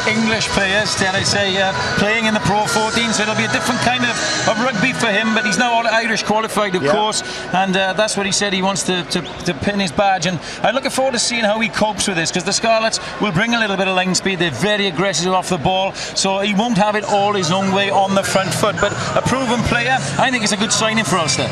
English players, dare I say, playing in the Pro 14, so it'll be a different kind of rugby for him, but he's now all Irish qualified, of course, and that's what he said he wants to pin his badge, and I'm looking forward to seeing how he copes with this, because the Scarlets will bring a little bit of line speed. They're very aggressive off the ball, so he won't have it all his own way on the front foot, but a proven player. I think it's a good signing for Ulster.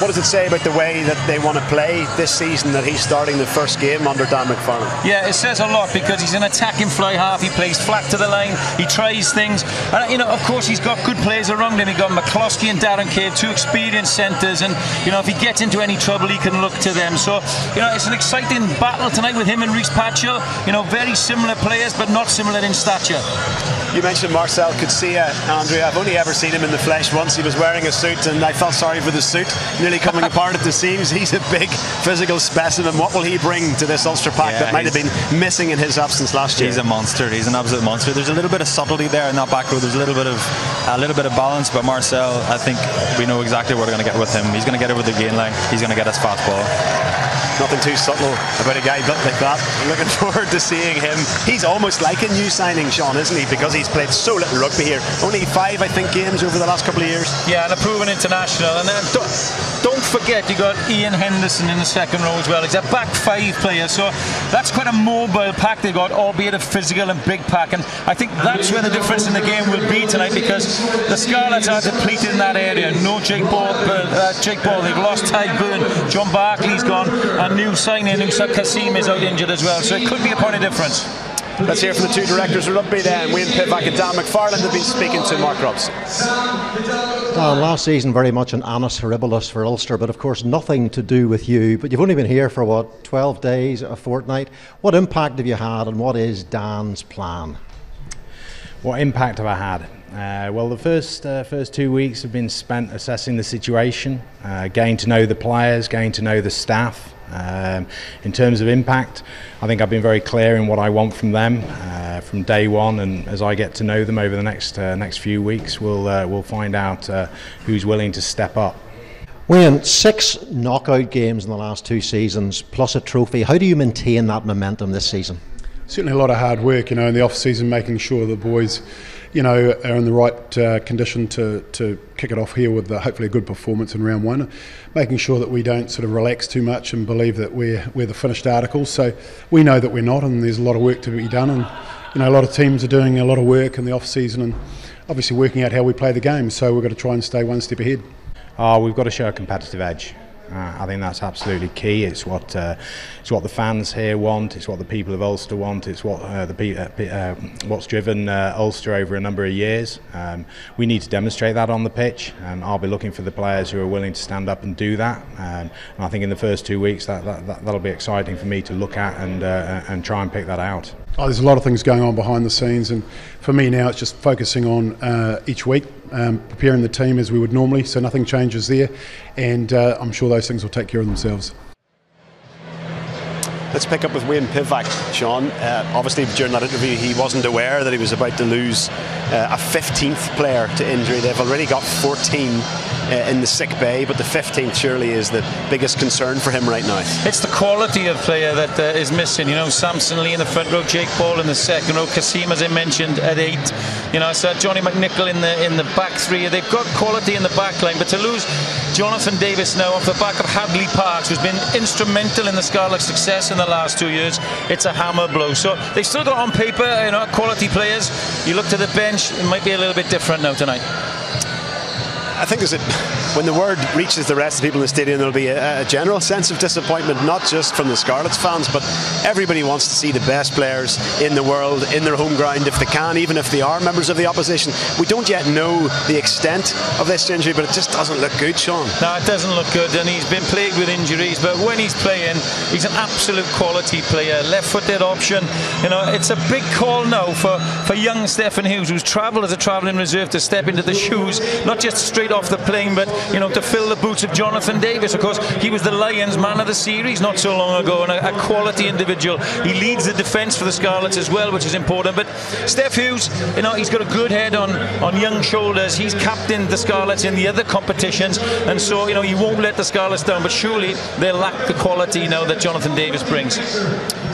What does it say about the way that they want to play this season, that he's starting the first game under Dan McFarlane? Yeah, it says a lot, because he's an attacking fly half. He plays flat to the line, he tries things, and you know, of course he's got good players around him. He's got McCloskey and Darren Cave, two experienced centres, and you know, if he gets into any trouble he can look to them. So you know, it's an exciting battle tonight with him and Rhys Patchell. You know, very similar players but not similar in stature. You mentioned Marcel Coetzee, Andrea. I've only ever seen him in the flesh once. He was wearing a suit and I felt sorry for the suit, nearly coming apart at the seams. He's a big physical specimen. What will he bring to this Ulster pack that might have been missing in his absence last year? He's a monster. He's an absolute monster. There's a little bit of subtlety there in that back row. There's a little bit of balance, but Marcel, I think we know exactly what we're going to get with him. He's going to get over the gain line. He's going to get us fast ball. Nothing too subtle about a guy built like that. I'm looking forward to seeing him. He's almost like a new signing, Sean, isn't he? Because he's played so little rugby here. Only 5, I think, games over the last couple of years. Yeah, and a proven international. And then don't forget, you got Ian Henderson in the second row as well. He's a back 5 player, so that's quite a mobile pack they got, albeit a physical and big pack. And I think that's where the difference in the game will be tonight, because the Scarlets are depleted in that area. No Jake Ball. They've lost Ty Byrne. John Barkley's gone. And new signing, Kasim is out injured as well, so it could be a point of difference. Let's hear from the two directors of rugby then. Wayne Pivac and Dan McFarlane have been speaking to Mark Robson. Last season very much an annus horribilis for Ulster, but of course nothing to do with you. But you've only been here for what, 12 days, a fortnight. What impact have you had, and what is Dan's plan? What impact have I had? Well, the first 2 weeks have been spent assessing the situation, getting to know the players, getting to know the staff. In terms of impact, I think I've been very clear in what I want from them from day one, and as I get to know them over the next few weeks, we'll find out who's willing to step up. Wayne, 6 knockout games in the last 2 seasons, plus a trophy. How do you maintain that momentum this season? Certainly a lot of hard work, you know, in the off season, making sure the boys, you know, are in the right condition to kick it off here with hopefully a good performance in round 1, making sure that we don't sort of relax too much and believe that we're the finished articles. So we know that we're not, and there's a lot of work to be done, and you know, a lot of teams are doing a lot of work in the off season and obviously working out how we play the game. So we've got to try and stay one step ahead. We've got to show a competitive edge. I think that's absolutely key. It's what the fans here want. It's what the people of Ulster want. It's what what's driven Ulster over a number of years. We need to demonstrate that on the pitch, and I'll be looking for the players who are willing to stand up and do that. And I think in the first 2 weeks that'll be exciting for me to look at and try and pick that out. There's a lot of things going on behind the scenes, and for me now it's just focusing on each week, preparing the team as we would normally, so nothing changes there, and I'm sure those things will take care of themselves. Let's pick up with Wayne Pivac, Sean. Obviously during that interview he wasn't aware that he was about to lose a 15th player to injury. They've already got 14 in the sick bay, but the 15th surely is the biggest concern for him right now. It's the quality of player that is missing. You know, Samson Lee in the front row, Jake Ball in the second row, Kasim, as I mentioned, at 8. You know, so Johnny McNichol in the back 3. They've got quality in the back line, but to lose Jonathan Davis now off the back of Hadley Parks, who's been instrumental in the Scarlets' success in the last 2 years, it's a hammer blow. So they've still got on paper, you know, quality players. You look to the bench, it might be a little bit different now tonight. I think when the word reaches the rest of the people in the stadium, there'll be a general sense of disappointment, not just from the Scarlets fans, but everybody wants to see the best players in the world in their home ground if they can, even if they are members of the opposition. We don't yet know the extent of this injury, but it just doesn't look good, Sean. No, it doesn't look good, and he's been plagued with injuries, but when he's playing, he's an absolute quality player. Left-footed option, you know, it's a big call now for young Stephen Hughes, who's travelled as a travelling reserve, to step into the shoes, not just straight off the plane, but you know, to fill the boots of Jonathan Davis. Of course, he was the Lions man of the series not so long ago, and a quality individual. He leads the defence for the Scarlets as well, which is important. But Steph Hughes, you know, he's got a good head on young shoulders. He's captained the Scarlets in the other competitions, and so you know, he won't let the Scarlets down. But surely they lack the quality now that Jonathan Davis brings.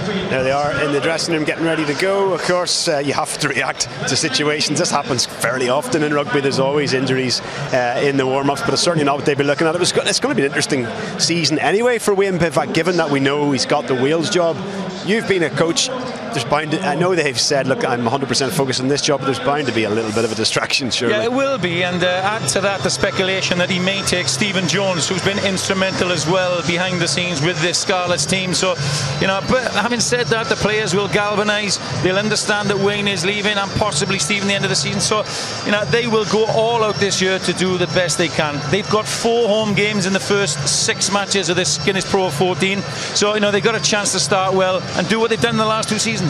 There they are in the dressing room getting ready to go. Of course, you have to react to situations. This happens fairly often in rugby. There's always injuries in the warm-ups, but it's certainly not what they've been looking at. It's going to be an interesting season anyway for Wayne Pivac, given that we know he's got the Wales job. You've been a coach. There's bound to, I know they've said, look, I'm 100% focused on this job, but there's bound to be a little bit of a distraction, surely. Yeah, it will be, and add to that the speculation that he may take Stephen Jones, who's been instrumental as well behind the scenes with this Scarlets team. So, you know, but having said that, the players will galvanise. They'll understand that Wayne is leaving and possibly Stephen the end of the season. So, you know, they will go all out this year to do the best they can. They've got 4 home games in the first 6 matches of this Guinness PRO14. So, you know, they've got a chance to start well and do what they've done in the last 2 seasons.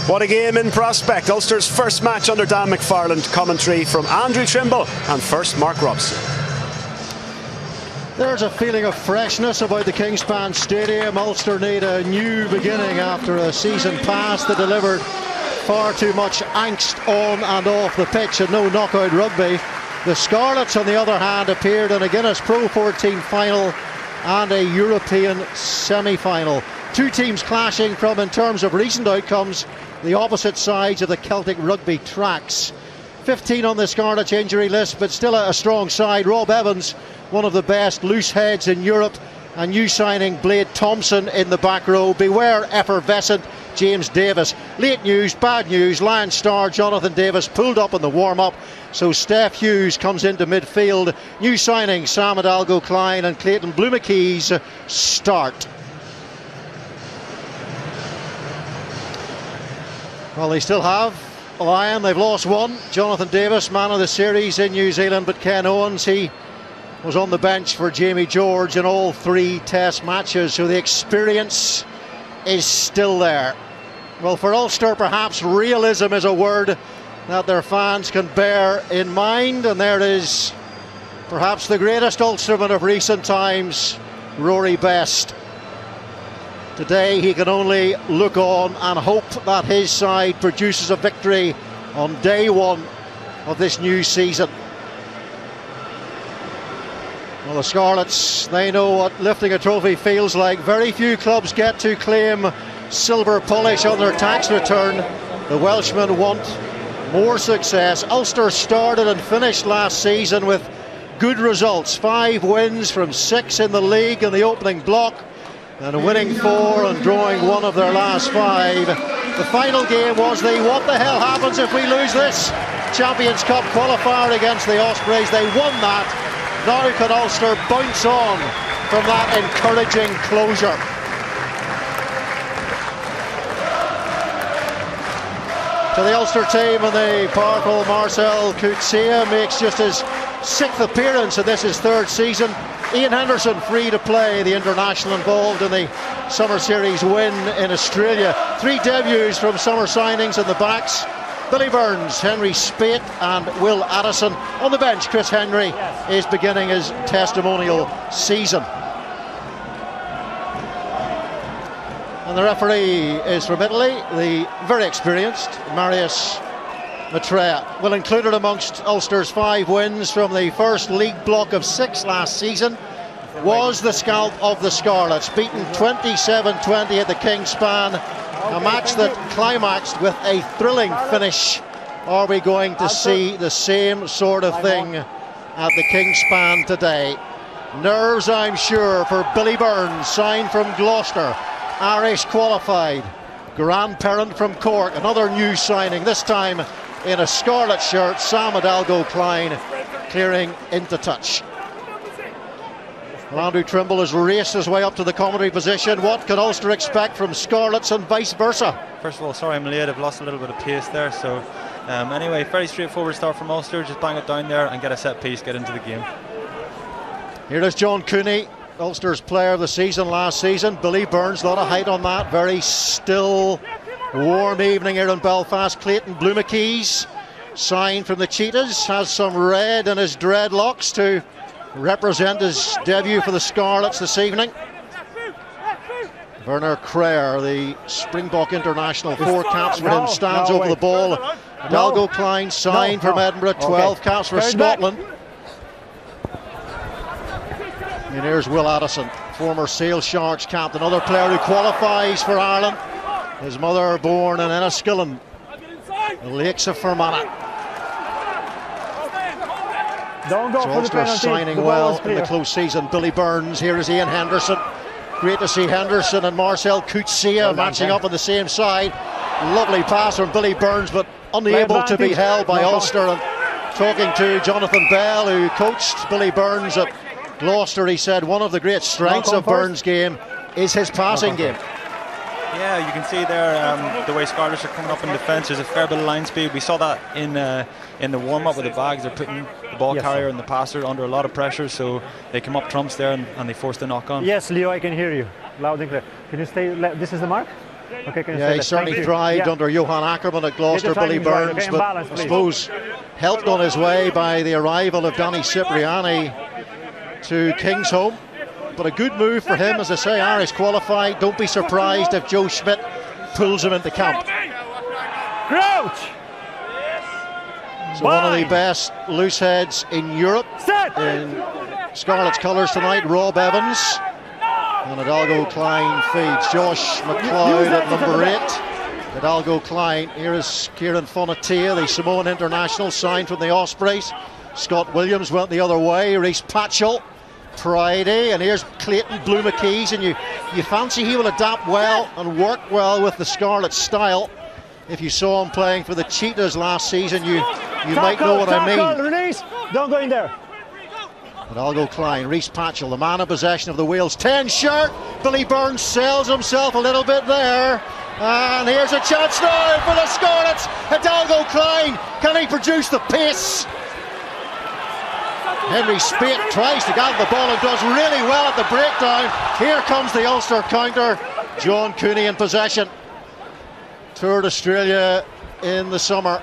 What a game in prospect. Ulster's first match under Dan McFarland. Commentary from Andrew Trimble and first Mark Robson. There's a feeling of freshness about the Kingspan Stadium. Ulster need a new beginning after a season past that delivered far too much angst on and off the pitch and no knockout rugby. The Scarlets, on the other hand, appeared in a Guinness PRO14 final and a European semi-final. 2 teams clashing from, in terms of recent outcomes, the opposite sides of the Celtic rugby tracks. 15 on the Scarlets injury list, but still a strong side. Rob Evans, one of the best loose heads in Europe, and new signing Blade Thompson in the back row. Beware effervescent James Davis. Late news, bad news. Lion star Jonathan Davis pulled up in the warm-up, so Steph Hughes comes into midfield. New signing Sam Hidalgo-Klein and Clayton Blumenkeys start. Well, they still have a Lion. They've lost 1. Jonathan Davis, man of the series in New Zealand, but Ken Owens, he was on the bench for Jamie George in all 3 test matches, so the experience is still there. Well, for Ulster, perhaps realism is a word that their fans can bear in mind, and there is perhaps the greatest Ulsterman of recent times, Rory Best. Today he can only look on and hope that his side produces a victory on day 1 of this new season. Well, the Scarlets, they know what lifting a trophy feels like. Very few clubs get to claim silver polish on their tax return. The Welshmen want more success. Ulster started and finished last season with good results. 5 wins from 6 in the league in the opening block, and winning 4 and drawing 1 of their last 5. The final game was the what the hell happens if we lose this Champions Cup qualifier against the Ospreys. They won that. Now can Ulster bounce on from that encouraging closure? To the Ulster team, and the powerful Marcel Coetzee makes just his 6th appearance, and this is 3rd season. Ian Henderson free to play, the international involved in the Summer Series win in Australia. 3 debuts from summer signings in the backs. Billy Burns, Henry Spate and Will Addison. On the bench, Chris Henry is beginning his testimonial season. And the referee is from Italy, the very experienced Marius Maitreya. Well, included amongst Ulster's 5 wins from the first league block of 6 last season was the scalp of the Scarlets, beaten 27-20 at the Kingspan, a match that climaxed with a thrilling finish. Are we going to see the same sort of thing at the Kingspan today? Nerves, I'm sure, for Billy Burns, signed from Gloucester, Irish qualified, grandparent from Cork, another new signing, this time in a Scarlet shirt, Sam Hidalgo-Klein clearing into touch. Well, Andrew Trimble has raced his way up to the commentary position. What can Ulster expect from Scarlets and vice versa? First of all, sorry I'm late, I've lost a little bit of pace there, so anyway, very straightforward start from Ulster. Just bang it down there and get a set piece, get into the game. Here is John Cooney, Ulster's player of the season last season. Billy Burns, a lot of height on that. Very still, warm evening here in Belfast. Clayton Blumenkeys, signed from the Cheetahs, has some red in his dreadlocks to represent his debut for the Scarlets this evening. Werner Creer, the Springbok international, 4 caps for him, stands over the ball. Hidalgo-Klein, signed from Edinburgh, 12 caps for Scotland. And here's Will Addison. former Sale Sharks captain, another player who qualifies for Ireland. His mother born in Enniskillen, the Lakes of Fermanagh. Don't go So for the Ulster penalty. signing The ball well is in the clear. close season. Billy Burns, here is Ian Henderson. Great to see Henderson and Marcel Coetzee matching up on the same side. Lovely pass from Billy Burns, but unable to be held by Ulster. And talking to Jonathan Bell, who coached Billy Burns at Gloucester, he said one of the great strengths of Burns' game is his passing game. Yeah, you can see there the way Scarlets are coming up in defence. There's a fair bit of line speed. We saw that in the warm-up with the bags. They're putting the ball carrier and the passer under a lot of pressure, so they come up trumps there and they force the knock-on. Yes, Leo, I can hear you loud and clear. Can you stay? This is the mark? Okay, can you Yeah, stay he there? certainly Thank you. thrived Yeah. under Johan Ackerman at Gloucester, Billy timing's right, Burns, okay, in but balance, I please. suppose helped on his way by the arrival of Danny Cipriani to Kingsholm. But a good move for him, as I say, Irish qualified. Don't be surprised if Joe Schmidt pulls him into camp. Crouch! So one of the best loose heads in Europe Set! in Scarlets colours tonight, Rob Evans. And Hidalgo Klein feeds Josh McLeod at number 8. Hidalgo Klein, here is Kieran Fonatia, the Samoan international signed from the Ospreys. Scott Williams went the other way, Rhys Patchell, Friday, and here's Clayton Blue McKees, and you fancy he will adapt well and work well with the Scarlet style. If you saw him playing for the Cheetahs last season, you might know what I mean. Release! Don't go in there. Hidalgo Klein, Rhys Patchell, the man in possession of the Wales 10 shirt. Billy Burns sells himself a little bit there. And here's a chance now for the Scarlets. Hidalgo Klein, can he produce the pace? Henry Spate tries to gather the ball and does really well at the breakdown. Here comes the Ulster counter. John Cooney in possession. Toured Australia in the summer.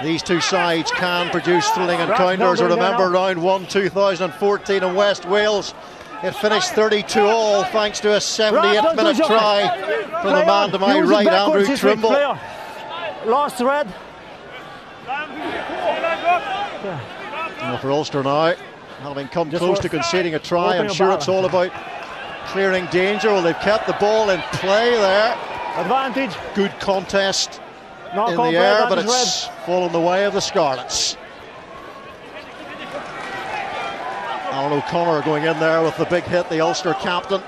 These two sides can produce thrilling encounters. Remember round 1 2014 in West Wales, it finished 32-all thanks to a 78-minute try from the man to my right, Andrew Trimble. Lost red. Well, for Ulster now, having come close to conceding a try, I'm sure it's all about clearing danger. Well, they've kept the ball in play there. Advantage. Good contest No in the air, but it's fallen the way of the Scarlets. Alan O'Connor going in there with the big hit, the Ulster captain.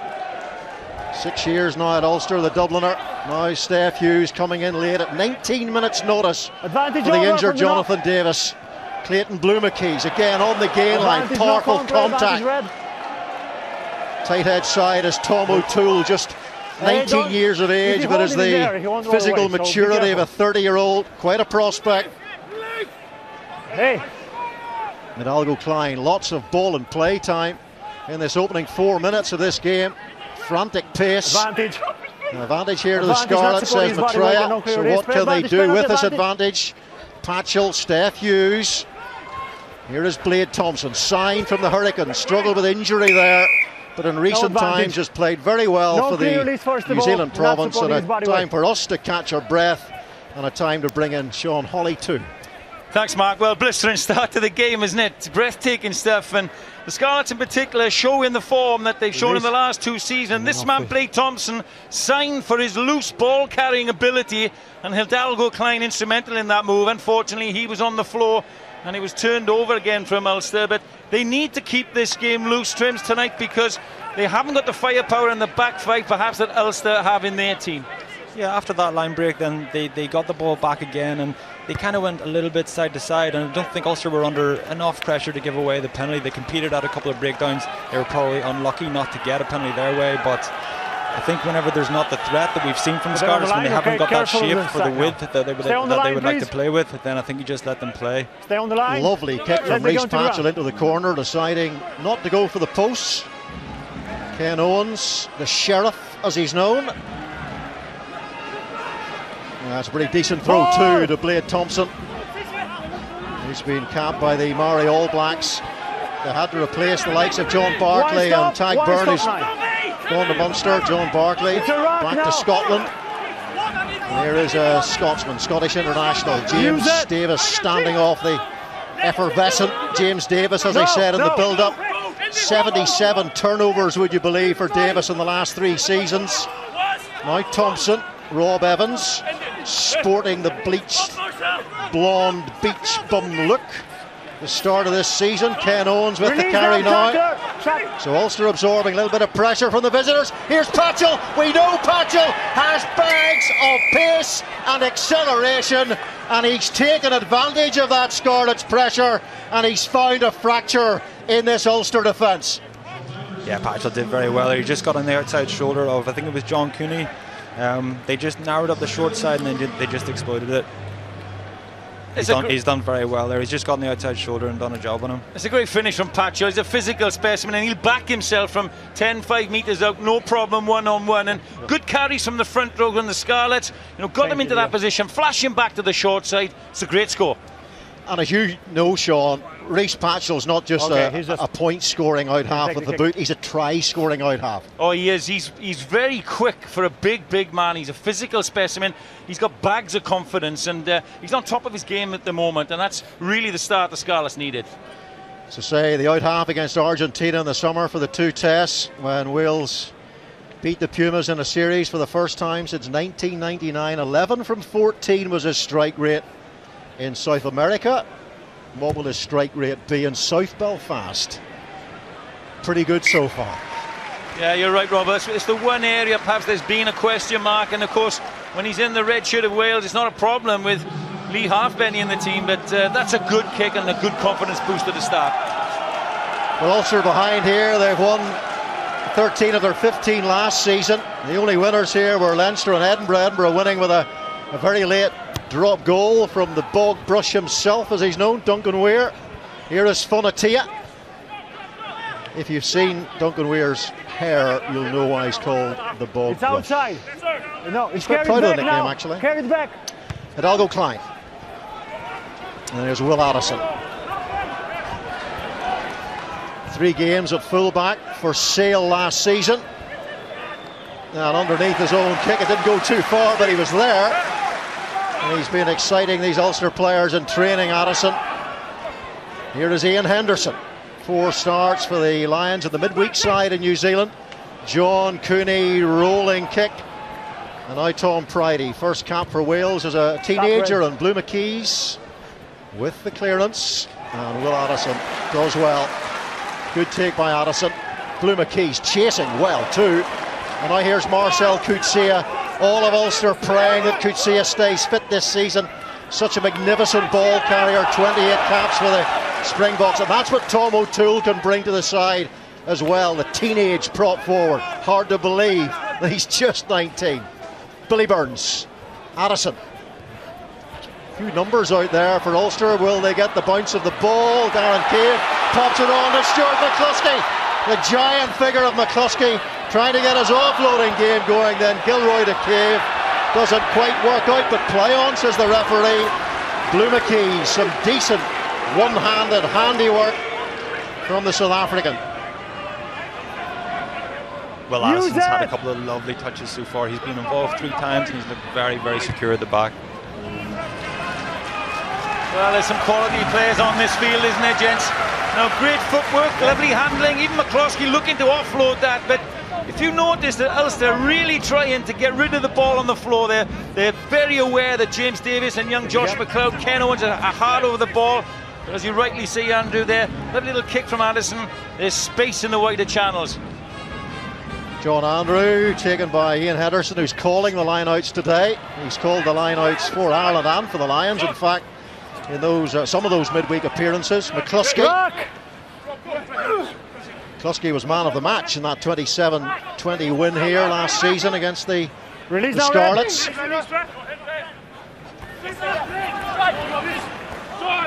6 years now at Ulster, the Dubliner. Now Steph Hughes coming in late at 19 minutes notice Advantage for the over injured from Jonathan Davis. Clayton Blue McKees again on the gain line, powerful contact. Tight edge side is Tom O'Toole, just 19 years of age, but is the physical maturity of a 30-year-old, quite a prospect. Hey. Hidalgo Klein, lots of ball and play time in this opening 4 minutes of this game. Frantic pace. Advantage. Advantage here to the Scarlets, says Maitreya. So what can they do with this advantage? Patchell, Steph Hughes. Here is Blade Thompson, signed from the Hurricanes, struggled with injury there, but in recent times has played very well for the New Zealand province, and a time for us to catch our breath and a time to bring in Sean Holly too. Thanks, Mark. Well, blistering start to the game, isn't it? Breathtaking stuff, and the Scarlets in particular showing the form that they've shown in the last 2 seasons. This man, Blake Thompson, signed for his loose ball carrying ability, and Hidalgo Klein instrumental in that move. Unfortunately, he was on the floor and he was turned over again from Ulster, but they need to keep this game loose, Trims, tonight, because they haven't got the firepower in the back five perhaps that Ulster have in their team. Yeah, after that line break, then they got the ball back again, and they kind of went a little bit side to side, and I don't think Ulster were under enough pressure to give away the penalty. They competed at a couple of breakdowns. They were probably unlucky not to get a penalty their way, but I think whenever there's not the threat that we've seen from Scarlets, when they haven't got that shape for the width that they would like to play with, then I think you just let them play. Stay on the line. Lovely kick from Rhys Patchell into the corner, deciding not to go for the posts. Ken Owens, the sheriff as he's known. That's a pretty decent throw too to Blade Thompson. He's been capped by the Maori All Blacks. They had to replace the likes of John Barclay and Tag Byrne, who's gone to Munster. John Barclay back to Scotland. And here is a Scotsman, Scottish international, James Davis, standing off the effervescent James Davis, as I said in the build-up. 77 turnovers, would you believe, for Davis in the last 3 seasons. Now Thompson, Rob Evans, sporting the bleached blonde beach bum look. The start of this season, Ken Owens with the carry now. So Ulster absorbing a little bit of pressure from the visitors. Here's Patchell. We know Patchell has bags of pace and acceleration, and he's taken advantage of that Scarlets pressure, and he's found a fracture in this Ulster defence. Yeah, Patchell did very well. He just got on the outside shoulder of, I think it was John Cooney. They just narrowed up the short side and then they just exploited it. He's done very well there. He's just got on the outside shoulder and done a job on him. It's a great finish from Patchell. He's a physical specimen, and he'll back himself from 5 metres out, no problem, one-on-one. And good carries from the front row on the Scarlets. You know, got him into that position, flashing back to the short side. It's a great score. And as you know, Sean, Rhys Patchell's not just a point-scoring out half with the boot, he's a try-scoring out half. Oh, he is. He's very quick for a big man. He's a physical specimen. He's got bags of confidence, and he's on top of his game at the moment, and that's really the start the Scarlets needed. So say the out half against Argentina in the summer for the 2 tests, when Wales beat the Pumas in a series for the first time since 1999. 11 from 14 was his strike rate in South America. What will his strike rate be in South Belfast? Pretty good so far. Yeah, you're right, Robert. It's the one area perhaps there's been a question mark, and of course when he's in the red shirt of Wales, it's not a problem with Lee Halfpenny in the team, but that's a good kick and a good confidence boost at the start. Well, Ulster behind here. They've won 13 of their 15 last season. The only winners here were Leinster and Edinburgh. Edinburgh winning with a very late drop goal from the bog brush himself, as he's known, Duncan Weir. Here is Fonatia. If you've seen Duncan Weir's hair, you'll know why he's called the bog brush. It's outside. No, he's quite proud of the nickname, actually. Carry it back. Hidalgo Klein. And there's Will Addison. 3 games at fullback for Sale last season. And underneath his own kick, it didn't go too far, but he was there. And he's been exciting these Ulster players in training, Addison. Here is Ian Henderson. 4 starts for the Lions at the midweek side in New Zealand. John Cooney, rolling kick. And now Tom Pridey, first cap for Wales as a teenager, and Blue McKees with the clearance. And Will Addison does well. Good take by Addison. Blue McKees chasing well too. And now here's Marcel Coetzee. All of Ulster praying that Coetzee stays fit this season. Such a magnificent ball carrier, 28 caps for the Springboks, and that's what Tom O'Toole can bring to the side as well, the teenage prop forward. Hard to believe that he's just 19. Billy Burns, Addison. A few numbers out there for Ulster. Will they get the bounce of the ball? Darren Cave pops it on to Stuart McCluskey. The giant figure of McCluskey trying to get his offloading game going, then Gilroy to Cave. Doesn't quite work out, but play on, says the referee. Blue McKees, some decent one-handed handiwork from the South African. Well, Addison's had a couple of lovely touches so far. He's been involved 3 times and he's looked very secure at the back. Well, there's some quality players on this field, isn't there, gents? Now, great footwork, lovely handling, even McCluskey looking to offload that, but if you notice that Ulster really trying to get rid of the ball on the floor there, they're very aware that James Davis and young Josh McLeod, Ken Owens are hard over the ball. But as you rightly see, Andrew, there, lovely little kick from Addison. There's space in the wider channels. John Andrew taken by Ian Henderson, who's calling the lineouts today. He's called the lineouts for Ireland and for the Lions, in fact, in those some of those midweek appearances. McCluskey was man of the match in that 27-20 win here last season against the Scarlets.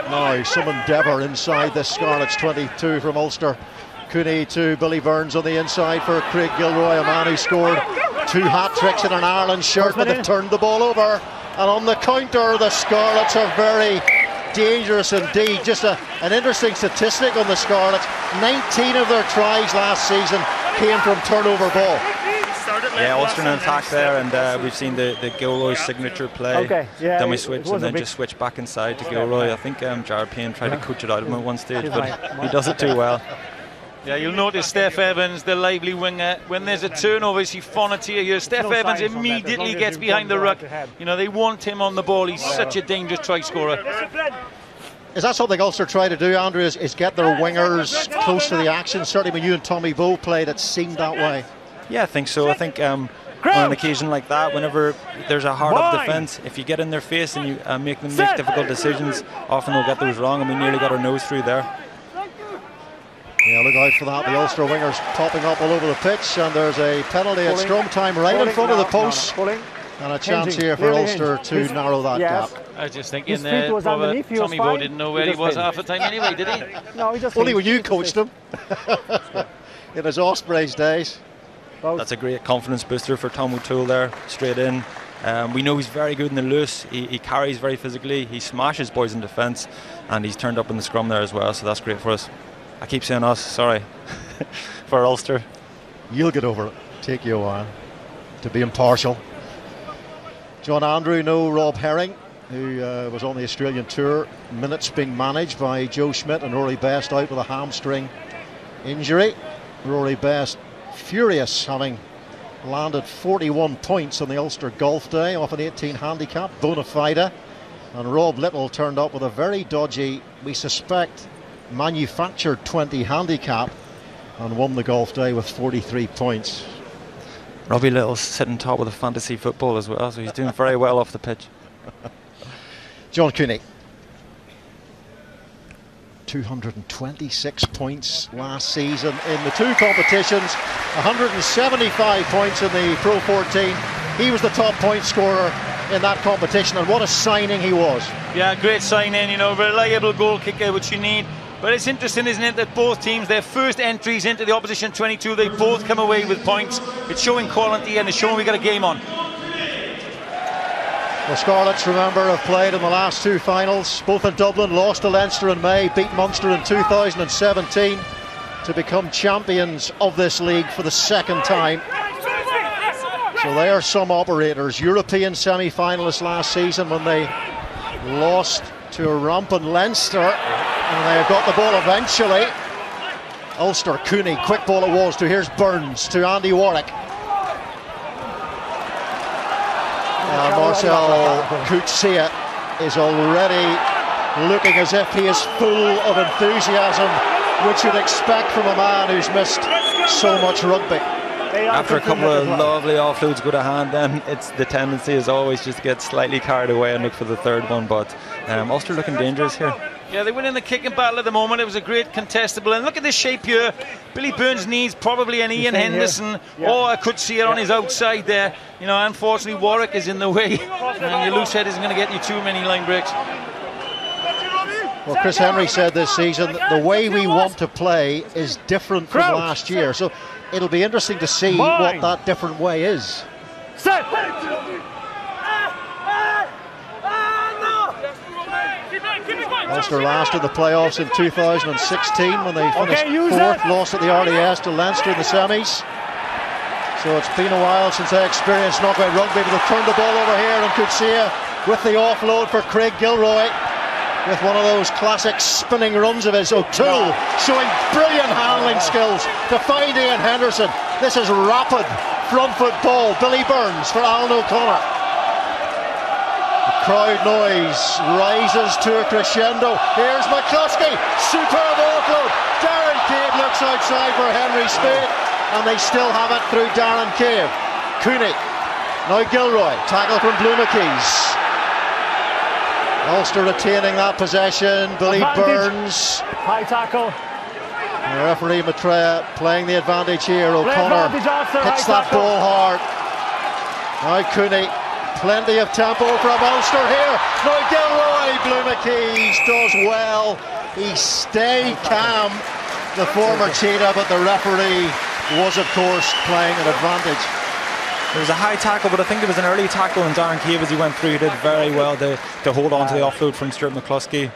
Now some endeavour inside this Scarlets 22 from Ulster. Cooney to Billy Burns on the inside for Craig Gilroy, a man who scored 2 hat-tricks in an Ireland shirt, but they've turned the ball over. And on the counter, the Scarlets are very dangerous indeed. Just an interesting statistic on the Scarlets. 19 of their tries last season came from turnover ball. Yeah, Ulster in attack there, and we've seen the Gilroy signature play. Okay, yeah, then we switch and then just switch back inside to Gilroy. I think Jared Payne tried to coach it out of him at one stage, but he does it too well. Yeah, you'll notice Steph Evans, the lively winger, when there's a turnover, you see Fonatia here. Steph Evans immediately gets behind the ruck. You know, they want him on the ball. He's such a dangerous try scorer. Is that something Ulster try to do, Andrew, is get their wingers close to the action? Certainly when you and Tommy Bowe played, it seemed that way. Yeah, I think so. I think on an occasion like that, whenever there's a hard-up defence, if you get in their face and you make them make difficult decisions, often they'll get those wrong, and we nearly got our nose through there. Yeah, look out for that. The Ulster wingers popping up all over the pitch, and there's a penalty at scrum time right in front of the post. And a chance here for Ulster to narrow that gap. I was just thinking Tommy Bowe didn't know where he was half the time anyway, did he? No, he just only when you coached him in his Ospreys days. That's a great confidence booster for Tom O'Toole there, straight in. We know he's very good in the loose. He carries very physically. He smashes boys in defence, and he's turned up in the scrum there as well, so that's great for us. I keep saying us, sorry, for Ulster. You'll get over it. Take you a while to be impartial. John Andrew, no Rob Herring, who was on the Australian tour. Minutes being managed by Joe Schmidt, and Rory Best out with a hamstring injury. Rory Best furious, having landed 41 points on the Ulster Golf Day off an 18 handicap, bona fide. And Rob Little turned up with a very dodgy, we suspect, manufactured 20 handicap, and won the Golf Day with 43 points. Robbie Little's sitting top of the fantasy football as well, so he's doing very well off the pitch. John Cooney, 226 points last season in the two competitions, 175 points in the Pro14. He was the top point scorer in that competition, and what a signing he was. Yeah, great signing, you know, reliable goal kicker, which you need. But it's interesting, isn't it, that both teams, their first entries into the opposition 22, they both come away with points. It's showing quality, and it's showing we got a game on. The Scarlets, remember, have played in the last two finals, both in Dublin, lost to Leinster in May, beat Munster in 2017 to become champions of this league for the second time. So they are some operators. European semi-finalists last season when they lost to a rampant Leinster, and they got the ball eventually. Ulster, Cooney, quick ball it was to, here's Burns, to Andy Warwick. Marcel Coetzee is already looking as if he is full of enthusiasm, which you'd expect from a man who's missed so much rugby. After a couple of lovely offloads go to hand, then it's the tendency is always just to get slightly carried away and look for the third one, but Ulster looking dangerous here. Yeah, they win in the kicking battle at the moment. It was a great contestable, and look at this shape here. Billy Burns needs probably an Ian Henderson, or I could see it on his outside there. You know, unfortunately Warwick is in the way, and your loose head isn't going to get you too many line breaks. Well, Chris Henry said this season that the way we want to play is different from last year, so it'll be interesting to see what that different way is. Set. Ulster last in the playoffs in 2016 when they finished fourth, lost at the RDS to Leinster in the semis. So it's been a while since they experienced knockout rugby, but they've turned the ball over here, and Coetzee with the offload for Craig Gilroy with one of those classic spinning runs of his. O'Toole showing brilliant handling skills to find Ian Henderson. This is rapid front foot ball. Billy Burns for Alan O'Connor. Crowd noise rises to a crescendo. Here's McCluskey, superb offload. Darren Cave looks outside for Henry Spade, and they still have it through Darren Cave. Cooney, now Gilroy, tackle from Blumenkeys. Ulster retaining that possession. Billy Burns. High tackle. The referee Maitreya playing the advantage here. O'Connor hits that ball hard. Now Cooney. Plenty of tempo from Ulster here. Now Gilroy, Blumenkeys does well. He stayed calm, the former cheetah, but the referee was of course playing an advantage. There was a high tackle, but I think there was an early tackle, and Darren Cave, as he went through, he did very well to hold on to the offload from Stuart McCluskey.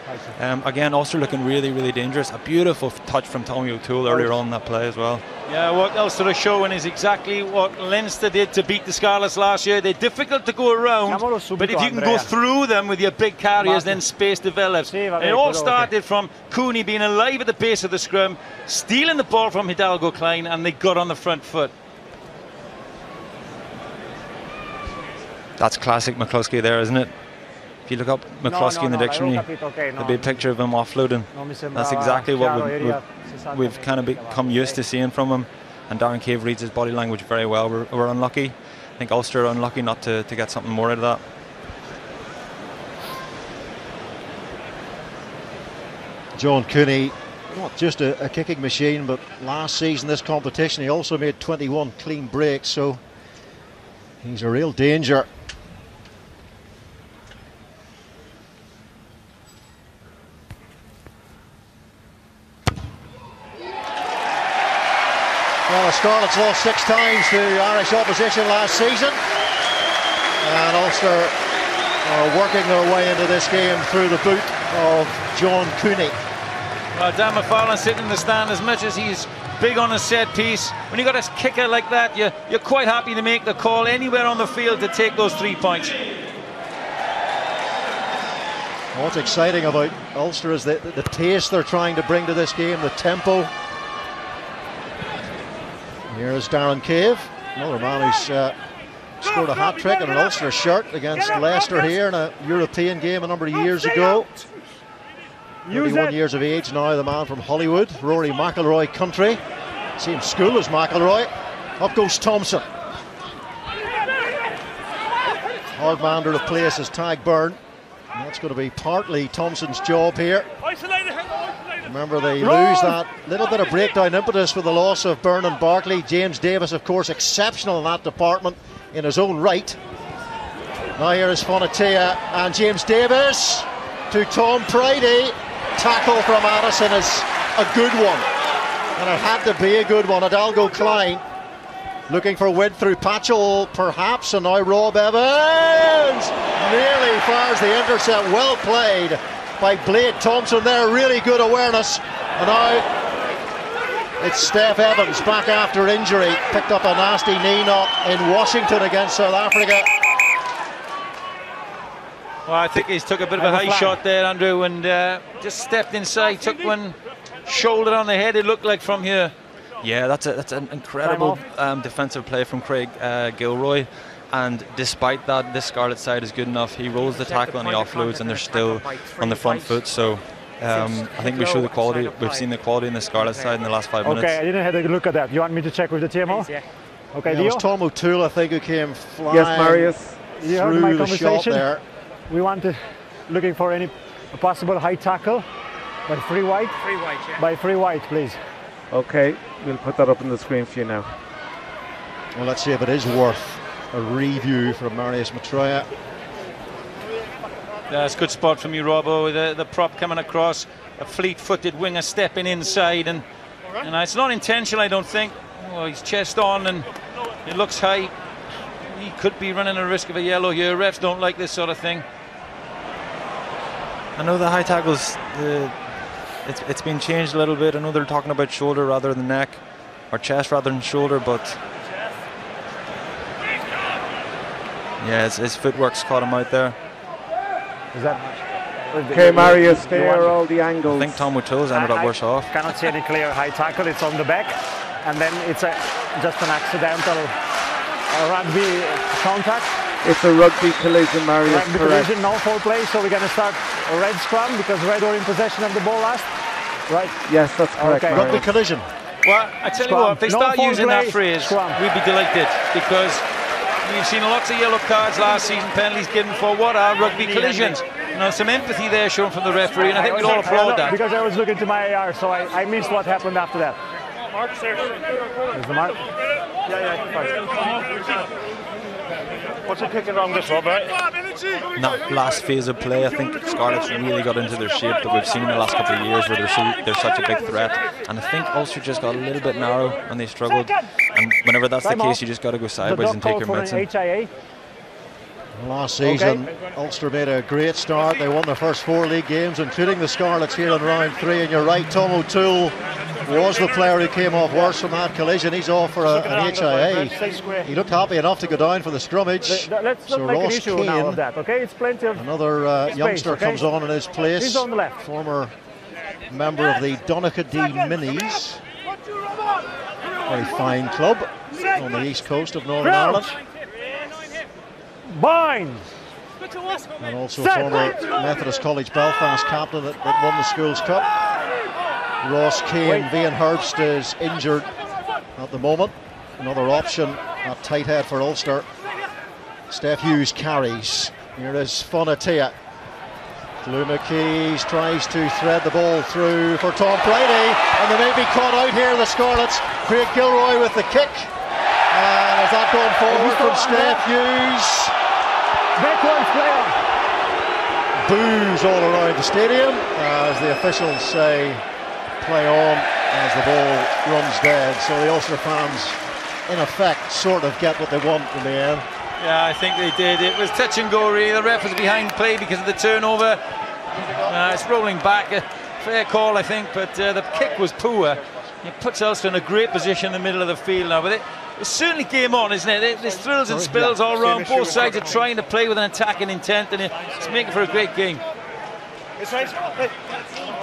Again, Ulster looking really, really dangerous. A beautiful touch from Tommy O'Toole earlier on in that play as well. Yeah, what Ulster are showing is exactly what Leinster did to beat the Scarlets last year. They're difficult to go around, but if you can go through them with your big carriers, then space develops. And it all started from Cooney being alive at the base of the scrum, stealing the ball from Hidalgo Klein, and they got on the front foot. That's classic McCluskey there, isn't it? If you look up McCluskey in the dictionary, there'll be a picture of him offloading. That's exactly what we've kind of become used to seeing from him. And Darren Cave reads his body language very well. We're unlucky. I think Ulster are unlucky not to get something more out of that. John Cooney, not just a kicking machine, but last season this competition he also made 21 clean breaks, so he's a real danger. Well, the Scarlets lost 6 times to Irish opposition last season, and Ulster are working their way into this game through the boot of John Cooney. Well, Dan McFarlane sitting in the stand, as much as he's big on a set piece, when you got a kicker like that, you're quite happy to make the call anywhere on the field to take those 3 points. What's exciting about Ulster is the pace they're trying to bring to this game, the tempo. Here's Darren Cave, another man who's scored a hat-trick in an Ulster shirt against Leicester here in a European game a number of years ago. 31 years of age now, the man from Hollywood, Rory McIlroy country. Same school as McIlroy. Up goes Thompson. Hard man to replace is Tag Byrne. And that's going to be partly Thompson's job here. Remember, they lose that little bit of breakdown impetus with the loss of Byrne and Barkley. James Davis, of course, exceptional in that department in his own right. Now here is Fonatea and James Davis to Tom Pridey. Tackle from Addison is a good one, and it had to be a good one. Hidalgo Klein looking for width through Patchell perhaps, and now Rob Evans nearly fires the intercept. Well played by Blade Thompson there, really good awareness. And now it's Steph Evans back after injury, picked up a nasty knee knock in Washington against South Africa. Well, I think he's took a bit of a high shot there, Andrew, and just stepped inside, took one shoulder on the head, it looked like, from here. Yeah, that's an incredible defensive play from Craig Gilroy. And despite that, this Scarlet side is good enough. He rolls the tackle and he offloads, and they're still on the front foot. So I think we show the quality. We've seen the quality in the Scarlet side in the last 5 minutes. Okay, I didn't have a look at that. You want me to check with the TMO? Please, yeah. Okay, It was Tom O'Toole, I think, who came flying. Yes, Marius. You heard my through the shot conversation. there. We wanted looking for any possible high tackle by free white. Free white, yeah. By free white, please. Okay, we'll put that up on the screen for you now. Well, let's see if it is worth a review from Marius Matroya. Yeah, it's a good spot from you, Robbo, with the prop coming across, a fleet-footed winger stepping inside, and it's not intentional, I don't think. Oh, he's chest on and it looks high. He could be running a risk of a yellow here. Refs don't like this sort of thing. I know the high tackles, it's been changed a little bit. I know they're talking about shoulder rather than neck, or chest rather than shoulder, but yeah, his footwork's caught him out there. Is that Okay, Marius, there are all the angles. I think Tom O'Toole's ended up worse off. Cannot see any clear high tackle. It's on the back, and then it's just an accidental rugby contact. It's a rugby collision, Marius. Rugby collision, no foul play, so we're going to start a red scrum because Red were in possession of the ball last. Right? Yes, that's correct. Okay. Rugby collision. Well, I tell you what, if they start using that phrase, we'd be delighted, because we've seen lots of yellow cards last season, penalties given for what are rugby collisions. You know, some empathy there shown from the referee, and I think we'd all applaud that. Because I was looking to my AR, so I missed what happened after that. Mark's there. There's the mark. What's it kicking wrong this, Rob, right? In that last phase of play, I think Scarlets really got into their shape that we've seen in the last couple of years, where they're such a big threat. And I think Ulster just got a little bit narrow and they struggled. And whenever that's the Time case, off. you just got to go The sideways and dog take your called for an medicine. HIA. Last season, Ulster made a great start. They won their first 4 league games, including the Scarlets here in round 3. And you're right, Tom O'Toole was the player who came off worse from that collision. He's off for an HIA. He looked happy enough to go down for the scrummage. Let's So not make an Ross issue now Kane, of that, okay? It's plenty of another space, youngster, okay? comes on in his place. He's on the left. Former member of the Donaghadee Minis. Very fine club on the east coast of Northern Ireland. Bind. And also former Methodist College Belfast captain that won the Schools Cup. Ross Kane, Vian Herbst is injured at the moment. Another option at tight head for Ulster. Steph Hughes carries. Here is Fonatia. Lou McKees tries to thread the ball through for Tom Brady, and they may be caught out here, the Scarlets. Craig Gilroy with the kick. And has that gone forward from Steph Hughes? Boos all around the stadium as the officials say play on as the ball runs dead. So the Ulster fans, in effect, sort of get what they want in the end. Yeah, I think they did. It was touch and go, really. The ref was behind play because of the turnover. It's rolling back. A fair call, I think, but the kick was poor. It puts Ulster in a great position in the middle of the field now. But it's certainly game on, isn't it? There's thrills and spills all around. Both sides are trying to play with an attacking intent, and it's making for a great game.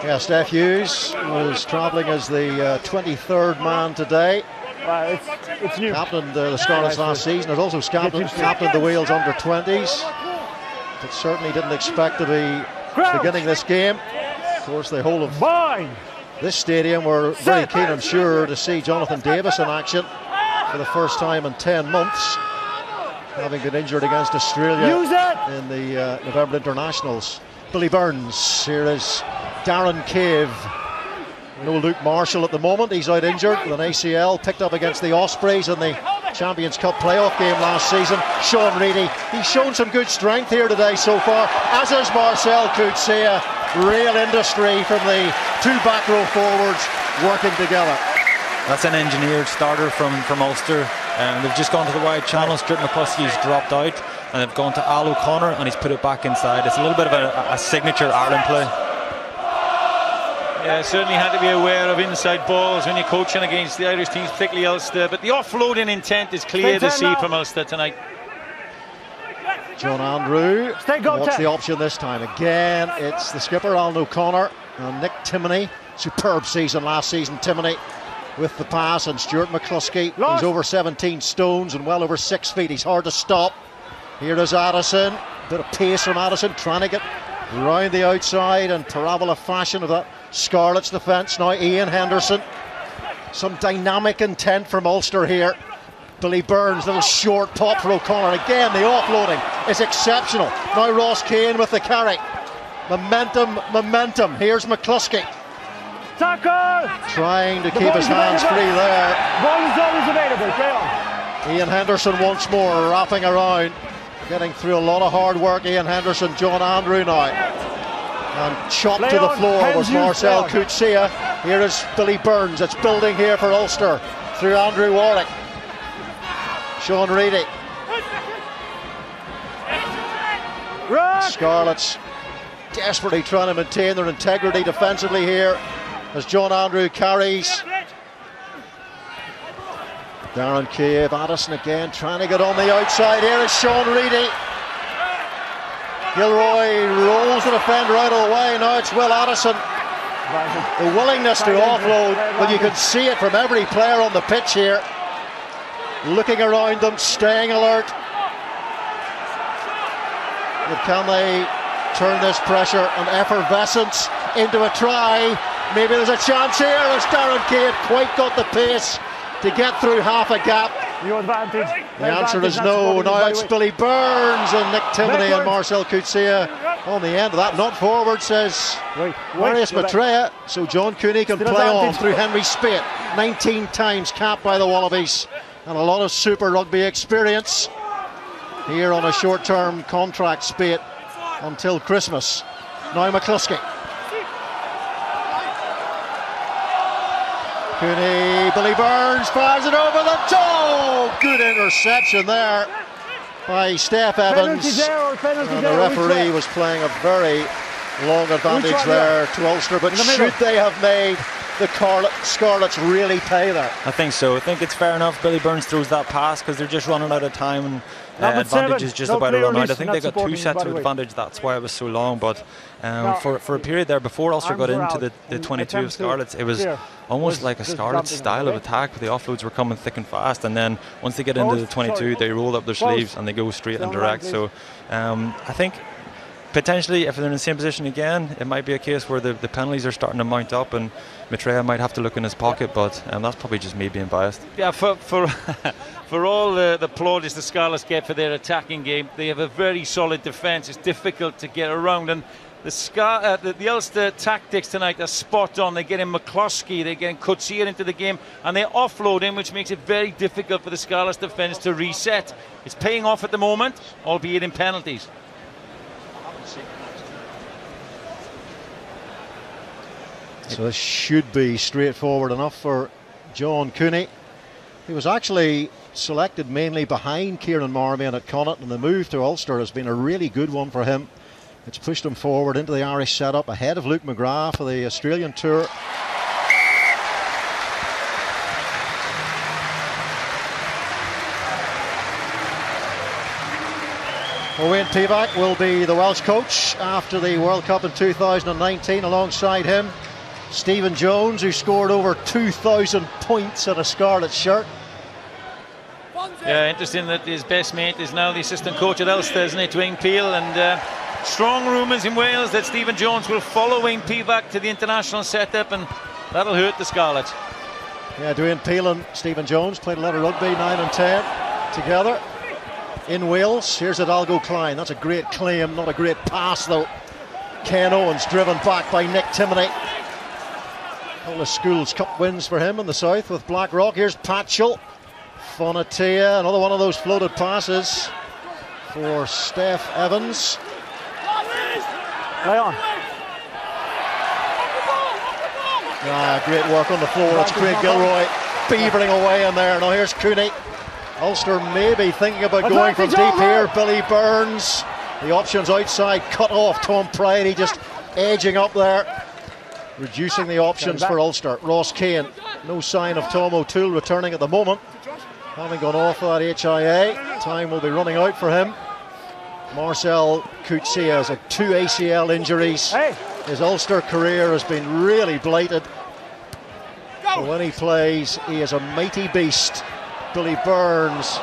Yeah, Steph Hughes was travelling as the 23rd man today. It's new. Captained the Scarlets last season. Has also captained the Wales under 20s. But certainly didn't expect to be beginning this game. Of course, the whole of this stadium were very keen, I'm sure, to see Jonathan Davis in action for the first time in 10 months, having been injured against Australia in the November internationals. Billy Burns. Here is Darren Cave. No Luke Marshall at the moment. He's out injured with an ACL, picked up against the Ospreys in the Champions Cup playoff game last season. Sean Reedy, he's shown some good strength here today so far, as is Marcel Coetzee. Real industry from the 2 back row forwards working together. That's an engineered starter from Ulster. They've just gone to the wide channel. Stuart McCluskey's dropped out, and they've gone to Al O'Connor, and he's put it back inside. It's a little bit of a signature Ireland play. Yeah, certainly had to be aware of inside balls when you're coaching against the Irish teams, particularly Ulster. But the offloading intent is clear to see from Ulster tonight. John Andrew, what's the option this time? Again, it's the skipper, Alan O'Connor, and Nick Timoney. Superb season last season, Timoney with the pass, and Stuart McCluskey. He's over 17 stones and well over 6 feet. He's hard to stop. Here is Addison. Bit of pace from Addison, trying to get round the outside and parabola fashion of that Scarlets defence. Now Ian Henderson. Some dynamic intent from Ulster here. Billy Burns, little short pop for O'Connor. Again, the offloading is exceptional. Now Ross Kane with the carry. Momentum. Here's McCluskey. Tackle! Trying to keep his hands free there. Ball is always available. Play on. Ian Henderson once more, wrapping around. Getting through a lot of hard work. Ian Henderson, John Andrew now. And chopped to the floor was Marcel Coetzee. Here is Billy Burns. It's building here for Ulster through Andrew Warwick. Sean Reedy. Scarlets desperately trying to maintain their integrity defensively here as John Andrew carries. Darren Cave, Addison again trying to get on the outside. Here is Sean Reedy. Gilroy rolls the defender out of the way. Now it's Will Addison. The willingness to offload, but you can see it from every player on the pitch here. Looking around them, staying alert. But can they turn this pressure and effervescence into a try? Maybe there's a chance here as Darren Cave quite got the pace to get through half a gap. Your advantage. The answer is no. Now it's Billy Burns and Nick Timoney and Marcel Coetzee on the end of that. Not forward, says Marius Maitreya. So John Cooney can play on through Henry Spate. 19 times capped by the Wallabies and a lot of Super Rugby experience here on a short-term contract, Spate, until Christmas. Now McCluskey. Cooney, Billy Burns fires it over the toe. Good interception there by Steph Evans. And the referee was playing a very long advantage there to Ulster, but should they have made the Scarlets really pay there? I think so. I think it's fair enough Billy Burns throws that pass because they're just running out of time, and advantage is just about to run out. I think they got 2 sets of advantage, that's why it was so long, but for a period there before Ulster got into the 22 of Scarlets, it was almost like a Scarlets style of attack. The offloads were coming thick and fast, and then once they get into the 22 they roll up their sleeves and they go straight and direct. So I think potentially if they're in the same position again, it might be a case where the penalties are starting to mount up and Maitreya might have to look in his pocket, but that's probably just me being biased. Yeah, for all the plaudits the Scarlets get for their attacking game, they have a very solid defence. It's difficult to get around, and the Ulster tactics tonight are spot on. They're getting McCloskey, they're getting Coetzee into the game, and they're offloading, which makes it very difficult for the Scarlets defence to reset. It's paying off at the moment, albeit in penalties. So this should be straightforward enough for John Cooney. He was actually selected mainly behind Kieran Marmion at Connacht, and the move to Ulster has been a really good one for him. It's pushed him forward into the Irish setup ahead of Luke McGrath for the Australian tour. Owain Pivac will be the Welsh coach after the World Cup in 2019. Alongside him, Stephen Jones, who scored over 2,000 points in a Scarlet shirt. Yeah, interesting that his best mate is now the assistant coach at Ulster, isn't it, Dwayne Peel? And strong rumours in Wales that Stephen Jones will follow Wayne Pivac to the international setup, and that'll hurt the Scarlets. Yeah, Dwayne Peel and Stephen Jones played a lot of rugby, 9 and 10 together in Wales. Here's Hidalgo Klein. That's a great claim, not a great pass though. Ken Owens driven back by Nick Timoney. All the Schools Cup wins for him in the south with Blackrock. Here's Patchell. Fonatia, another one of those floated passes for Steph Evans. Play on. Great work on the floor. That's Craig Gilroy beavering away in there. Now here's Cooney. Ulster maybe thinking about going from deep here. Billy Burns. The options outside, cut off. Tom Pride, he just edging up there, reducing the options for Ulster. Ross Kane, no sign of Tom O'Toole returning at the moment, having gone off that HIA. Time will be running out for him. Marcel Coetzee has had 2 ACL injuries. His Ulster career has been really blighted. So when he plays, he is a mighty beast. Billy Burns,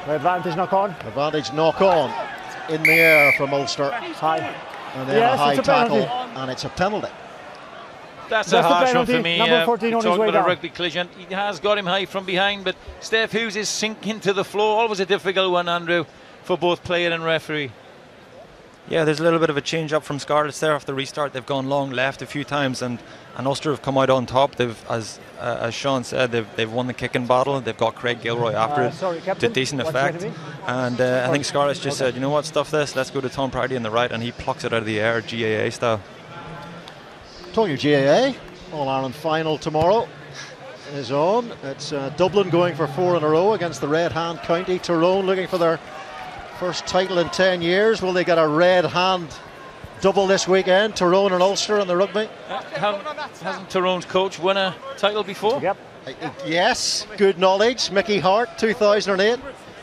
advantage knock on. Advantage knock on in the air from Ulster. High. And then a high tackle, and it's a penalty. That's a harsh one for me. Number 14 on his way talking about down. a rugby collision. He has got him high from behind, but Steph Hughes is sinking to the floor. Always a difficult one, Andrew, for both player and referee. Yeah, there's a little bit of a change up from Scarlets there after the restart. They've gone long left a few times, and Ulster have come out on top. They've, as Sean said, they've won the kicking battle. They've got Craig Gilroy after it to decent effect. And I think Scarlets just said, you know what, stuff this, let's go to Tom Pridey on the right, and he plucks it out of the air, GAA style. Talking of GAA, All-Ireland final tomorrow is on. It's Dublin going for 4 in a row against the Red Hand County. Tyrone looking for their first title in 10 years. Will they get a Red Hand double this weekend? Tyrone and Ulster in the rugby. Hasn't Tyrone's coach won a title before? Yep. Yes, good knowledge. Mickey Hart, 2008.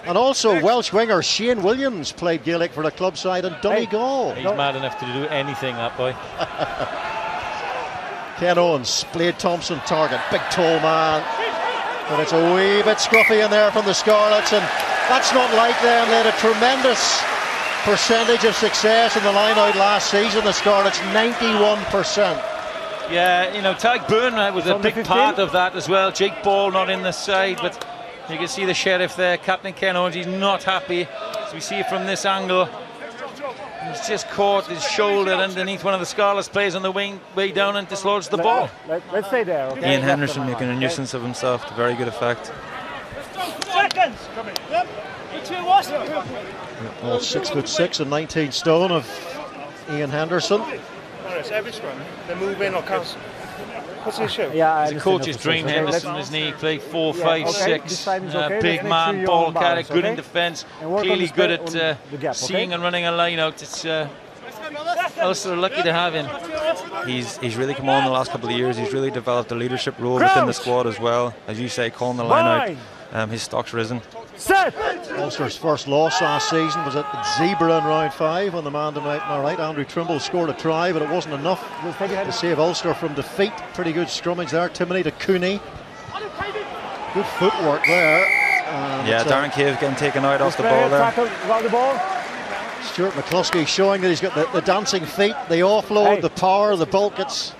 And also Welsh winger Shane Williams played Gaelic for the club side in Donegal. He's mad enough to do anything, that boy. Ken Owens, Blade Thompson target, big tall man. But it's a wee bit scruffy in there from the Scarlets, and that's not like them. They had a tremendous percentage of success in the line-out last season, the Scarlets, 91%. Yeah, you know, Tadhg Byrne was a big part of that as well. Jake Ball not in the side, but you can see the Sheriff there, Captain Ken Owens, he's not happy. As we see it from this angle, he's just caught his shoulder underneath one of the Scarlets players on the wing, way down, and dislodged the ball. Let's stay there. Okay? Ian Henderson making a nuisance of himself to very good effect. Seconds. All 6'6" and 19 stone of Ian Henderson. Every scrum, they move in or cancel. What's his show? Yeah, the coach's dream, Henderson, isn't he? He played 4, 5, 6. Big man, ball carrier, good in defence, clearly good at seeing and running a line out. It's Ulster are lucky to have him. He's really come on the last couple of years. He's really developed a leadership role within the squad as well. As you say, calling the line out. His stock's risen. Set. Ulster's first loss last season was at Zebra in round 5 when the man to my right, Andrew Trimble, scored a try, but it wasn't enough to save Ulster from defeat. Pretty good scrummage there. Timony to Cooney. Good footwork there. Yeah, Darren Cave getting taken out off the ball there. Stuart McCluskey showing that he's got the dancing feet, the offload, the power, the bulk. It's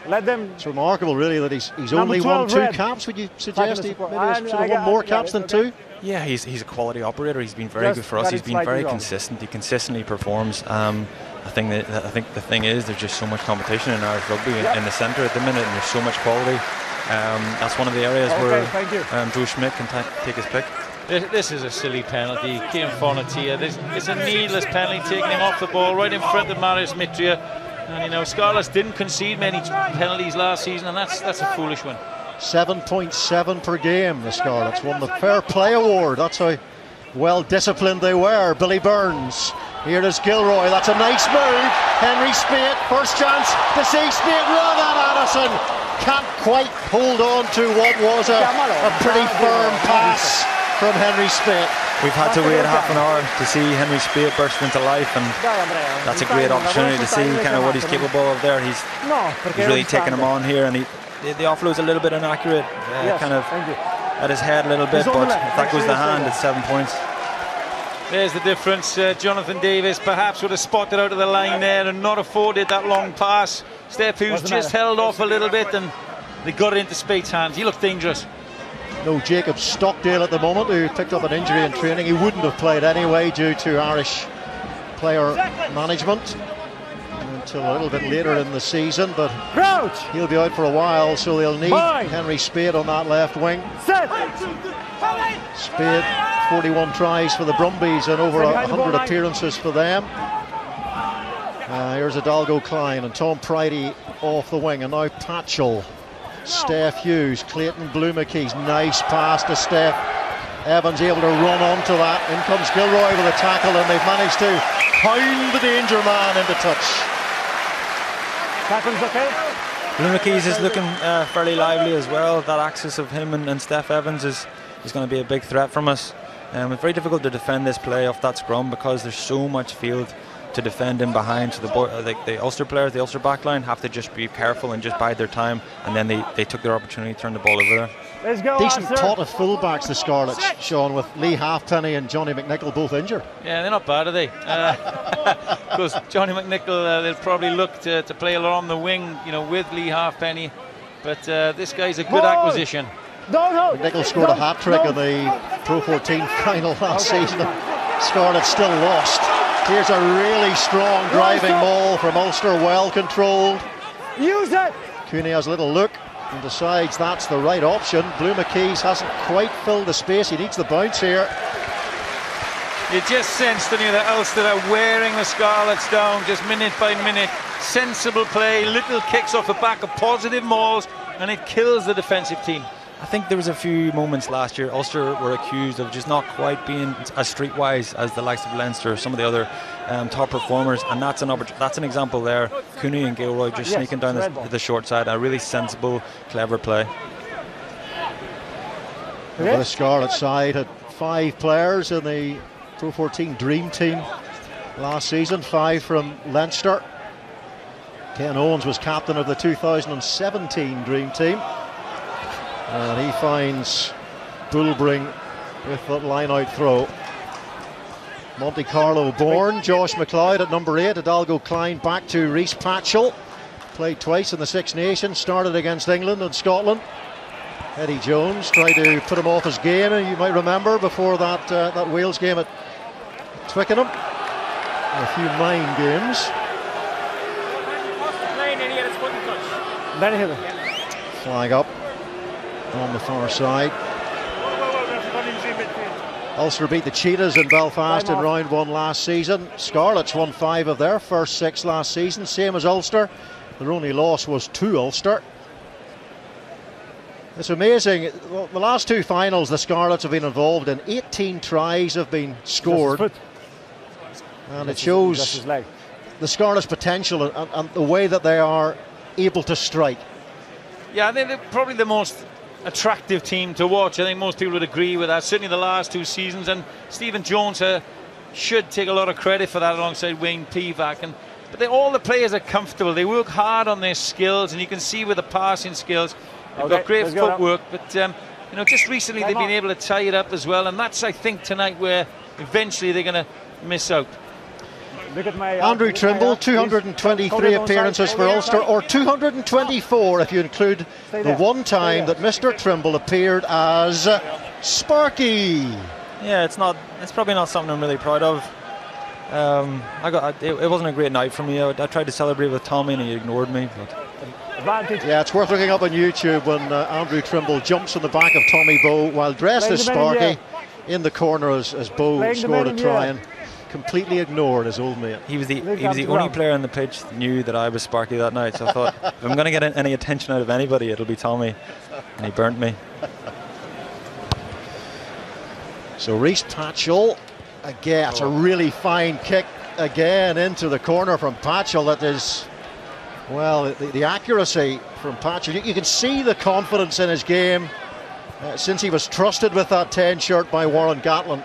remarkable, really, that he's only won 2 caps. Would you suggest he maybe has sort of won more caps than 2? Yeah, he's a quality operator. He's been very good for us. He's been very consistent. He consistently performs. I think the thing is, there's just so much competition in Irish rugby in the centre at the minute, and there's so much quality. That's one of the areas where Drew Schmidt can take his pick. This is a silly penalty. Cian Fonatia. It's a needless penalty, taking him off the ball right in front of Marius Mitria. And you know, Scarlets didn't concede many penalties last season, and that's a foolish one. 7.7 per game. The Scarlets won the Fair Play Award. That's how well disciplined they were. Billy Burns. Here is Gilroy. That's a nice move. Henry Speight. First chance to see Speight run at Addison. Can't quite hold on to what was a pretty firm pass from Henry Speight. We've had to wait half an hour to see Henry Speight burst into life, and that's a great opportunity to see kind of what he's capable of there. He's really taken him on here, and the offload's a little bit inaccurate, kind of at his head a little bit, but if that goes the hand, it's 7 points. There's the difference. Jonathan Davis perhaps would have spotted out of the line there and not afforded that long pass. Steph Hughes just held off a little bit, and they got it into Speight's hands. He looked dangerous. No Jacob Stockdale at the moment, who picked up an injury in training. He wouldn't have played anyway due to Irish player management until a little bit later in the season, but he'll be out for a while, so they'll need Henry Speight on that left wing. Speight, 41 tries for the Brumbies and over 100 appearances for them. Here's Hidalgo Klein and Tom Pridey off the wing, and now Patchell. Steph Hughes, Clayton Blumenkeys, nice pass to Steph. Evans able to run onto that. In comes Gilroy with a tackle, and they've managed to pound the danger man into touch. Tackle's okay. Blumenkeys is looking fairly lively as well. That axis of him and Steph Evans is going to be a big threat from us. It's very difficult to defend this play off that scrum because there's so much field to defend in behind, so the Ulster players, the Ulster backline, have to just be careful and just bide their time, and then they took their opportunity to turn the ball over there. Let's go, decent pot of fullbacks, the Scarlets, Sean, with Lee Halfpenny and Johnny McNicholl both injured. Yeah, they're not bad, are they? Because Johnny McNicholl, they'll probably look to play along the wing, you know, with Lee Halfpenny, but this guy's a good acquisition. McNicholl scored a hat-trick in the Pro14 final last season. Scarlets still lost. Here's a really strong driving ball from Ulster, well controlled. Use it! Cooney has a little look and decides that's the right option. Blumenkeys hasn't quite filled the space. He needs the bounce here. You just sense, don't you, that Ulster are wearing the Scarlets down just minute by minute. Sensible play, little kicks off the back of positive mauls, and it kills the defensive team. I think there was a few moments last year Ulster were accused of just not quite being as streetwise as the likes of Leinster or some of the other top performers, and that's an example there. Cooney and Gilroy just sneaking down the short side, a really sensible, clever play. The Scarlet side had 5 players in the Pro14 Dream Team last season, 5 from Leinster. Ken Owens was captain of the 2017 Dream Team. And he finds Bullbring with the line-out throw. Monte Carlo born, Josh McLeod at number 8, Hidalgo Klein back to Rhys Patchell. Played twice in the Six Nations, started against England and Scotland. Eddie Jones tried to put him off his game, you might remember, before that Wales game at Twickenham. A few mind games. Flag up on the far side. Ulster beat the Cheetahs in Belfast in round 1 last season. Scarlets won 5 of their first 6 last season, same as Ulster. Their only loss was to Ulster. It's amazing. Well, the last two finals the Scarlets have been involved in, 18 tries have been scored. And it shows the Scarlets' potential and the way that they are able to strike. Yeah, I think they're probably the most attractive team to watch. I think most people would agree with that, certainly the last two seasons. And Stephen Jones should take a lot of credit for that alongside Wayne Pivac. But all the players are comfortable. They work hard on their skills, and you can see with the passing skills, they've got great footwork. But you know, just recently they've been able to tie it up as well, and that's, I think, tonight where eventually they're going to miss out. Look at my Andrew Trimble, 223 appearances for Ulster, or 224 if you include the one time that Mr. Trimble appeared as Sparky. Yeah, it's probably not something I'm really proud of. It wasn't a great night for me. I tried to celebrate with Tommy and he ignored me. But yeah, it's worth looking up on YouTube when Andrew Trimble jumps on the back of Tommy Bowe while dressed as Sparky in the corner as Bowe scored a try and completely ignored his old mate. He was the only player on the pitch that knew that I was Sparky that night, so I thought, if I'm going to get any attention out of anybody, it'll be Tommy, and he burnt me. So Rhys Patchell, again, it's a really fine kick again into the corner from Patchell. That is, well, the accuracy from Patchell. You can see the confidence in his game since he was trusted with that 10 shirt by Warren Gatlin.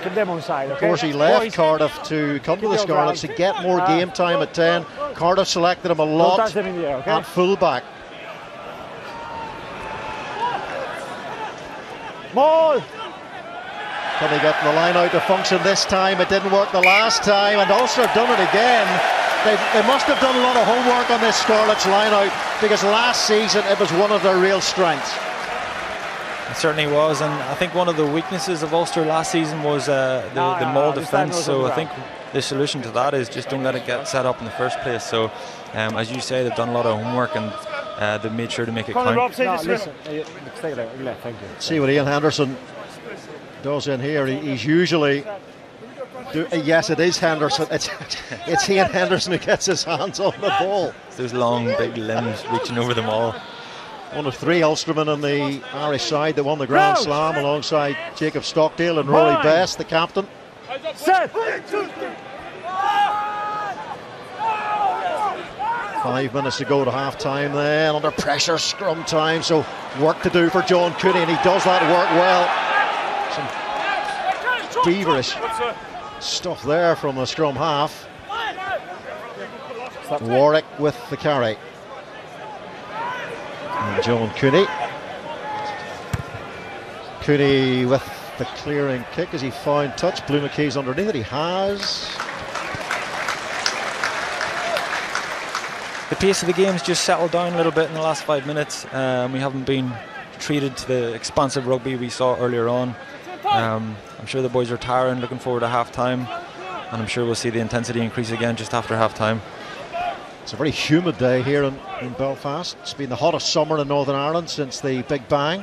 Of course, he left Cardiff to come to the Scarlets to get more game time at 10. Cardiff selected him a lot at fullback. Ball! Can he get the line out to function this time? It didn't work the last time, and Ulster have done it again. They must have done a lot of homework on this Scarlets line out, because last season it was one of their real strengths. It certainly was, and I think one of the weaknesses of Ulster last season was the maul defence. So I think the solution to that is just don't let it get set up in the first place. So, as you say, they've done a lot of homework and they've made sure to make it count. See what Ian Henderson does in here. He's usually. Yes, it is Henderson. It's Ian Henderson who gets his hands on the ball. Those long, big limbs reaching over them all. One of three Ulstermen on the Irish side that won the Grand Slam alongside Jacob Stockdale and Rory Best, the captain. Set. 5 minutes to go to half time then, under pressure, scrum time, so work to do for John Cooney, and he does that work well. Some feverish stuff there from the scrum half. Warwick with the carry. And John Cooney. Cooney with the clearing kick as he found touch. Blue McKee's underneath it. He has. The pace of the game's just settled down a little bit in the last 5 minutes. We haven't been treated to the expansive rugby we saw earlier on. I'm sure the boys are tired and looking forward to half time, and I'm sure we'll see the intensity increase again just after half time. It's a very humid day here in Belfast. It's been the hottest summer in Northern Ireland since the Big Bang.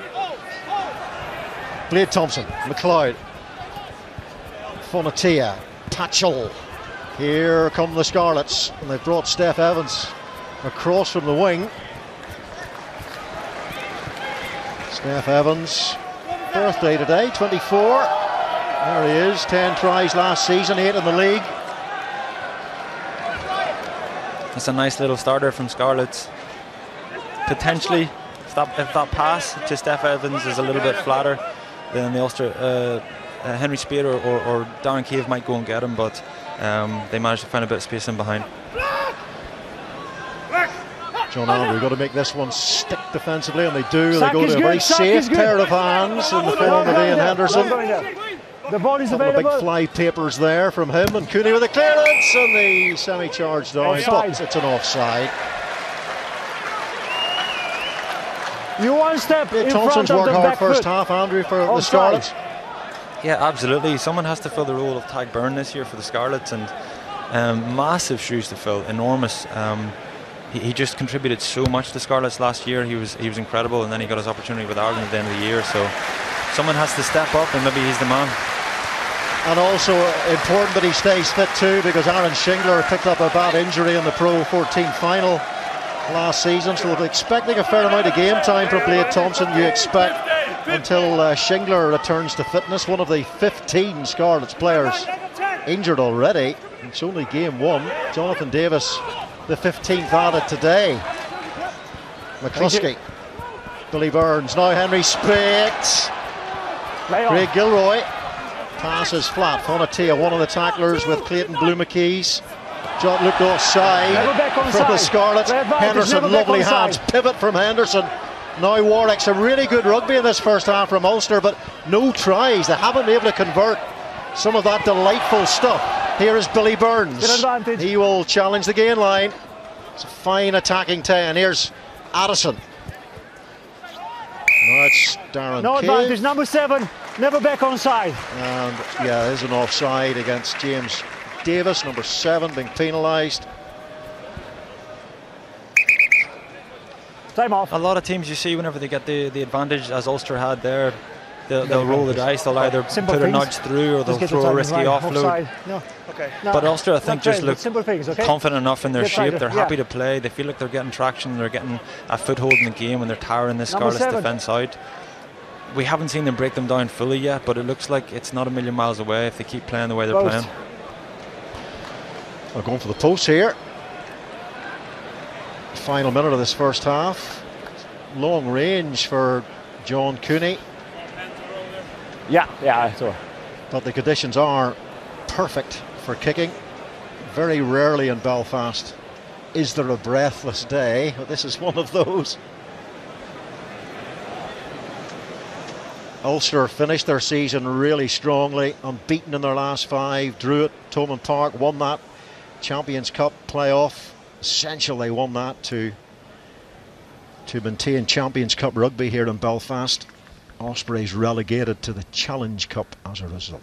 Blade Thompson, McLeod, Fonatia, Patchell. Here come the Scarlets, and they've brought Steph Evans across from the wing. Steph Evans, birthday today, 24. There he is, 10 tries last season, 8 in the league. It's a nice little starter from Scarlets. Potentially, if that pass to Steph Evans is a little bit flatter, then the Ulster Henry Spade or Darren Cave might go and get him, but they managed to find a bit of space in behind. John Andrew got to make this one stick defensively, and they do. They go to a very safe pair of hands in the form of Ian Henderson. The ball is available. Big fly papers there from him, and Cooney with a clearance, and the semi-charged down, but it's an offside. You one step in Thompson's front of worked the hard back first foot. half, Andrew, for the Scarlets. Yeah, absolutely. Someone has to fill the role of Tag Byrne this year for the Scarlets, and massive shoes to fill, enormous. He just contributed so much to Scarlets last year. He was incredible, and then he got his opportunity with Ireland at the end of the year. So someone has to step up, and maybe he's the man. And also important that he stays fit too, because Aaron Shingler picked up a bad injury in the Pro 14 final last season, so we're expecting a fair amount of game time from Blade Thompson. You expect until Shingler returns to fitness. One of the 15 Scarlets players injured already. It's only game 1. Jonathan Davis, the 15th added today. McCluskey, Billy Burns, now Henry Speight. Craig Gilroy passes flat. Fonatia, one of the tacklers with Clayton Blue-McKees. John looked offside from the Scarlets. Henderson, lovely hands. Pivot from Henderson. Now Warwick's a really good rugby in this first half from Ulster, but no tries. They haven't been able to convert some of that delightful stuff. Here is Billy Burns. He will challenge the gain line. It's a fine attacking 10. Here's Addison. Now it's Darren No Cave. advantage, number 7, never back on side. And yeah, there's an offside against James Davis, number 7, being penalised. Time off. A lot of teams you see whenever they get the advantage, as Ulster had there, they'll roll the dice. They'll either put a nudge through or they'll throw a risky offload. No. Okay. But Ulster, I think, just look things, okay? confident enough in their Get shape. tighter, They're happy to play. They feel like they're getting traction. They're getting a foothold in the game, and they're tiring the Scarlets defence out. We haven't seen them break them down fully yet, but it looks like it's not a million miles away if they keep playing the way they're playing. They're going for the post here. Final minute of this first half. Long range for John Cooney. Yeah, I saw. But the conditions are perfect for kicking. Very rarely in Belfast is there a breathless day, but this is one of those. Ulster finished their season really strongly, unbeaten in their last 5, drew at Thomond Park, won that Champions Cup playoff. Essentially they won that to maintain Champions Cup rugby here in Belfast. Ospreys relegated to the Challenge Cup as a result.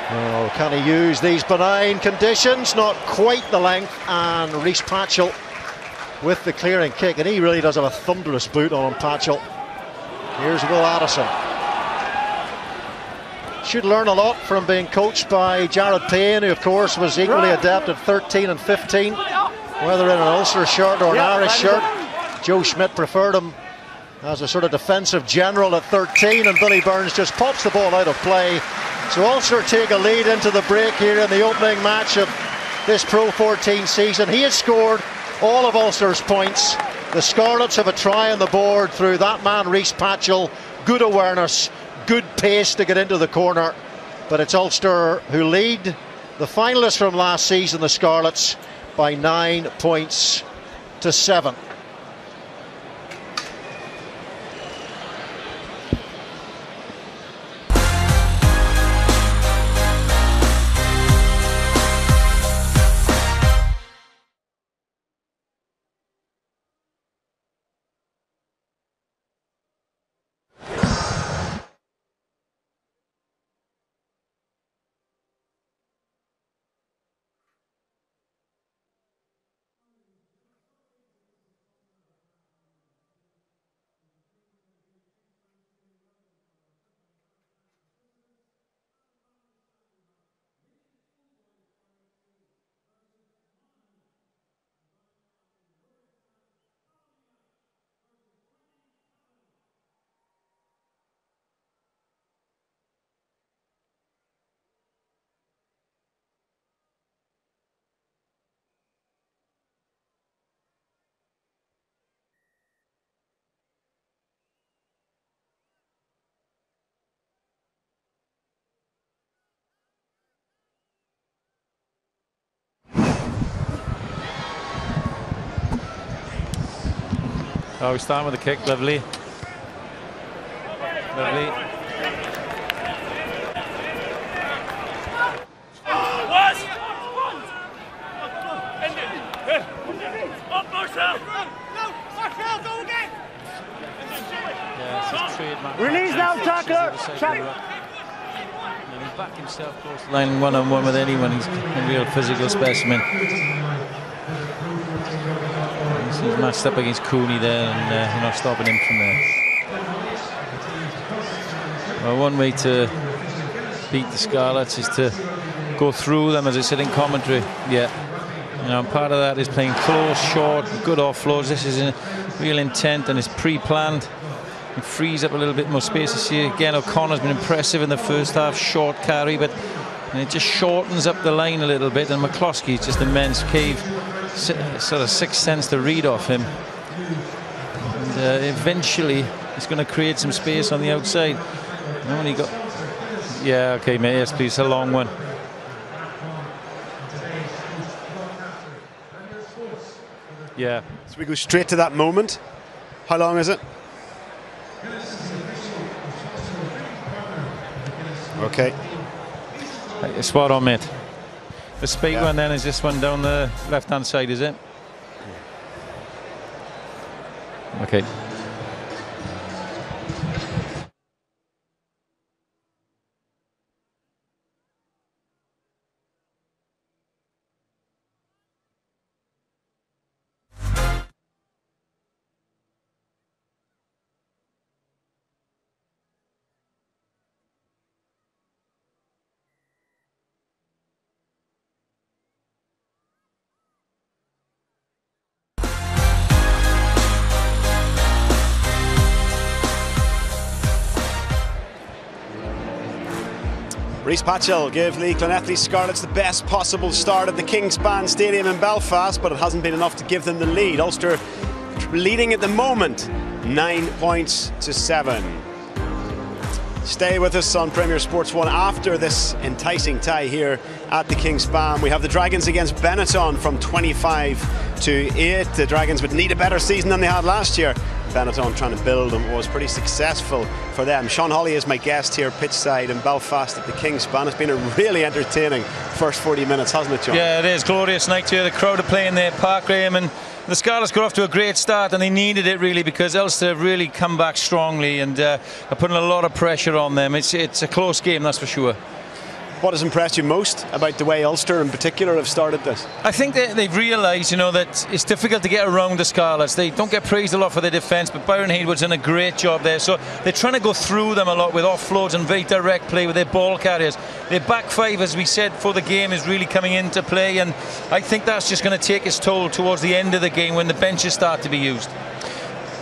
Oh, can he use these benign conditions? Not quite the length, and Rhys Patchell with the clearing kick, and he really does have a thunderous boot on him, Patchell. Here's Will Addison. Should learn a lot from being coached by Jared Payne, who of course was equally adept at 13 and 15, whether in an Ulster shirt or an Irish shirt. Joe Schmidt preferred him as a sort of defensive general at 13, and Billy Burns just pops the ball out of play. So Ulster take a lead into the break here in the opening match of this Pro 14 season. He has scored all of Ulster's points. The Scarlets have a try on the board through that man Rhys Patchell. Good awareness, good pace to get into the corner, but it's Ulster who lead the finalists from last season, the Scarlets, by 9 points to 7. Oh, we start with the kick, lovely. Lovely. Release now, tackler. And he's back himself close to line one-on-one with anyone. He's a real physical specimen. He's matched up against Cooney there, and you're not stopping him from there. Well, one way to beat the Scarlets is to go through them, as I said in commentary. Yeah. You know, part of that is playing close, short, good offloads. This is a real intent and it's pre-planned. It frees up a little bit more space this year. Again, O'Connor's been impressive in the first half, short carry, but it just shortens up the line a little bit. And McCloskey's just immense. Cave, sort of sixth sense to read off him. And eventually, it's going to create some space on the outside. Only got, yeah, okay, mate. Yes, please, a long one. Yeah. So we go straight to that moment. How long is it? Okay. Spot on, mate. The speed one then is this one down the left-hand side, is it? Okay. Rhys Patchell gave Lee Clonethley Scarlets the best possible start at the Kingspan Stadium in Belfast, but it hasn't been enough to give them the lead. Ulster leading at the moment, 9 points to 7. Stay with us on Premier Sports 1 after this enticing tie here at the Kingspan. We have the Dragons against Benetton from 25 to 8. The Dragons would need a better season than they had last year. Benetton trying to build, and was pretty successful for them. Sean Holly is my guest here pitchside in Belfast at the Kingspan. It's been a really entertaining first 40 minutes, hasn't it, John? Yeah, it is. Glorious night here. The crowd are playing their park, Graham, and the Scarlets got off to a great start, and they needed it really, because Ulster have really come back strongly and are putting a lot of pressure on them. It's a close game, that's for sure. What has impressed you most about the way Ulster in particular have started this? I think they've realised, you know, that it's difficult to get around the Scarlets. They don't get praised a lot for their defence, but Byron Haywood's done a great job there. So they're trying to go through them a lot with offloads and very direct play with their ball carriers. Their back five, as we said for the game, is really coming into play, and I think that's just going to take its toll towards the end of the game when the benches start to be used.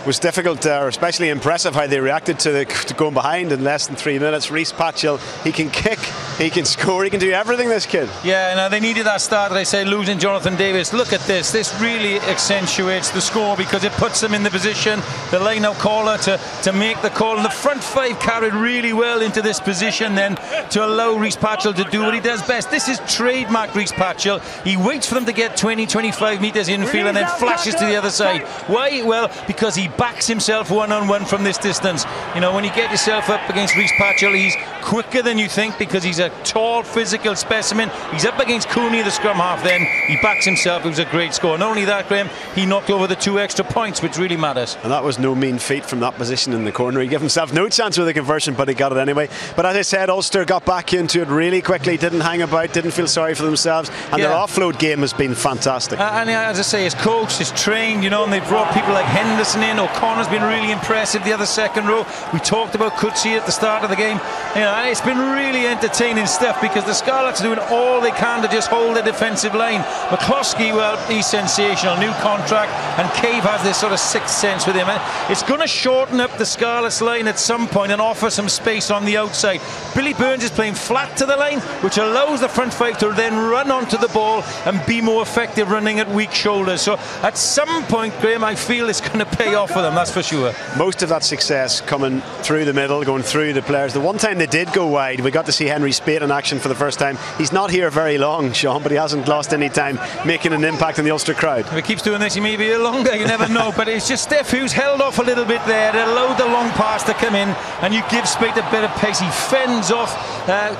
It was difficult, especially impressive how they reacted to going behind in less than 3 minutes. Rhys Patchell, he can kick, he can score, he can do everything, this kid. Yeah, no, they needed that start, they say, losing Jonathan Davis. Look at this. This really accentuates the score because it puts them in the position, the line-out caller, to make the call. And the front five carried really well into this position then to allow Rhys Patchell to do what he does best. This is trademark Rhys Patchell. He waits for them to get 20-25 metres infield and then flashes to the other side. Why? Well, because he backs himself one-on-one from this distance. You know, when you get yourself up against Rhys Patchell, he's quicker than you think because he's a tall physical specimen. He's up against Cooney, the scrum half, then he backs himself. It was a great score. Not only that, Graham, he knocked over the 2 extra points, which really matters. And that was no mean feat from that position in the corner. He gave himself no chance with the conversion, but he got it anyway. But as I said, Ulster got back into it really quickly, didn't hang about, didn't feel sorry for themselves, and their offload game has been fantastic. And as I say, his coach is trained, you know, and they've brought people like Henderson in. O'Connor's been really impressive, the other second row. We talked about Coetzee at the start of the game. You know, and it's been really entertaining stuff because the Scarlets are doing all they can to just hold the defensive line. McCloskey, well, he's sensational, new contract, and Cave has this sort of sixth sense with him. It's going to shorten up the Scarlets line at some point and offer some space on the outside. Billy Burns is playing flat to the line, which allows the front five to then run onto the ball and be more effective running at weak shoulders. So at some point, Graham, I feel it's going to pay off for them, that's for sure. Most of that success coming through the middle, going through the players. The one time they did go wide, we got to see Henry Spate in action for the first time. He's not here very long, Sean, but he hasn't lost any time making an impact on the Ulster crowd. If he keeps doing this, he may be here longer, you never know. But it's just Steph who's held off a little bit there. It allowed the long pass to come in, and you give Spate a bit of pace. He fends off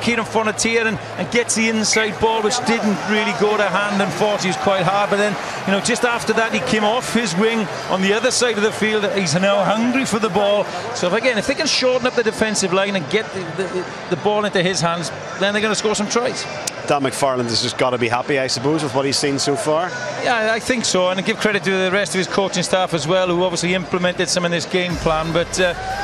Kieran Fonotier and gets the inside ball, which didn't really go to hand, and Forty was quite hard. But then, you know, just after that, he came off his wing on the other side of the field. He's now hungry for the ball. So if they can shorten up the defensive line and get the ball into his hands, then they're going to score some tries. Dan McFarland has just got to be happy, I suppose, with what he's seen so far. Yeah, I think so, and I give credit to the rest of his coaching staff as well, who obviously implemented some of this game plan. But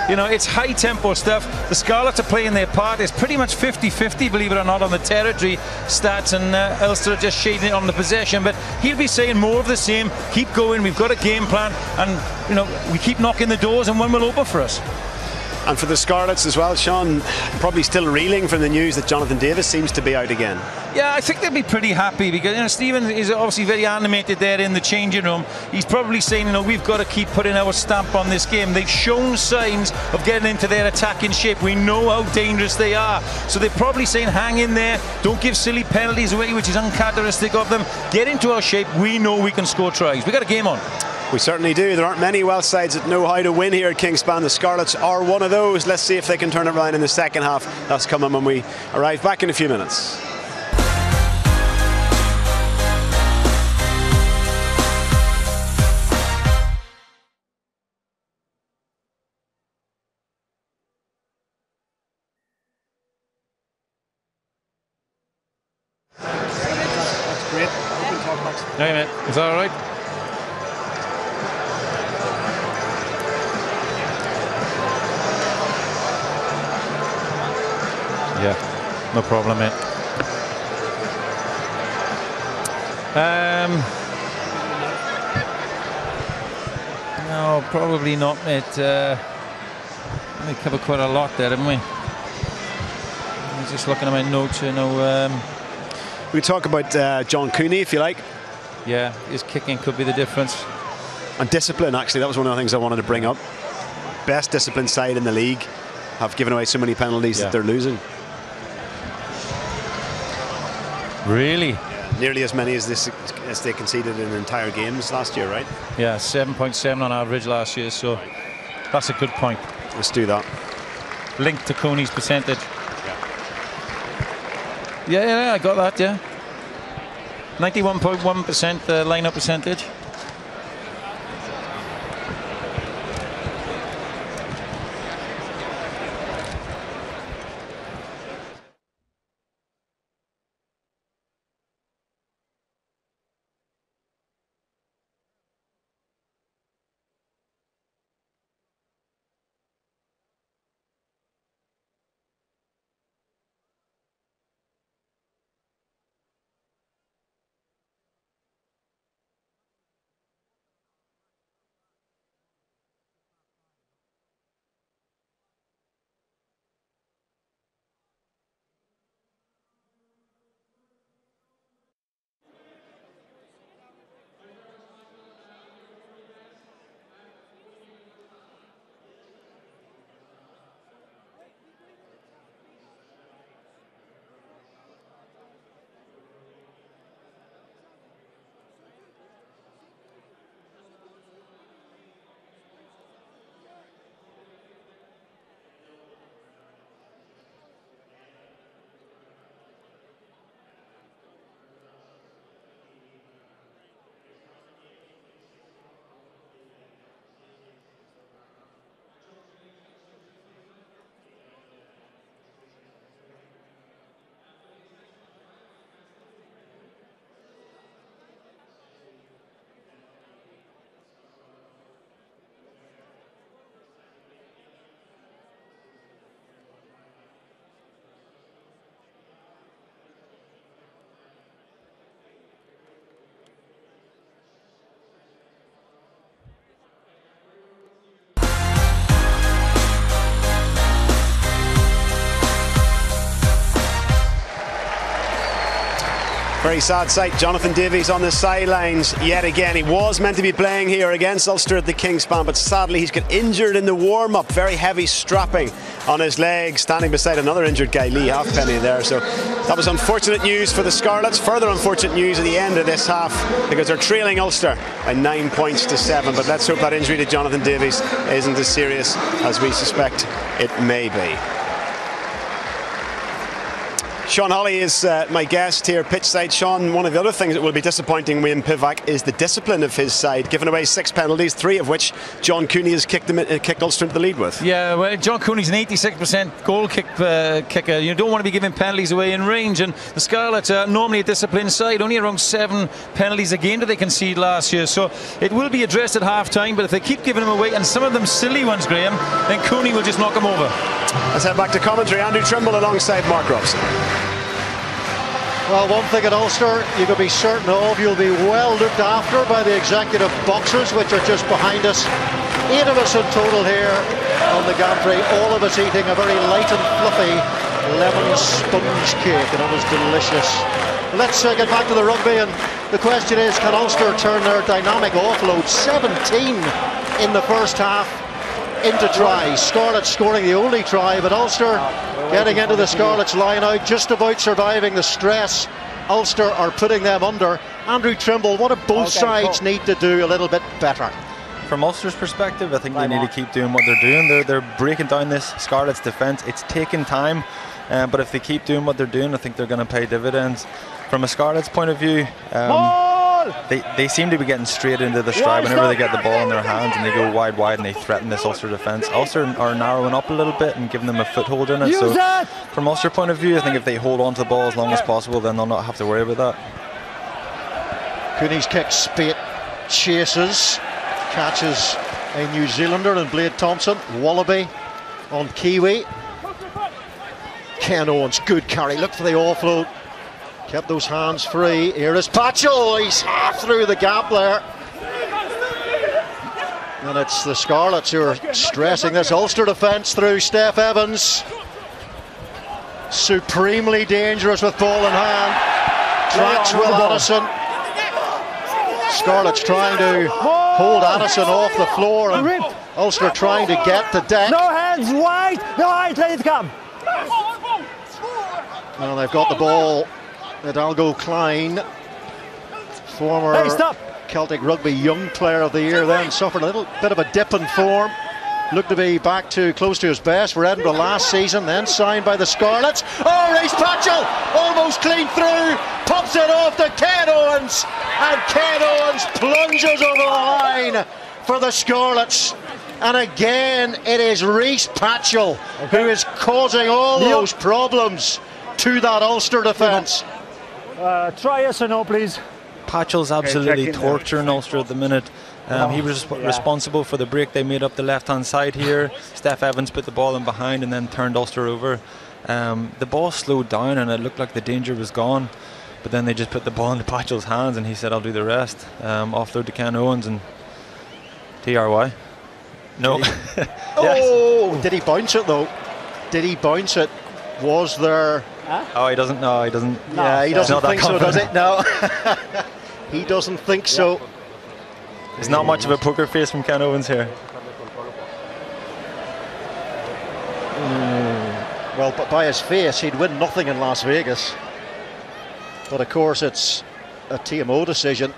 you know, it's high tempo stuff. The Scarlets are playing their part. It's pretty much 50-50, believe it or not, on the territory stats, and Ulster are just shading it on the possession. But he'll be saying more of the same. Keep going. We've got a game plan, and you know, we keep knocking the doors, and one will open for us. And for the Scarlets as well, Sean, probably still reeling from the news that Jonathan Davis seems to be out again. Yeah, I think they'll be pretty happy because, you know, Stephen is obviously very animated there in the changing room. He's probably saying, you know, we've got to keep putting our stamp on this game. They've shown signs of getting into their attacking shape. We know how dangerous they are. So they're probably saying, hang in there, don't give silly penalties away, which is uncharacteristic of them. Get into our shape. We know we can score tries. We've got a game on. We certainly do. There aren't many Welsh sides that know how to win here at Kingspan. The Scarlets are one of those. Let's see if they can turn it around in the second half. That's coming when we arrive back in a few minutes. That's great. You can talk next. Hey, mate. Is that all right? Yeah, no problem, mate. No, probably not, mate. We covered quite a lot there, haven't we? I'm just looking at my notes, you know. We talk about John Cooney, if you like. Yeah, his kicking could be the difference. And discipline, actually, that was one of the things I wanted to bring up. Best disciplined side in the league have given away so many penalties that they're losing. Really? Yeah, nearly as many as they conceded in entire games last year, right? Yeah, 7.7 on average last year, so that's a good point. Let's do that. Linked to Cooney's percentage. Yeah, I got that, yeah. 91.1% line-up percentage. Very sad sight. Jonathan Davies on the sidelines yet again. He was meant to be playing here against Ulster at the Kingspan, but sadly he's got injured in the warm-up. Very heavy strapping on his leg, standing beside another injured guy, Lee Halfpenny, there. So that was unfortunate news for the Scarlets. Further unfortunate news at the end of this half, because they're trailing Ulster by 9 points to 7. But let's hope that injury to Jonathan Davies isn't as serious as we suspect it may be. Sean Holly is my guest here pitch side. Sean, one of the other things that will be disappointing Wayne Pivac is the discipline of his side, giving away 6 penalties, 3 of which John Cooney has kicked Ulster into the lead with. Yeah, well, John Cooney's an 86% goal kicker. You don't want to be giving penalties away in range, and the Scarlets are normally a disciplined side. Only around 7 penalties a game that they conceded last year, so it will be addressed at half-time, but if they keep giving them away, and some of them silly ones, Graham, then Cooney will just knock them over. Let's head back to commentary. Andrew Trimble alongside Mark Robson. Well, one thing at Ulster you can be certain of, you'll be well looked after by the executive boxers, which are just behind us. 8 of us in total here on the gantry, all of us eating a very light and fluffy lemon sponge cake, and it was delicious. Let's get back to the rugby, and the question is, can Ulster turn their dynamic offload, 17 in the first half, into tries? Scarlets scoring the only try, but Ulster getting into the Scarlets line out, just about surviving the stress. Ulster are putting them under. Andrew Trimble, what do both sides need to do a little bit better? From Ulster's perspective, I think they need to keep doing what they're doing. They're breaking down this Scarlets defence. It's taking time, but if they keep doing what they're doing, I think they're going to pay dividends. From a Scarlets point of view, they seem to be getting straight into the stride whenever they get the ball in their hands and they go wide and they threaten this Ulster defence. Ulster are narrowing up a little bit and giving them a foothold in it. So from Ulster point of view, I think if they hold on to the ball as long as possible, then they'll not have to worry about that. Cooney's kick, Spate chases, catches a New Zealander and Blade Thompson. Wallaby on Kiwi. Ken Owens, good carry, look for the offload. Kept those hands free. Here is Patchell. He's half through the gap there. And it's the Scarlets who are stressing this Ulster defence through Steph Evans. Supremely dangerous with ball in hand. Tracks Will Addison. Scarlets trying to hold Addison off the floor, and Ulster trying to get the deck. No hands, wide, no eyes, let it come. Well, they've got the ball. Hidalgo Klein, former Celtic Rugby Young Player of the Year, then suffered a little bit of a dip in form. Looked to be back to close to his best for Edinburgh last season, then signed by the Scarlets. Oh, Rhys Patchell almost clean through, pops it off to Ken Owens, and Ken Owens plunges over the line for the Scarlets. And again, it is Rhys Patchell who is causing all those problems to that Ulster defence. Try yes or no, please. Patchell's absolutely torturing Ulster at the minute. He was responsible for the break they made up the left-hand side here. Steph Evans put the ball in behind and then turned Ulster over. The ball slowed down and it looked like the danger was gone. But then they just put the ball into Patchell's hands and he said, I'll do the rest. Offload to Ken Owens and TRY. No. Oh, did he bounce it though? Did he bounce it? Was there... Oh, he doesn't. No, he doesn't. Yeah, he doesn't think so, does it? No. He doesn't think so. There's not much of a poker face from Ken Owens here. Well, but by his face, he'd win nothing in Las Vegas. But of course, it's a TMO decision.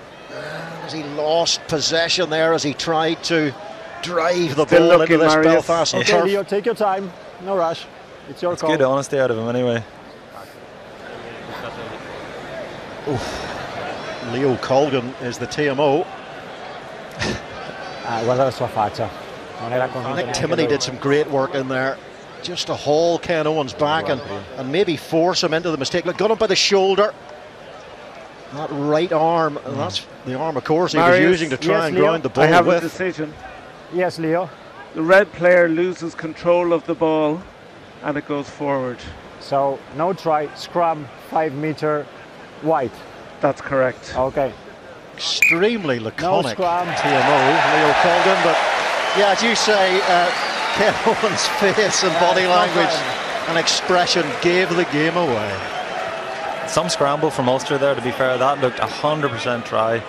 As he lost possession there as he tried to drive the ball into this Belfast turf. Okay, Leo, take your time. No rush. It's your call. Good honesty out of him anyway. Leo Colgan is the TMO. Guarda la sua faccia. Nick Timoney did some great work in there, just to haul Ken Owens back and maybe force him into the mistake. Look, got him by the shoulder. That right arm, and that's the arm, of course, he was using to try and ground the ball with. I have a decision. Yes, Leo. The red player loses control of the ball and it goes forward. So, no try, scrum, 5 meter wide. That's correct. Okay. Extremely laconic scrum. TMO, Leo Colgan, but yeah, as you say, Ken Owens' face and body language and expression gave the game away. Some scramble from Ulster there, to be fair. That looked 100% try.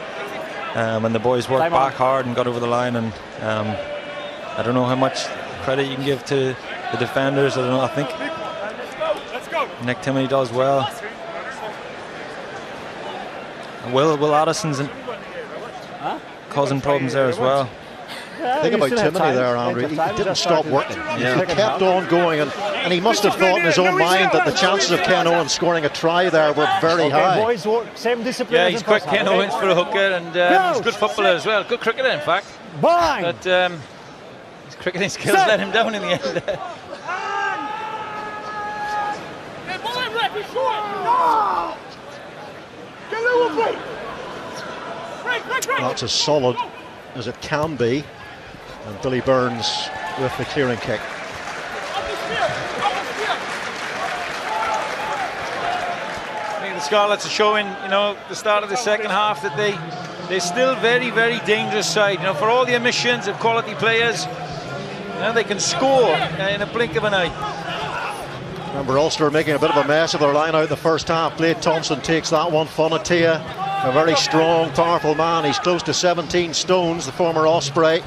And the boys worked back hard and got over the line, and I don't know how much credit you can give to the defenders. I don't know, I think Nick Timoney does well. Will Addison's causing problems there as well. Think about Timoney there, Andrew. He didn't stop working. He kept on going, and he must have thought in his own mind that the chances of Ken Owen scoring a try there were very high. Boys, same discipline. Yeah, he's quick, Ken Owens, for a hooker, and he's a good footballer as well. Good cricketer, in fact. But his cricketing skills let him down in the end. That's as solid as it can be, and Billy Burns with the clearing kick. I think the Scarlets are showing, you know, the start of the second half that they're still very, very dangerous side. You know, for all the omissions of quality players, you know, they can score in a blink of an eye. Remember, Ulster making a bit of a mess of their line out in the first half. Blade Thompson takes that one. Fonatia, a very strong, powerful man. He's close to 17 stones, the former Osprey.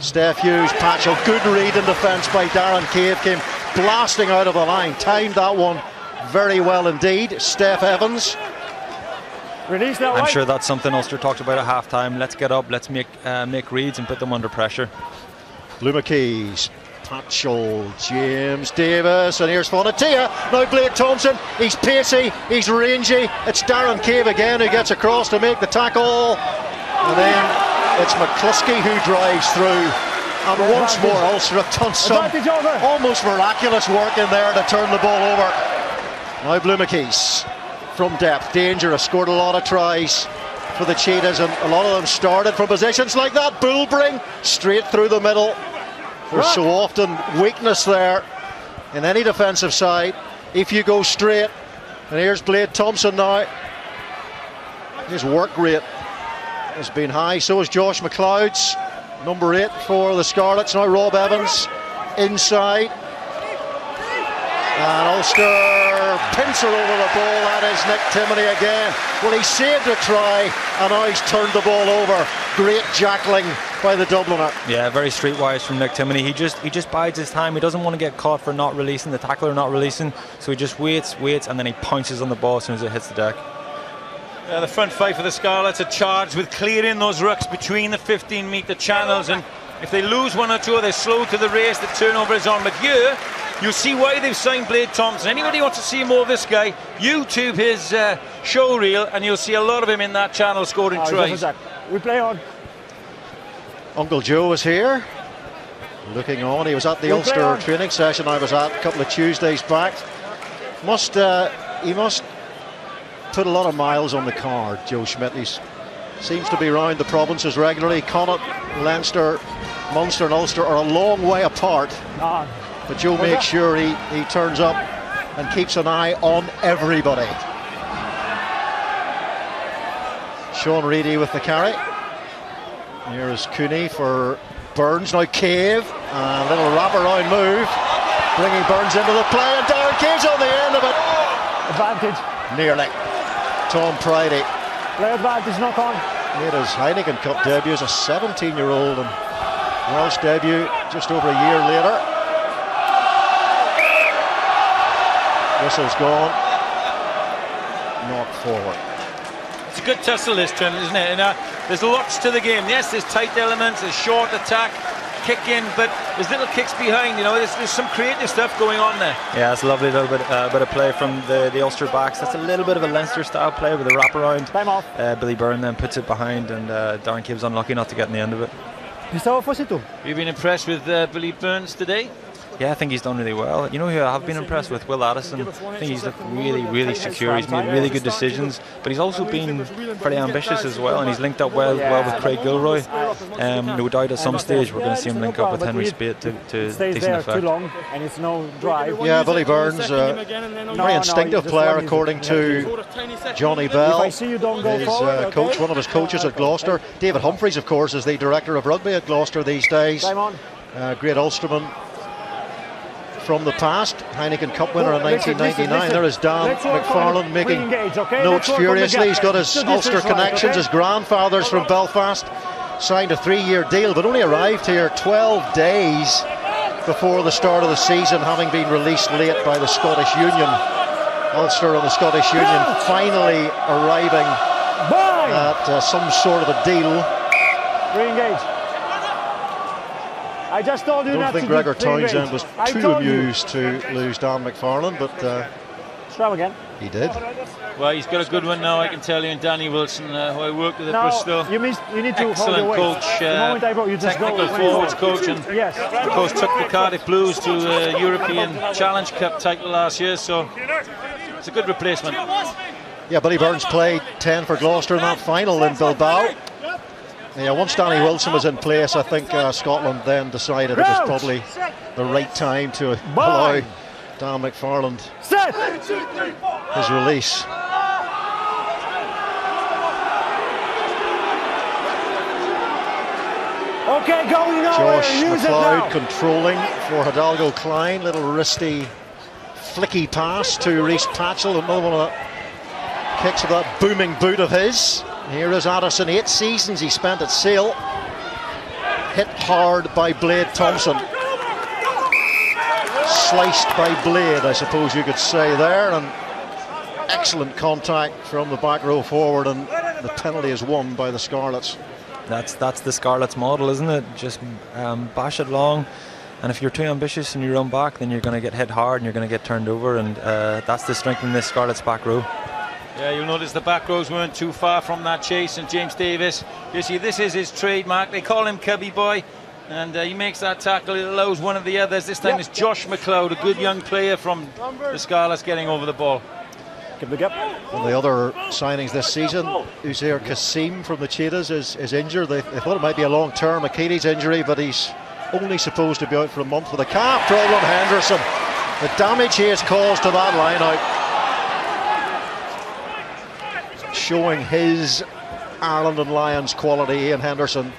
Steph Hughes, Patchell, good read in defence by Darren Cave, came blasting out of the line. Timed that one very well indeed. Steph Evans. I'm sure that's something Ulster talked about at half-time. Let's get up, let's make reads and put them under pressure. Blue McKees, Patchell, James Davis, and here's Fonatia. Now Blade Thompson, he's pacey, he's rangy. It's Darren Cave again who gets across to make the tackle. And then it's McCluskey who drives through. And once more Ulster have done some almost miraculous work in there to turn the ball over. Now Blue McKees from depth, dangerous, scored a lot of tries for the Cheetahs, and a lot of them started from positions like that. Bullbring straight through the middle. There's so often weakness there in any defensive side if you go straight. And here's Blade Thompson now. His work rate has been high, so is Josh McLeod's. Number 8 for the Scarlets. Now Rob Evans inside. And Ulster pincer over the ball. That is Nick Timoney again. Well, he saved a try, and now he's turned the ball over. Great jackling by the Dubliner. Yeah, very streetwise from Nick Timoney. He just bides his time. He doesn't want to get caught for not releasing, the tackler not releasing, so he just waits, and then he pounces on the ball as soon as it hits the deck. The front five for the Scarlets are charged with clearing those rucks between the 15-metre channels, and if they lose one or two, they're slow to the race, the turnover is on. But here, you'll see why they've signed Blade Thompson. Anybody who wants to see more of this guy, YouTube his show reel, and you'll see a lot of him in that channel scoring tries. We play on. Uncle Joe was here, looking on. He was at the Ulster training session I was at a couple of Tuesdays back. He must put a lot of miles on the card, Joe Schmidt. He seems to be around the provinces regularly. Connacht, Leinster, Munster and Ulster are a long way apart, but Joe makes sure he turns up and keeps an eye on everybody. Sean Reedy with the carry. Here is Cooney for Burns. Now Cave, a little wraparound move, bringing Burns into the play, and Darren Cave's on the end of it. Advantage. Nearly. Tom Pridey. Play advantage, knock on. Made his Heineken Cup debut as a 17-year-old, and Welsh debut just over a year later. Whistle's gone. Knock forward. It's a good tussle this term, isn't it? And there's lots to the game. Yes, there's tight elements, there's short attack, kick in, but there's little kicks behind. You know, there's some creative stuff going on there. Yeah, it's a lovely little bit of play from the Ulster backs. That's a little bit of a Leinster style play with a wraparound. Time off. Billy Byrne then puts it behind, and Darren Cave's unlucky not to get in the end of it. You've been impressed with Billy Burns today? Yeah, I think he's done really well. You know who I have been impressed with? Will Addison. I think he's looked really, really secure. He's made really good decisions, but he's also been pretty ambitious as well, and he's linked up well with Craig Gilroy. No doubt at some stage we're going to see him link up with Henry Spate to decent effect. Yeah, Billy Burns, very instinctive player according to Johnny Bell, his coach, one of his coaches at Gloucester. David Humphreys, of course, is the director of rugby at Gloucester these days. Great Ulsterman from the past, Heineken Cup winner in 1999. There is Dan McFarlane making notes furiously. He's got his Ulster connections. His grandfather's from Belfast, signed a 3-year deal, but only arrived here 12 days before the start of the season, having been released late by the Scottish Union. Ulster and the Scottish Union finally arriving at some sort of a deal. Re-engage. I just told you I not don't think to Gregor do free Townsend range. was too amused to lose Dan McFarlane, but Try again. he did. Well, he's got a good one now, I can tell you, and Danny Wilson, who I worked with at No, Bristol. you need to hold Excellent your weight. coach, The moment I broke, you just technical go forwards coach, and yes. of course took the Cardiff Blues to a European Challenge Cup title last year, so it's a good replacement. Yeah, Billy Burns played 10 for Gloucester in that final in Bilbao. Yeah, once Danny Wilson was in place, I think Scotland then decided it was probably the right time to allow Dan McFarland his release. Okay, going nowhere. Josh Use it McLeod now. controlling for Hidalgo Klein. Little wristy, flicky pass to Rhys Patchell. Another one of the kicks of that booming boot of his. Here is Addison. 8 seasons he spent at Sale. Hit hard by Blade Thompson. Sliced by Blade, I suppose you could say there. And excellent contact from the back row forward, and the penalty is won by the Scarlets. That's the Scarlets model, isn't it? Just bash it long, and if you're too ambitious and you run back, then you're going to get hit hard and you're going to get turned over, and that's the strength in this Scarlets back row. Yeah, you'll notice the back rows weren't too far from that chase, and James Davis, you see, this is his trademark. They call him Cubby Boy, and he makes that tackle. It allows one of the others. This time it's Josh McLeod, a good young player from the Scarlets, getting over the ball. Give the gap. One of the other signings this season, Uzair Kasim from the Cheetahs is injured. They thought it might be a long-term Achilles injury, but he's only supposed to be out for a month with a calf problem. Henderson, the damage he has caused to that line out, showing his Ireland and Lions quality. Ian Henderson,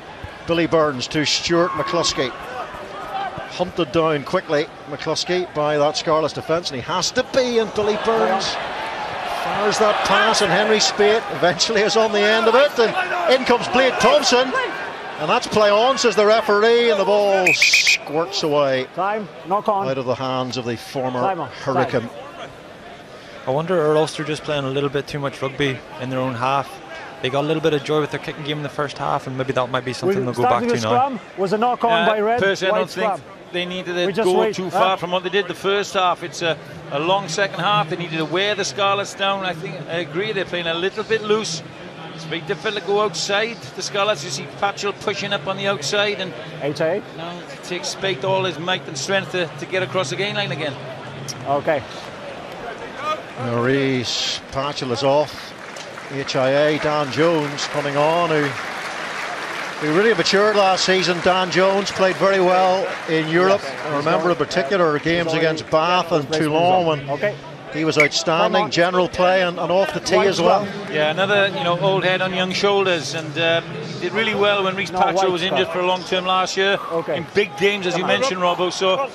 Billy Burns to Stuart McCluskey. Hunted down quickly, McCluskey, by that Scarlets defence, and he has to be, and Billy Burns fires that pass, and Henry Spate eventually is on the end of it, and in comes Blade Thompson, and that's play on, says the referee, and the ball squirts away knock on, out of the hands of the former Hurricane. I wonder, are Ulster just playing a little bit too much rugby in their own half? They got a little bit of joy with their kicking game in the first half, and maybe that might be something they'll go back to now. Was a knock on by Red. Personally, I don't think they needed to go too far from what they did the first half. It's a long second half. They needed to wear the Scarlets down. I agree, they're playing a little bit loose. It's very difficult to go outside. The Scarlets, you see Patchell pushing up on the outside, and 8-8. It takes Spate all his might and strength to get across the gain line again. Okay. Maurice Patchell is off. HIA, Dan Jones coming on, who really matured last season. Dan Jones played very well in Europe. I remember in particular games against Bath and Toulon when he was outstanding. General play and off the tee as well. Yeah, another old head on young shoulders, and he did really well when Rhys Patchell was injured for a long term last year in big games, as you mentioned, Robbo. So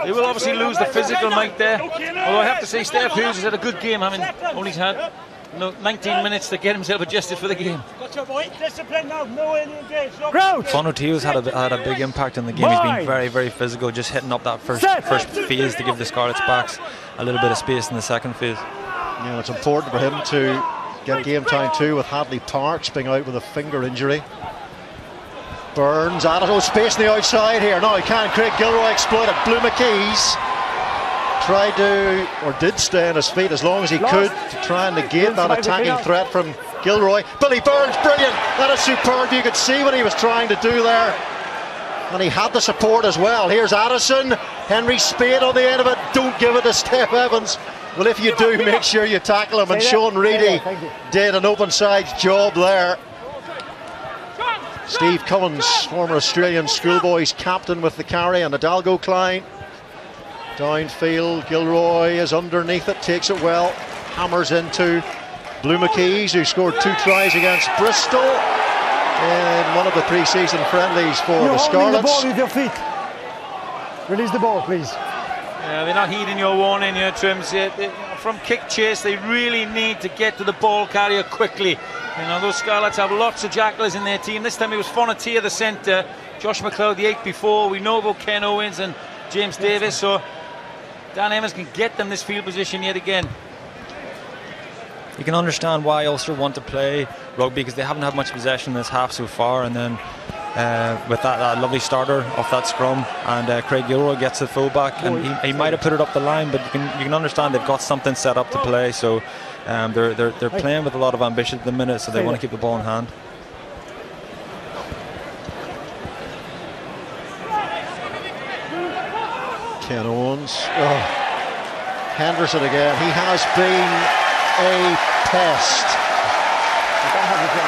they will obviously lose the physical might there. Although I have to say, Steph Hughes has had a good game. I mean, only had 19 minutes to get himself adjusted for the game. Fonoteo's had a big impact on the game. He's been very, very physical, just hitting up that first phase to give the Scarlets backs a little bit of space in the second phase. Yeah, it's important for him to get game time too, with Hadley Parks being out with a finger injury. Burns, Addison, space on the outside here. No, he can't. Craig Gilroy exploited. Blue McKees tried to, or did stay on his feet as long as he could to try and negate that attacking threat from Gilroy. Billy Burns, brilliant. That is superb. You could see what he was trying to do there, and he had the support as well. Here's Addison, Henry Spade on the end of it. Don't give it to Steph Evans. Well, if you do, make sure you tackle him, and Sean Reedy did an open sides job there. Steve Cummins, former Australian schoolboys captain, with the carry, and Hidalgo Klein downfield. Gilroy is underneath it, takes it well, hammers into Blue McKees, who scored 2 tries against Bristol in one of the pre-season friendlies for the Scarlets. The ball with your feet. Release the ball, please. Yeah, they're not heeding your warning here, Trims. From kick chase, they really need to get to the ball carrier quickly. Those Scarlets have lots of jackalers in their team. This time it was Fonotea, the centre, Josh McLeod the 8 before. We know about Ken Owens and James Davis, so Dan Evans can get them this field position yet again. You can understand why Ulster want to play rugby, because they haven't had much possession in this half so far, and then with that lovely starter off that scrum, and Craig Gilroy gets the fullback, and he might have put it up the line, but you can understand they've got something set up to play, so they're playing with a lot of ambition at the minute, so they want to keep the ball in hand. Ken Owens. Oh. Henderson again. He has been a pest.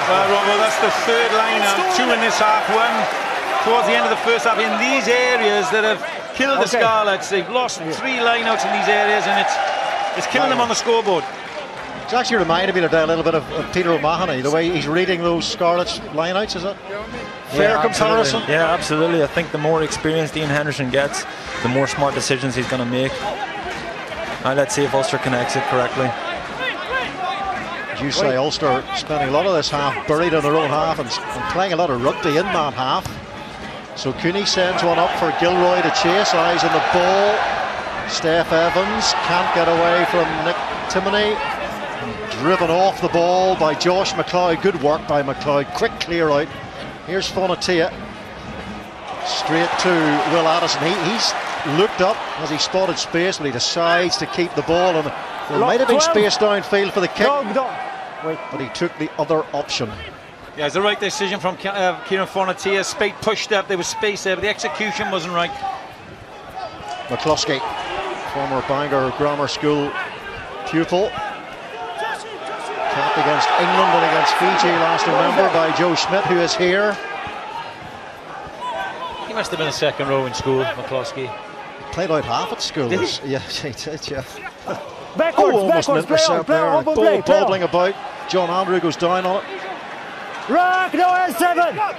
Well, that's the third line now. 2 in this half, 1 towards the end of the first half in these areas that have killed the Scarlets. They've lost 3 lineouts in these areas, and it's killing them on the scoreboard. It's actually reminded me today a little bit of Peter O'Mahony, the way he's reading those Scarlets lineouts, is it? Fair comparison? Yeah, absolutely. I think the more experienced Ian Henderson gets, the more smart decisions he's going to make. Now let's see if Ulster connects it correctly. As you say, Ulster spending a lot of this half buried in their own half and playing a lot of rugby in that half. So Cooney sends one up for Gilroy to chase, eyes on the ball. Steph Evans can't get away from Nick Timoney. Driven off the ball by Josh McLeod. Good work by McLeod. Quick clear out. Here's Fonatia. Straight to Will Addison. He's looked up as he spotted space, but he decides to keep the ball. And there might have been space downfield for the kick, but he took the other option. Yeah, it's the right decision from Kieran Fonatia. Spate pushed up. There was space there, but the execution wasn't right. McCluskey, former Bangor Grammar School pupil. Capped against England and against Fiji last November by Joe Schmidt, who is here. He must have been a second row in school, McCluskey. Played out half at school. Did he? Yeah, he did, yeah. Almost an intercept there. Ball bobbling about. John Andrew goes down on it. Rock, no S7!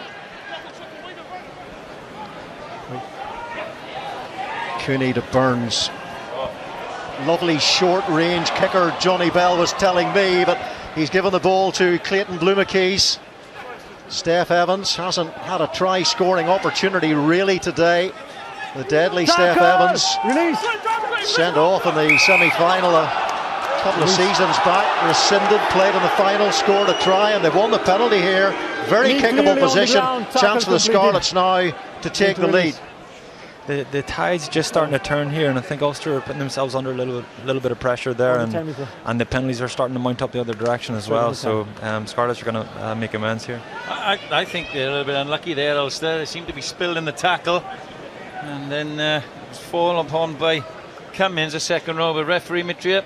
Cooney to Burns. Lovely short range kicker, Johnny Bell was telling me, but he's given the ball to Clayton Blumenkeys. Steph Evans hasn't had a try scoring opportunity really today. The deadly Steph Evans sent off in the semi-final a couple of seasons back, rescinded, played in the final, scored a try, and they've won the penalty here. Very kickable position. Chance for the Scarlets now to take the lead. The tide's just starting to turn here, and I think Ulster are putting themselves under a little bit of pressure there, and the penalties are starting to mount up the other direction as well. So Scarlets are going to make amends here. I think they're a little bit unlucky there, Ulster. They seem to be spilled in the tackle, and then it's fallen upon by Cummins, a second row. But referee Mitria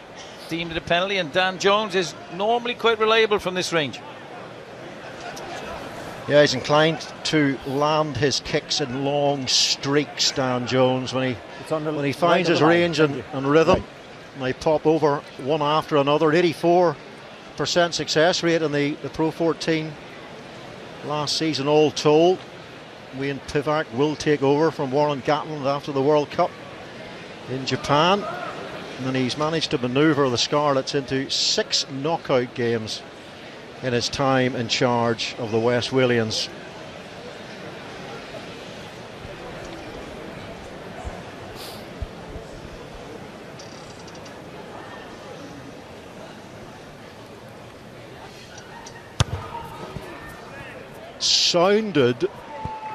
deemed it a penalty, and Dan Jones is normally quite reliable from this range. Yeah, he's inclined to land his kicks in long streaks, Dan Jones, when he finds his range and rhythm. And they pop over one after another. 84% success rate in the Pro 14 last season, all told. Wayne Pivac will take over from Warren Gatland after the World Cup in Japan. And then he's managed to manoeuvre the Scarlets into 6 knockout games in his time in charge of the West Walians. Sounded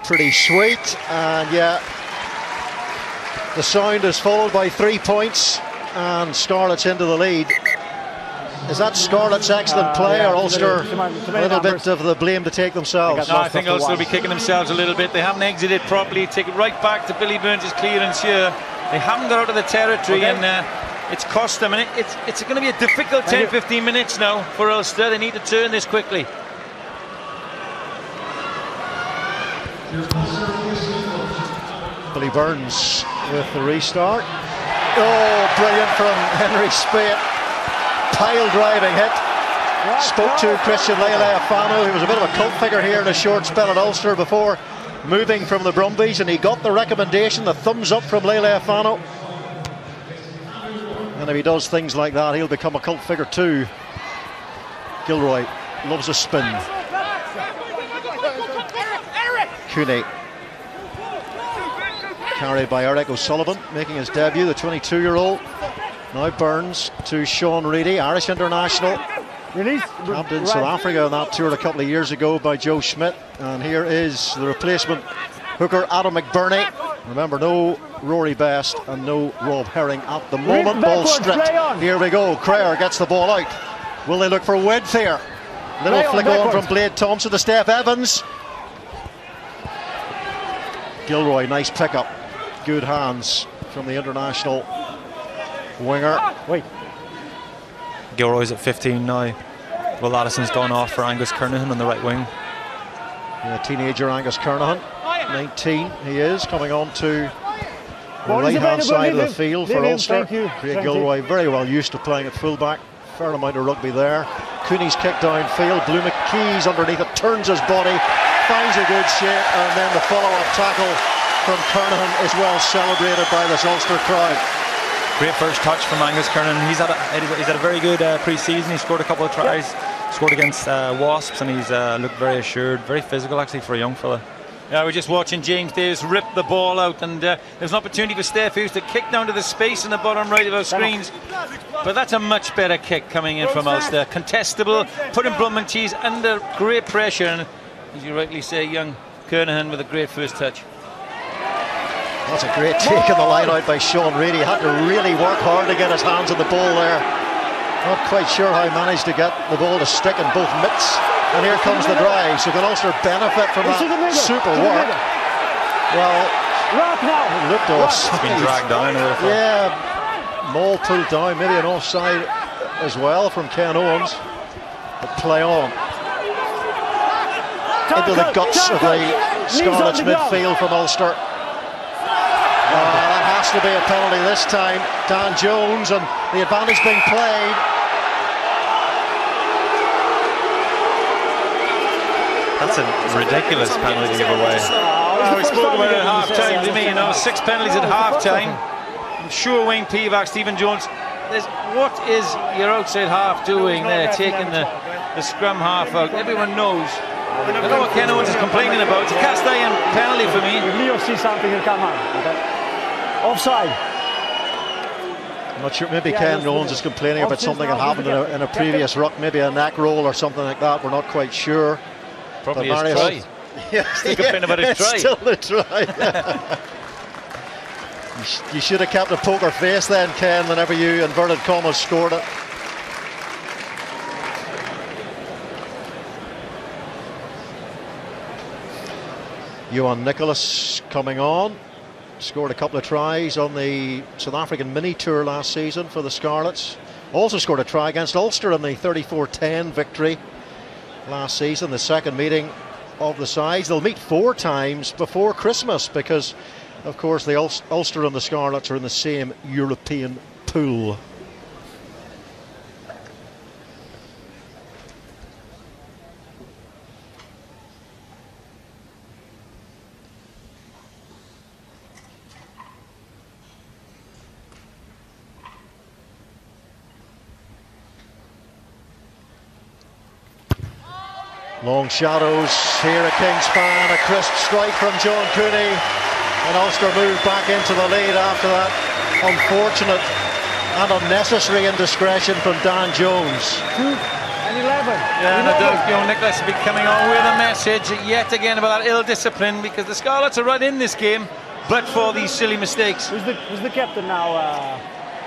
pretty sweet, and yeah, the sound is followed by 3 points and Scarlets into the lead. Is that Scarlet's excellent play, or Ulster a little bit of the blame to take themselves? No, I think Ulster will be kicking themselves a little bit. They haven't exited properly. Take it right back to Billy Burns' clearance here. They haven't got out of the territory, and it's cost them. And it's going to be a difficult 10-15 minutes now for Ulster. They need to turn this quickly. Billy Burns with the restart. Oh, brilliant from Henry Spate. Pile driving hit. Spoke to Christian Leilefano, who was a bit of a cult figure here in a short spell at Ulster before moving from the Brumbies, and he got the recommendation, the thumbs up from Leilefano. And if he does things like that, he'll become a cult figure too. Gilroy loves a spin. Cooney. Carried by Eric O'Sullivan, making his debut, the 22-year-old. Now Burns to Sean Reedy, Irish international. Release. Camped in South Africa on that tour a couple of years ago by Joe Schmidt. And here is the replacement hooker, Adam McBurney. Remember, no Rory Best and no Rob Herring at the moment. Ball stripped. Here we go. Creer gets the ball out. Will they look for width here? Little flick on from Blade Thompson to Steph Evans. Gilroy, nice pickup. Good hands from the international winger. Wait. Gilroy's at 15 now. Will Addison's gone off for Angus Kernahan on the right wing. Yeah, teenager Angus Kernahan, 19 he is, coming on to the right-hand side of the field for Ulster. Craig Gilroy very well used to playing at fullback. Fair amount of rugby there. Cooney's kick downfield. Blue McKee's underneath it, turns his body, finds a good shape, and then the follow-up tackle from Kernahan is well celebrated by this Ulster crowd. Great first touch from Angus Kernahan. He's had a very good pre-season. He scored a couple of tries, scored against Wasps, and he's looked very assured, very physical actually for a young fella. Yeah, we're just watching James Davis rip the ball out, and there's an opportunity for Steph Hughes to kick down to the space in the bottom right of our screens. But that's a much better kick coming in from Ulster. Contestable, putting Blummencheese under great pressure, and as you rightly say, young Kernahan with a great first touch. That's a great take on the line out by Sean Reid. He had to really work hard to get his hands on the ball there. Not quite sure how he managed to get the ball to stick in both mitts. And here comes the drive. So can Ulster benefit from that super work? Well, it looked offside. It's been dragged down. Yeah, Maul pulled down, maybe an offside as well from Ken Owens. But play on. Into the guts of the Scarlets midfield from Ulster. That has to be a penalty this time. Dan Jones, and the advantage being played. That's a ridiculous penalty to give away. We spoke about it at half time, didn't we? You know, 6 penalties at half time. I'm sure Wayne Pivac, Stephen Jones, what is your outside half doing there, taking the scrum half out? Everyone knows. I don't know what Ken Owens is complaining about. It's a cast iron penalty for me. If Leo sees something, he'll come on. Offside. I'm not sure, maybe Ken Owens is complaining about something that happened in a previous ruck, maybe a neck roll or something like that. We're not quite sure. Probably his try. Yeah, still complaining about his try. Still the try. You should have kept a poker face then, Ken, whenever you, inverted commas, scored it. Johan Nicholas coming on. Scored a couple of tries on the South African mini tour last season for the Scarlets. Also scored a try against Ulster in the 34-10 victory last season, the second meeting of the sides. They'll meet 4 times before Christmas because, of course, the Ulster and the Scarlets are in the same European pool. Long shadows here at Kingspan, a crisp strike from John Cooney, and Ulster moved back into the lead after that unfortunate and unnecessary indiscretion from Dan Jones. 2 and 11. Yeah, and I don't, Nicholas will be coming on with a message yet again about that ill discipline, because the Scarlets are right in this game, but for these silly mistakes. Who's the captain now?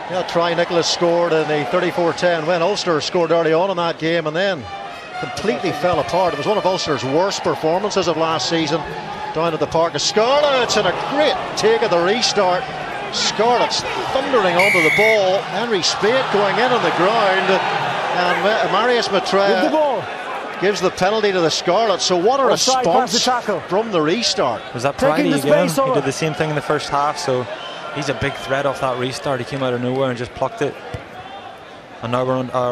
Yeah, try Nicholas scored in the 34-10 win. Ulster scored early on in that game and then completely fell apart. It was one of Ulster's worst performances of last season down at the Park of Scarlets, and a great take of the restart. Scarlets thundering onto the ball. Henry Spate going in on the ground, and Marius Matre gives the penalty to the Scarlets. So what a response from the restart. Was that Bridie again? He did the same thing in the first half, so he's a big threat off that restart. He came out of nowhere and just plucked it. And now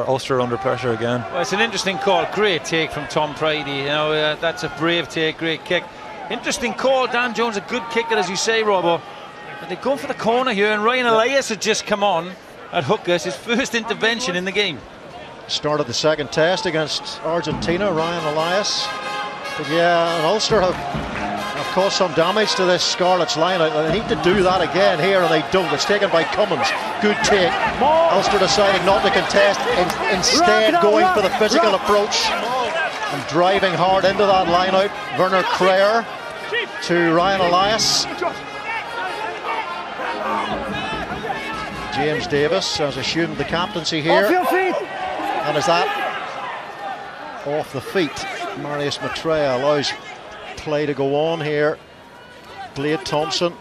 Ulster under pressure again. Well, it's an interesting call. Great take from Tom Bridie. That's a brave take, great kick. Interesting call. Dan Jones, a good kicker, as you say, Robbo. But they go for the corner here, and Ryan Elias had just come on at hooker, his first intervention in the game. Started the second test against Argentina, Ryan Elias. But yeah, and Ulster have cause some damage to this Scarlets line. They need to do that again here, and they don't. It's taken by Cummins. Good take. Ulster deciding not to contest, instead going for the physical approach and driving hard into that line out. Werner Kreyer to Ryan Elias. James Davis has assumed the captaincy here. Off your feet. And is that off the feet? Marius Maitreya allows play to go on here. Blade Thompson.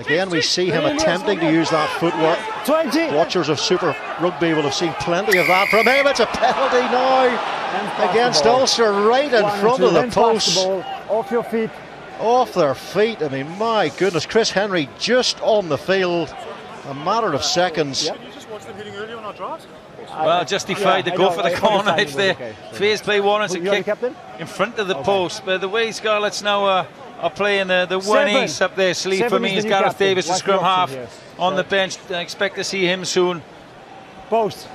Again, we see him attempting to use that footwork. 20. Watchers of Super Rugby will have seen plenty of that from him. It's a penalty now against Ulster, right in front of the post. Off your feet. Off their feet. I mean, my goodness, Chris Henry just on the field. A matter of seconds. Did you just watch them hitting early on our draft? Well, justified to go for the corner if the phase play warrants a kick captain? in front of the post. But the way Scarlets now are playing, the one ace up their sleeve for me is Gareth Davis, the scrum half on the bench. I expect to see him soon. Post.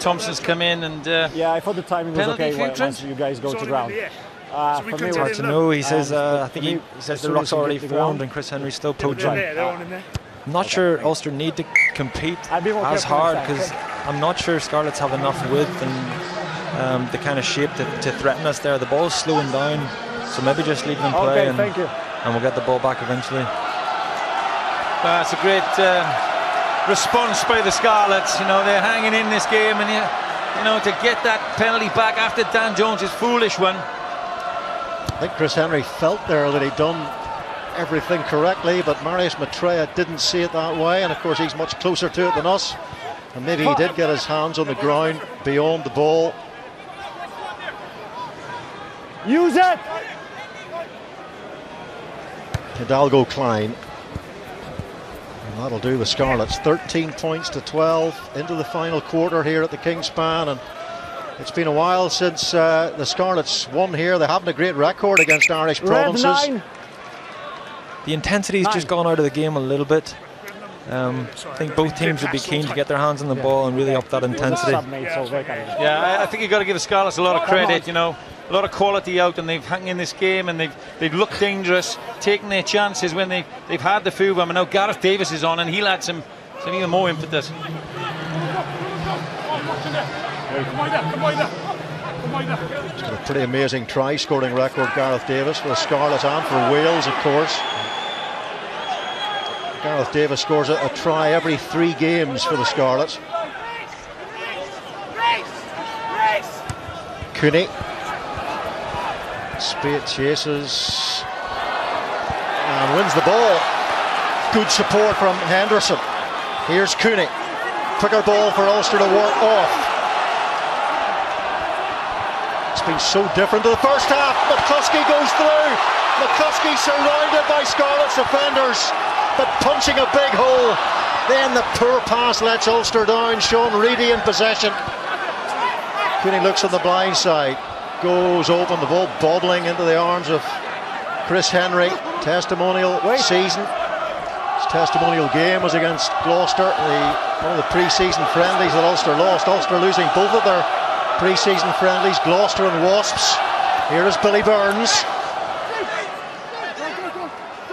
Thompson's come in and yeah, I thought the timing was okay once you guys go to ground. For me, it's hard to know. He says, I think he says the rock's already formed and Chris Henry's still poaching. I'm not sure Ulster need to compete as hard, because I'm not sure Scarlets have enough width and the kind of shape to threaten us there. The ball's slowing down, so maybe just leave them play and we'll get the ball back eventually. It's a great response by the Scarlets. You know, they're hanging in this game, and you know, to get that penalty back after Dan Jones' foolish one. I think Chris Henry felt there that he'd done everything correctly, but Marius Maitreya didn't see it that way, and of course he's much closer to it than us, and maybe he did get his hands on the ground beyond the ball. Use it! Hidalgo Klein. And that'll do the Scarlets. 13 points to 12 into the final quarter here at the Kingspan, and it's been a while since the Scarlets won here. They haven't a great record against Irish provinces. The intensity's just gone out of the game a little bit. I think both teams would be keen to get their hands on the ball and really up that intensity. Yeah, I think you've got to give the Scarlets a lot of credit. You know, a lot of quality out, and they've hung in this game, and they've looked dangerous, taking their chances when they've had the few of them. And now Gareth Davis is on, and he'll add some even more impetus. He's got a pretty amazing try-scoring record, Gareth Davis, for the Scarlets and for Wales, of course. Gareth Davis scores a try every 3 games for the Scarlets. Cooney. Spate chases and wins the ball. Good support from Henderson. Here's Cooney. Quicker ball for Ulster to work off. It's been so different to the first half. McCluskey goes through. McCluskey surrounded by Scarlets defenders, but punching a big hole. Then the poor pass lets Ulster down. Sean Reedy in possession. Cooney looks on the blind side. Goes open, the ball bobbling into the arms of Chris Henry. Testimonial season. His testimonial game was against Gloucester, one of the pre-season friendlies that Ulster lost. Ulster losing both of their pre-season friendlies, Gloucester and Wasps. Here is Billy Burns.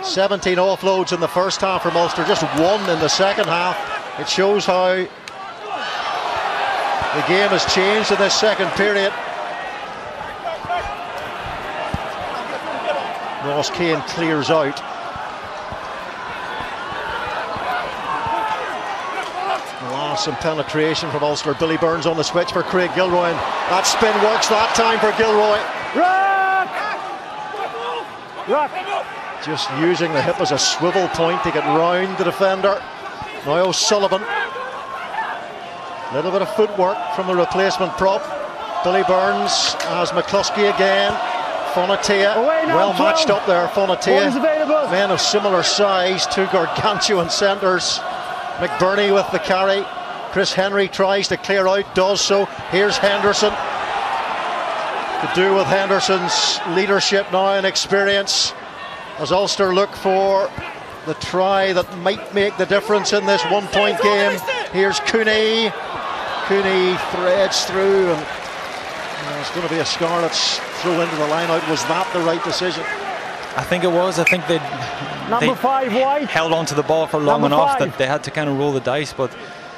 17 offloads in the first half from Ulster, just 1 in the second half. It shows how the game has changed in this second period. Ross Kane clears out. Some penetration from Ulster. Billy Burns on the switch for Craig Gilroy, and that spin works that time for Gilroy. Just using the hip as a swivel point to get round the defender. Now O'Sullivan. A little bit of footwork from the replacement prop. Billy Burns has McCluskey again. Fonatea, well matched up there. Fonatea, men of similar size, 2 gargantuan centres. McBurney with the carry. Chris Henry tries to clear out, does so. Here's Henderson. To do with Henderson's leadership now and experience, as Ulster look for the try that might make the difference in this 1-point game. Here's Cooney. Cooney threads through and It's going to be a Scarlets throw into the line out. Was that the right decision? I think it was. I think they held on to the ball for long enough that they had to kind of roll the dice, but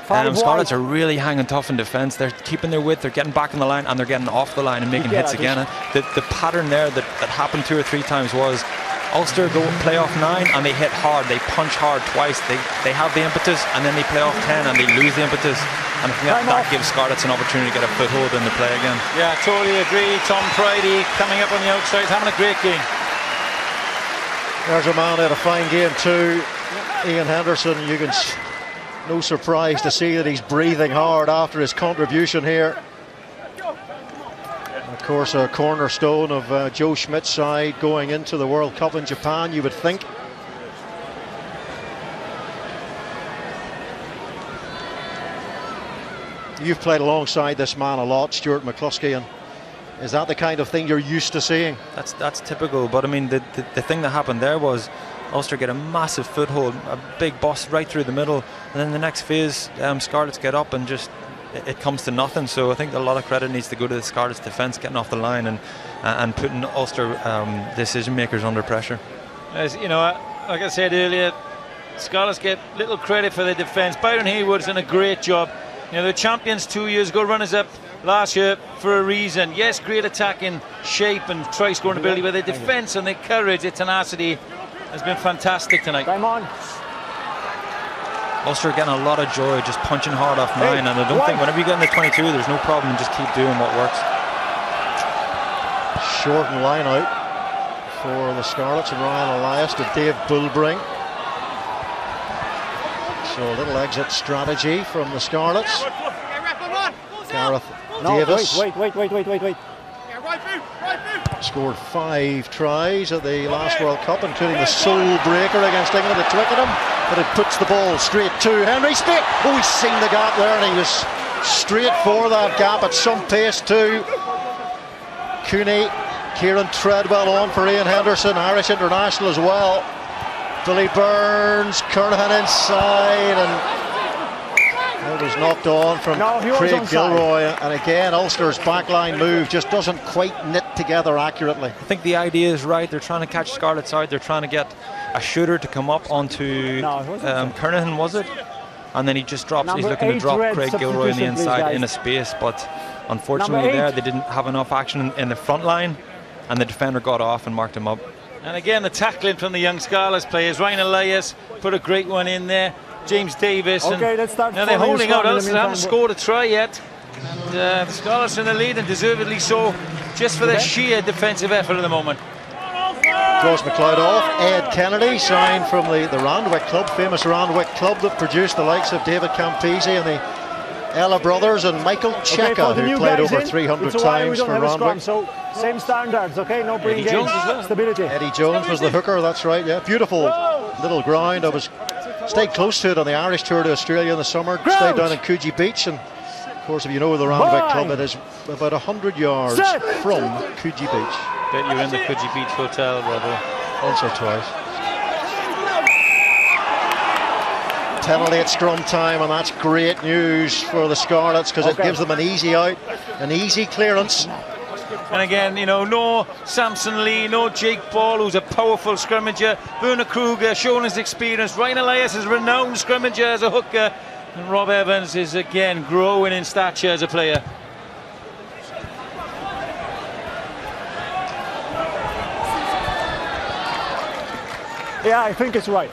Scarlets are really hanging tough in defence. They're keeping their width, they're getting back in the line, and they're getting off the line and making hits again. The pattern there that happened 2 or 3 times was Ulster go play off 9 and they hit hard, they punch hard twice, they have the impetus, and then they play off 10 and they lose the impetus, and I think that gives Scarlets an opportunity to get a foothold in the play again. Yeah, I totally agree. Tom Pridey coming up on the outside, having a great game. There's a man who had a fine game too, Ian Henderson. You can, no surprise to see that he's breathing hard after his contribution here. Of course, a cornerstone of Joe Schmidt's side going into the World Cup in Japan, you would think. You've played alongside this man a lot, Stuart McCluskey, and is that the kind of thing you're used to seeing? That's typical, but I mean the thing that happened there was Ulster get a massive foothold, a big bust right through the middle, and then the next phase Scarlets get up and just it comes to nothing. So I think a lot of credit needs to go to the Scarlets defence getting off the line and putting Ulster decision makers under pressure. As you know, like I said earlier, Scarlets get little credit for their defence. Byron Haywood's done a great job. You know, they're champions 2 years ago, runners-up last year for a reason. Yes, great attacking shape and try-scoring ability, but their defence and their courage, their tenacity has been fantastic tonight. Time on. Ulster getting a lot of joy just punching hard off 9, and I don't think whenever you get in the 22 there's no problem, just keep doing what works. Shorten line out for the Scarlets and Ryan Elias to Dave Bullbring. So a little exit strategy from the Scarlets. Gareth Davis. Wait. Scored 5 tries at the last World Cup, including the sole breaker against England at Twickenham. But it puts the ball straight to Henry Smith. Oh, he's seen the gap there, and he was straight for that gap at some pace too. Cooney, Kieran Treadwell on for Ian Henderson, Irish international as well. Billy Burns, Kernahan inside, and it was knocked on from Craig Gilroy, and again Ulster's backline move just doesn't quite knit together accurately. I think the idea is right. They're trying to catch Scarlets out. They're trying to get a shooter to come up onto Kernahan, was it? And then he just drops. He's looking to drop Craig Gilroy in the inside in a space, but unfortunately there they didn't have enough action in the front line, and the defender got off and marked him up. And again, the tackling from the young Scarlets players. Ryan Elias put a great one in there. James Davis. Okay, let's start. Now they're holding out. Ulster haven't scored a try yet. And the Scarlets in the lead, and deservedly so, just for their sheer defensive effort at the moment. Draws McLeod off. Ed Kennedy, signed from the Randwick club, famous Randwick club that produced the likes of David Campese and the Ella brothers and Michael Checa, who played over 300 times for Randwick. So same standards, okay? No bring games, stability. Eddie Jones was the hooker, that's right, yeah. Beautiful little ground. I stayed close to it on the Irish tour to Australia in the summer. Stayed down in Coogee Beach, and of course, if you know the Randwick club, it is about 100 yards from Coogee Beach. Bet you're in the Coogee Beach Hotel, Robo. Once or twice. Penalty at scrum time, and that's great news for the Scarlets because it gives them an easy out, an easy clearance. And again, you know, no Samson Lee, no Jake Ball, who's a powerful scrummager. Werner Kruger showing his experience. Ryan Elias is a renowned scrummager as a hooker. And Rob Evans is again growing in stature as a player. Yeah, I think it's right.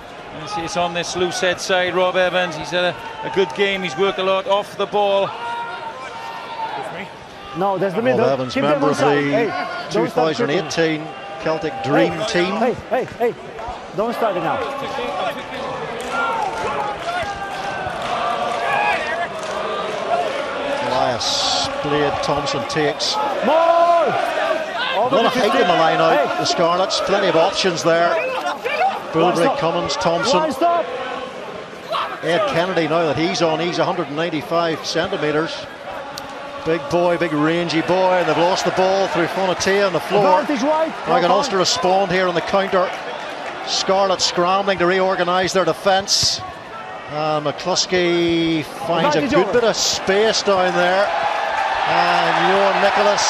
It's on this loose head side, Rob Evans. He's had a good game. He's worked a lot off the ball. No, there's the middle. Rob Evans, member of the 2018 Celtic Dream Team. Hey, don't start it now. Elias, Blade Thompson takes. More! A lot of height in the line out, the Scarlets. Plenty of options there. Bulbrick, Cummins, Thompson. Ed Kennedy, now that he's on, he's 195 centimetres. Big boy, big rangy boy, and they've lost the ball through Fonatea on the floor. Now can Ulster respond here on the counter. Scarlet scrambling to reorganise their defence. McCluskey finds a good bit of space down there. And Johan Nicholas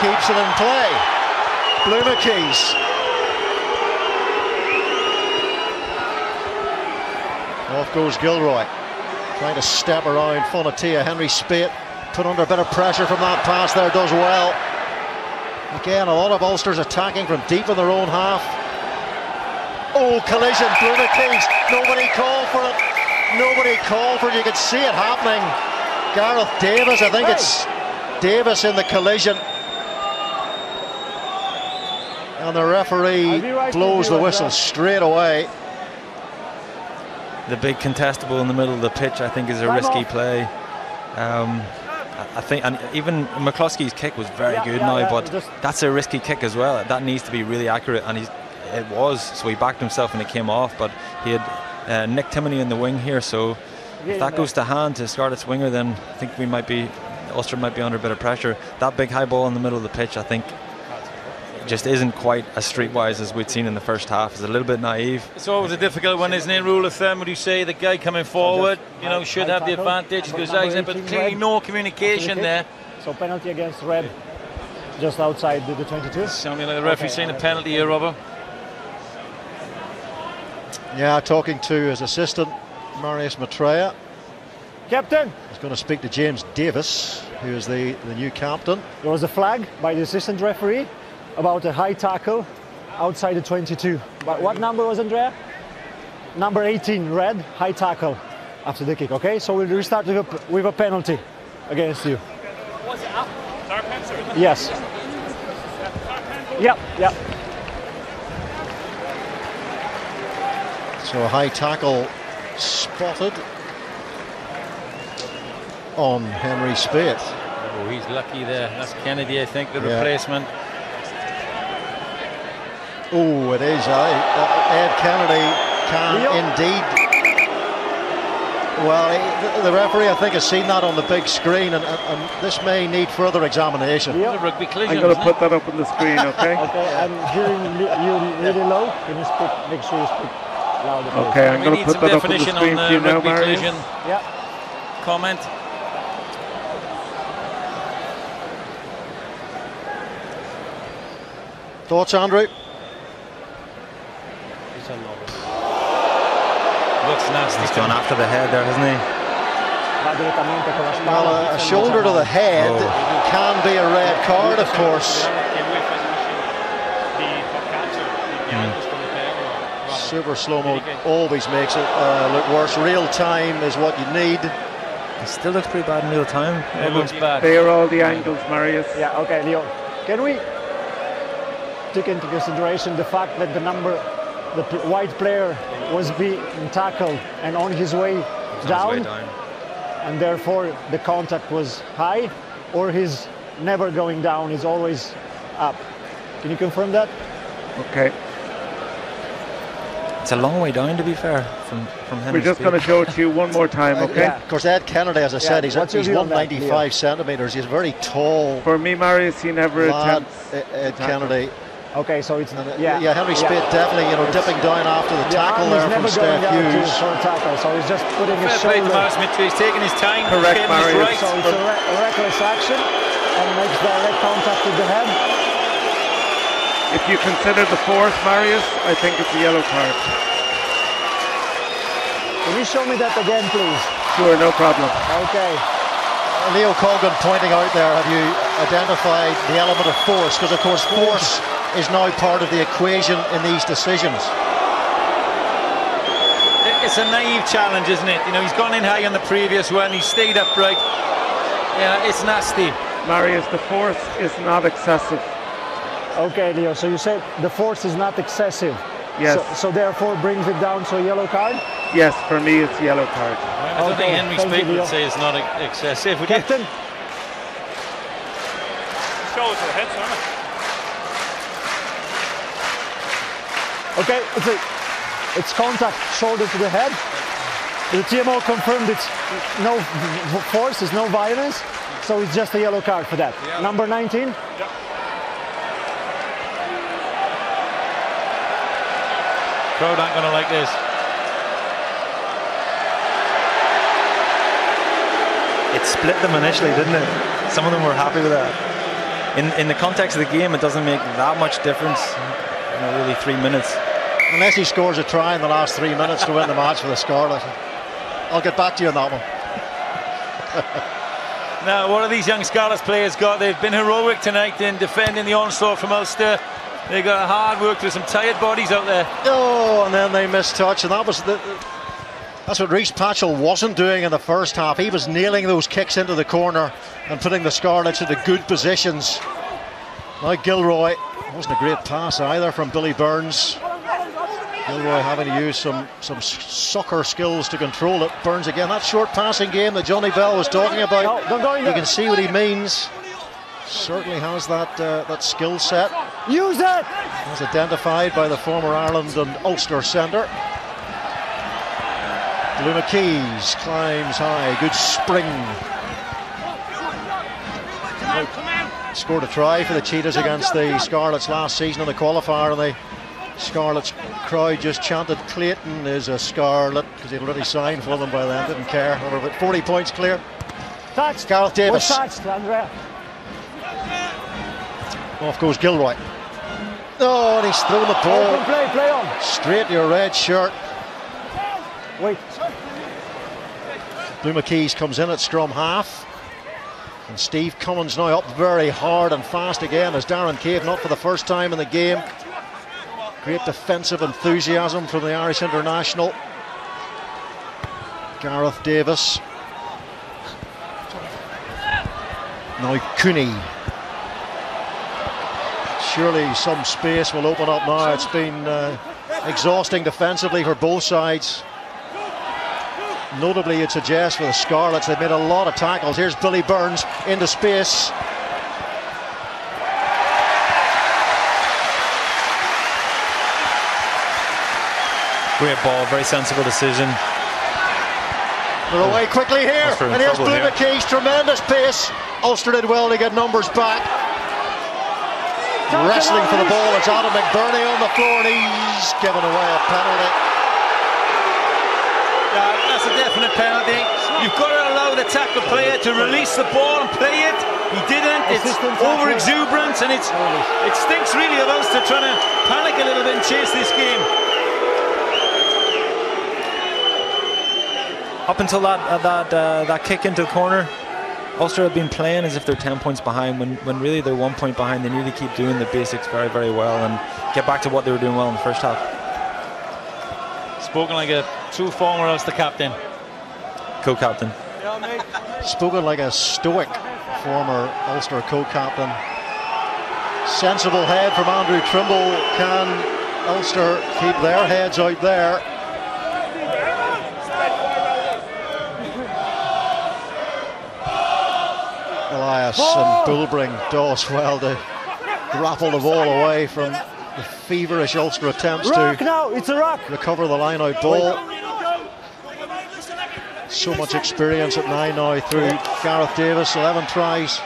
keeps it in play. Blumenkeys. Off goes Gilroy. Trying to step around Fonatia. Henry Spate put under a bit of pressure from that pass there, does well. Again, a lot of Ulsters attacking from deep in their own half. Oh, collision, Blumenkeys. Nobody called for it. Nobody called for it. You could see it happening. Gareth Davis, I think it's Davis in the collision. And the referee blows the whistle straight away. The big contestable in the middle of the pitch, I think, is a risky play. I think, and even McCluskey's kick was very good now, but that's a risky kick as well. That needs to be really accurate, and it was. So he backed himself and it came off, but he had Nick Timoney in the wing here. So if that goes to hand to Scarlets winger, then I think Ulster might be under a bit of pressure. That big high ball in the middle of the pitch, I think, just isn't quite as streetwise as we'd seen in the first half. It's a little bit naive. It's always a difficult one, isn't it? Rule of thumb, would you say the guy coming forward, should have the advantage because DAZN, but clearly no communication there. So penalty against Red, just outside the 22. Sounding like the referee's seen a penalty here, Robert. Yeah, talking to his assistant, Marius Maitreya. Captain! He's going to speak to James Davis, who is the new captain. There was a flag by the assistant referee about a high tackle outside the 22. But what number was Andrea? Number 18, Red, high tackle after the kick, okay? So we'll restart with a penalty against you. Was it up? Yes. Yep. So a high tackle spotted on Henry Spate. Oh, he's lucky there. That's Kennedy, I think, the replacement. Oh, it is. Ed Kennedy can indeed. Well, the referee, I think, has seen that on the big screen, and this may need further examination. The rugby collision, I'm going to put that up on the screen, okay? Okay, I'm hearing you really low. Can you speak? Make sure you speak louder. Okay, I'm going to put that up on the screen for you now, Marius. Yeah. Comment. Thoughts, Andrew? Looks nasty. He's gone after the head there, hasn't he? Well, a shoulder to the head can be a red card, of course. Super slow-mo always makes it look worse. Real time is what you need. It still looks pretty bad in real time. It looks bad. They are all the angles, Marius. Yeah, okay, Leo. Can we take into consideration the fact that the white player was being tackled and on his way down, and therefore the contact was high, or he's never going down, he's always up? Can you confirm that? Okay. It's a long way down, to be fair, from Henry. We're just going to show it to you one more time, okay? Yeah. Of course, Ed Kennedy, as I said, he's 195 centimetres. He's a very tall. For me, Marius, he never lad, attempts. Ed Kennedy. Okay, so it's Henry Spate definitely, dipping down after the tackle there from Steph Hughes. So he's just putting his Fair play to shoulder. Marius Maitreya. He's taking his time. Correct, Marius. Right. So it's a reckless action and makes direct contact with the head. If you consider the fourth, Marius, I think it's a yellow card. Can you show me that again, please? Sure, no problem. Okay. Leo Colgan pointing out there, have you identified the element of force? Because, of course, force is now part of the equation in these decisions. It's a naive challenge, isn't it? He's gone in high on the previous one. He stayed upright. Yeah, it's nasty. Marius, the force is not excessive. Okay, Leo, so you said the force is not excessive. Yes. So therefore brings it down to a yellow card? Yes, for me it's a yellow card. I don't think Henry Spate would say it's not excessive, would Captain? you? Shoulder to the head, sorry. Okay, it's contact, shoulder to the head. The TMO confirmed it's no force, it's no violence, so it's just a yellow card for that. Yeah. Number 19? Yeah. Crowd aren't going to like this. it split them initially, didn't it? Some of them were happy with that. In the context of the game, it doesn't make that much difference. Really 3 minutes. Unless he scores a try in the last 3 minutes to win the match for the Scarlets. I'll get back to you on that one. Now, what have these young Scarlets players got? They've been heroic tonight in defending the onslaught from Ulster. They got hard work. There's some tired bodies out there. Oh, and then they missed touch, and that's what Rhys Patchell wasn't doing in the first half. He was nailing those kicks into the corner and putting the Scarlets into good positions. Now Gilroy, wasn't a great pass either from Billy Burns. Gilroy having to use some soccer skills to control it. Burns again, that short passing game that Johnny Bell was talking about. You can see what he means. Certainly has that skill set. Use it! As identified by the former Ireland and Ulster centre. Blue McKees climbs high, good spring. Scored a try for the Cheetahs against the Scarlets last season in the qualifier, and the Scarlets crowd just chanted Clayton is a Scarlet because he'd already signed for them by then, didn't care. Over about 40 points clear. Touched. Gareth Davis. Touched, Andrea. Off goes Gilroy. Oh, and he's thrown the ball Play on. straight to your red shirt. Wait. Blue McKees comes in at scrum half. And Steve Cummins now up very hard and fast again as Darren Cave, not for the first time in the game. Great defensive enthusiasm from the Irish international. Gareth Davis. Now Cooney. Surely some space will open up now. It's been exhausting defensively for both sides. Notably, it suggests for the Scarlets they've made a lot of tackles. Here's Billy Burns into space. Great ball, very sensible decision. They're away quickly here, and here's Blue McKees, tremendous pace. Ulster did well to get numbers back. Wrestling for the ball, it's Adam McBurney on the floor, and he's given away a penalty. That's a definite penalty. You've got to allow the tackle player to release the ball and play it. He didn't. It's over exuberance, and it stinks really of Ulster trying to panic a little bit and chase this game. Up until that kick into the corner, Ulster have been playing as if they're 10 points behind when really they're 1 point behind. They need to keep doing the basics very, very well and get back to what they were doing well in the first half. Spoken like a true former Ulster captain. Co-captain. Spoken like a stoic former Ulster co-captain. Sensible head from Andrew Trimble. Can Ulster keep their heads out there? Elias and Bullbring does well to grapple the ball away from the feverish Ulster attempts to recover the line-out ball. So much experience at 9 now through Gareth Davis. 11 tries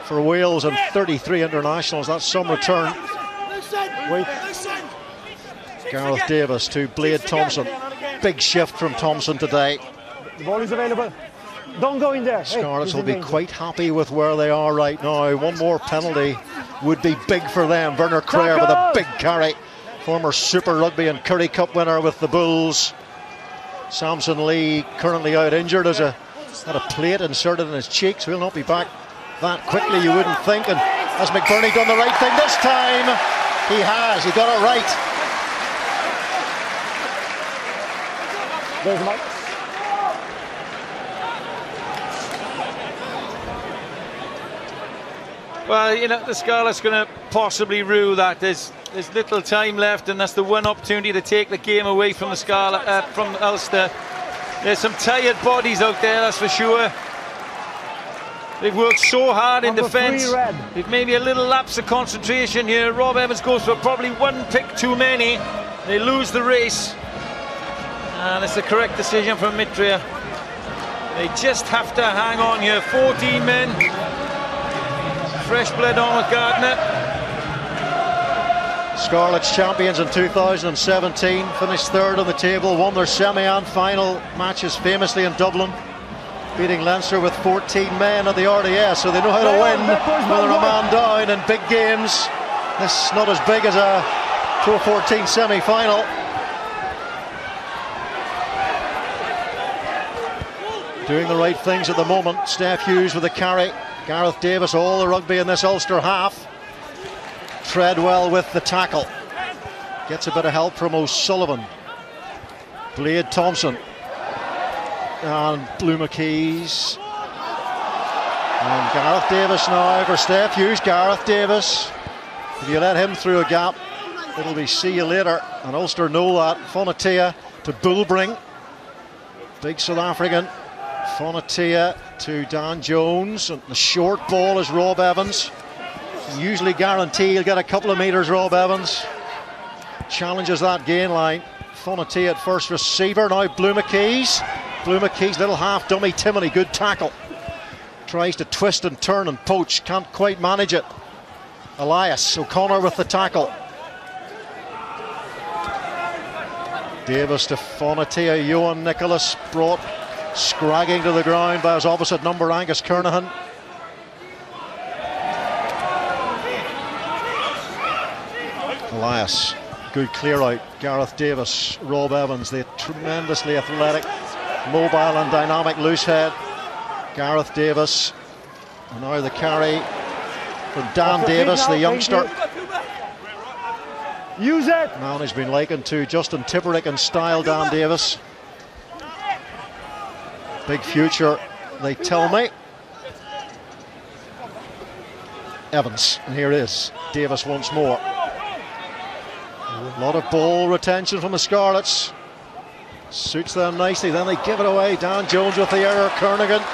for Wales and 33 internationals. That's some return. Gareth Davis to Blade Thompson. Big shift from Thompson today. The ball is available. Don't go in there. Scarlets will be quite happy with where they are right now. One more penalty would be big for them. Werner Creer with a big carry. Former Super Rugby and Currie Cup winner with the Bulls. Samson Lee currently out injured as had a plate inserted in his cheek, so he'll not be back that quickly, you wouldn't think. And has McBurney done the right thing this time? He has. He got it right. There's Mike. Well, you know, the Scarlets going to possibly rue that. There's little time left, and that's the one opportunity to take the game away from the from Ulster. There's some tired bodies out there, that's for sure. They've worked so hard in defence. They've maybe a little lapse of concentration here. Rob Evans goes for probably one pick too many. They lose the race, and it's the correct decision from Mitria. They just have to hang on here. 14 men. Fresh blood on with Gardner. Scarlets champions in 2017, finished third on the table, won their semi and final matches famously in Dublin. beating Leinster with 14 men at the RDS, so they know how to win when they're a man down in big games. This is not as big as a Pro14 semi-final. Doing the right things at the moment. Steph Hughes with the carry. Gareth Davis, all the rugby in this Ulster half. Treadwell with the tackle. Gets a bit of help from O'Sullivan. Blade Thompson. And Blue McKees. And Gareth Davis now for Steph Hughes. Gareth Davis. If you let him through a gap, it'll be see you later. And Ulster know that. Fonatia to Bullbring. Big South African. Fonatia to Dan Jones, and the short ball is Rob Evans. Usually guarantee he'll get a couple of metres. Rob Evans challenges that gain line. Fonatia at first receiver, now Blue McKees. Blue McKees, little half dummy Timony, good tackle. Tries to twist and turn and poach, can't quite manage it. Elias O'Connor with the tackle. Davis to Fonatia, Johan Nicholas brought scragging to the ground by his opposite number, Angus Kernahan. Elias, good clear out. Gareth Davis, Rob Evans, the tremendously athletic, mobile and dynamic loose head. Gareth Davis, and now the carry from Dan Davis, the youngster. Use it! Man who's been likened to Justin Tipperick in style, Dan Davis. Big future, they tell me. Evans, and here it is. Davis once more. A lot of ball retention from the Scarlets. Suits them nicely, then they give it away. Dan Jones with the error. Kernigan,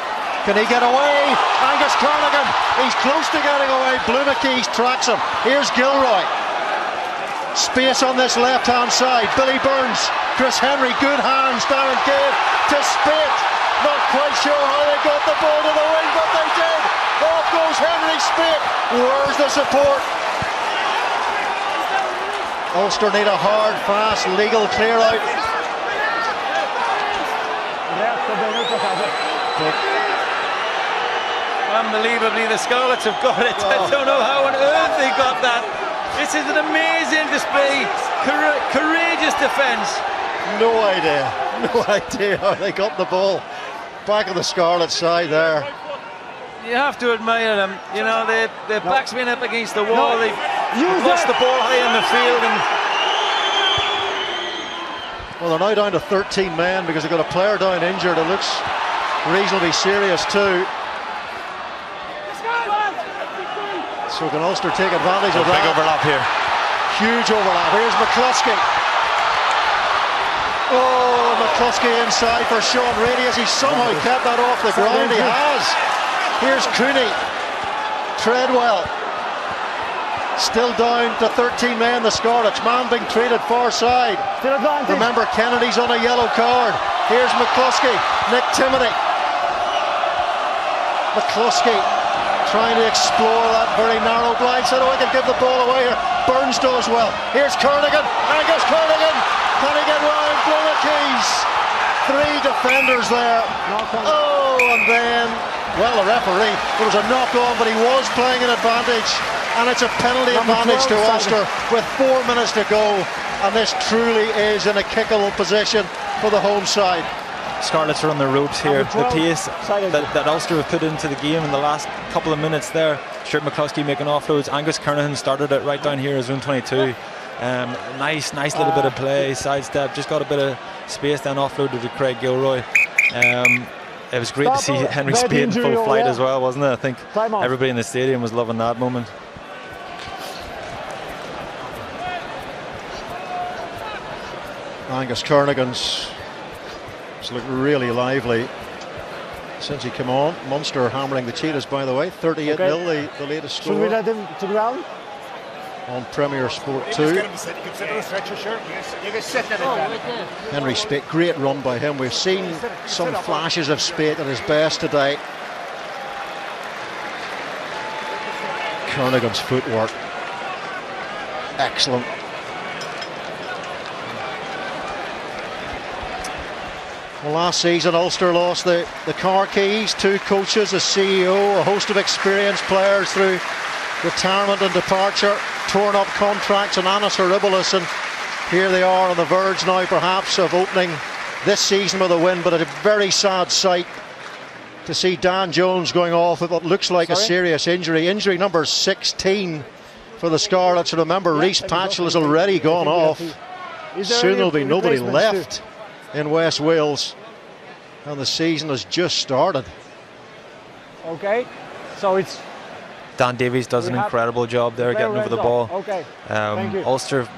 can he get away? Angus Kernigan, he's close to getting away. Blue McKees tracks him. Here's Gilroy. Space on this left-hand side. Billy Burns, Chris Henry, good hands. Darren Cave to Spate. Not quite sure how they got the ball to the wing, but they did. Off goes Henry Spate. Where's the support? Ulster need a hard, fast, legal clear out. Unbelievably, the Scarlets have got it. I don't know how on earth they got that. This is an amazing display. Courageous defence. No idea how they got the ball. Back of the Scarlet side there. You have to admire them. You know, their back's been up against the wall. They've lost the ball high in the field. And well, they're now down to 13 men because they've got a player down injured. It looks reasonably serious too. So can Ulster take advantage of that? Big overlap here. Huge overlap. Here's McCluskey. Oh, McCluskey inside for Sean Reedy. Has he somehow kept that off the ground? He has. Here's Cooney. Treadwell. Still down to 13 men, the Scarlets. Man being treated far side. Remember, Kennedy's on a yellow card. Here's McCluskey. Nick Timony. McCluskey trying to explore that very narrow blind side. Oh, he can give the ball away here. Burns does well. Here's Kernigan. Angus Kernigan. Can he get round Blue McKees? Three defenders there. Oh, and then, well, the referee, there was a knock on, but he was playing an advantage. And it's a penalty advantage to Ulster with 4 minutes to go. And this truly is in a kickable position for the home side. Scarlets are on the ropes here. The pace that Ulster have put into the game in the last couple of minutes there. Stuart McCluskey making offloads. Angus Kernahan started it right down here as zone 22. Nice little bit of play, sidestep. Just got a bit of space, then offloaded to Craig Gilroy. It was great to see Henry Spate in full flight as well, wasn't it? I think everybody in the stadium was loving that moment. Angus Kernigan's looked really lively since he came on. Munster hammering the Cheetahs, by the way. 38-0, the latest score. Should we let him to the ground? On Premier Sport 2. Henry Spate, great run by him. We've seen some flashes of Spate at his best today. Kernigan's footwork, excellent. Well, last season Ulster lost the car keys, 2 coaches, a CEO, a host of experienced players through retirement and departure, torn up contracts and Anas Horribilis, and here they are on the verge now perhaps of opening this season with a win, but a very sad sight to see Dan Jones going off with what looks like a serious injury. Injury number 16 for the Scarlets. Remember, Rhys Patchell has already gone off. Soon there'll be nobody left in West Wales, and the season has just started. Okay, so it's Dan Davies does an incredible job there getting over the ball. Okay. Ulster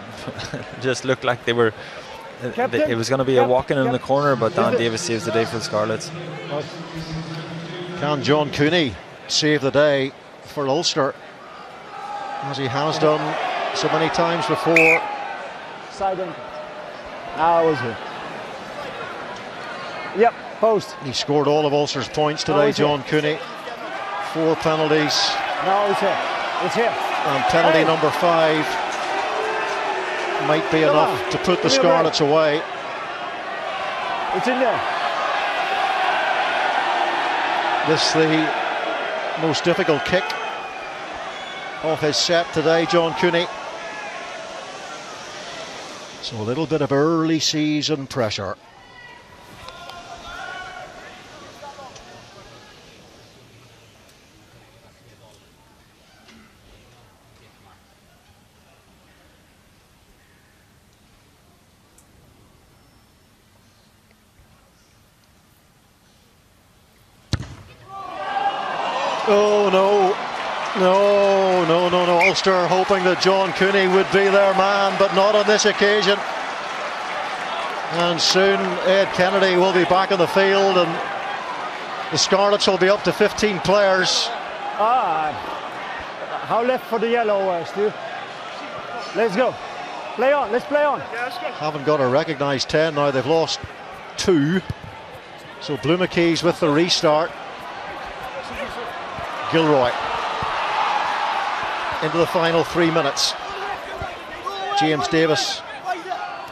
just looked like they were. It was going to be a walk-in in the corner, but Dan Davies saves the day for the Scarlets. Can John Cooney save the day for Ulster, as he has done so many times before? Side in. That was good. Yep, post. He scored all of Ulster's points today, John Cooney. 4 penalties. No, it's here. It's here. And penalty number 5 might be enough to put the Scarlets away. It's in there. This the most difficult kick of his set today, John Cooney. So a little bit of early season pressure. Oh no, Ulster hoping that John Cooney would be their man, but not on this occasion. And soon Ed Kennedy will be back on the field, and the Scarlets will be up to 15 players. How left for the yellow, Stu? Let's go. Play on, let's play on. Haven't got a recognised 10 now, they've lost 2. So Blue McKee's with the restart. Gilroy into the final 3 minutes. James Davis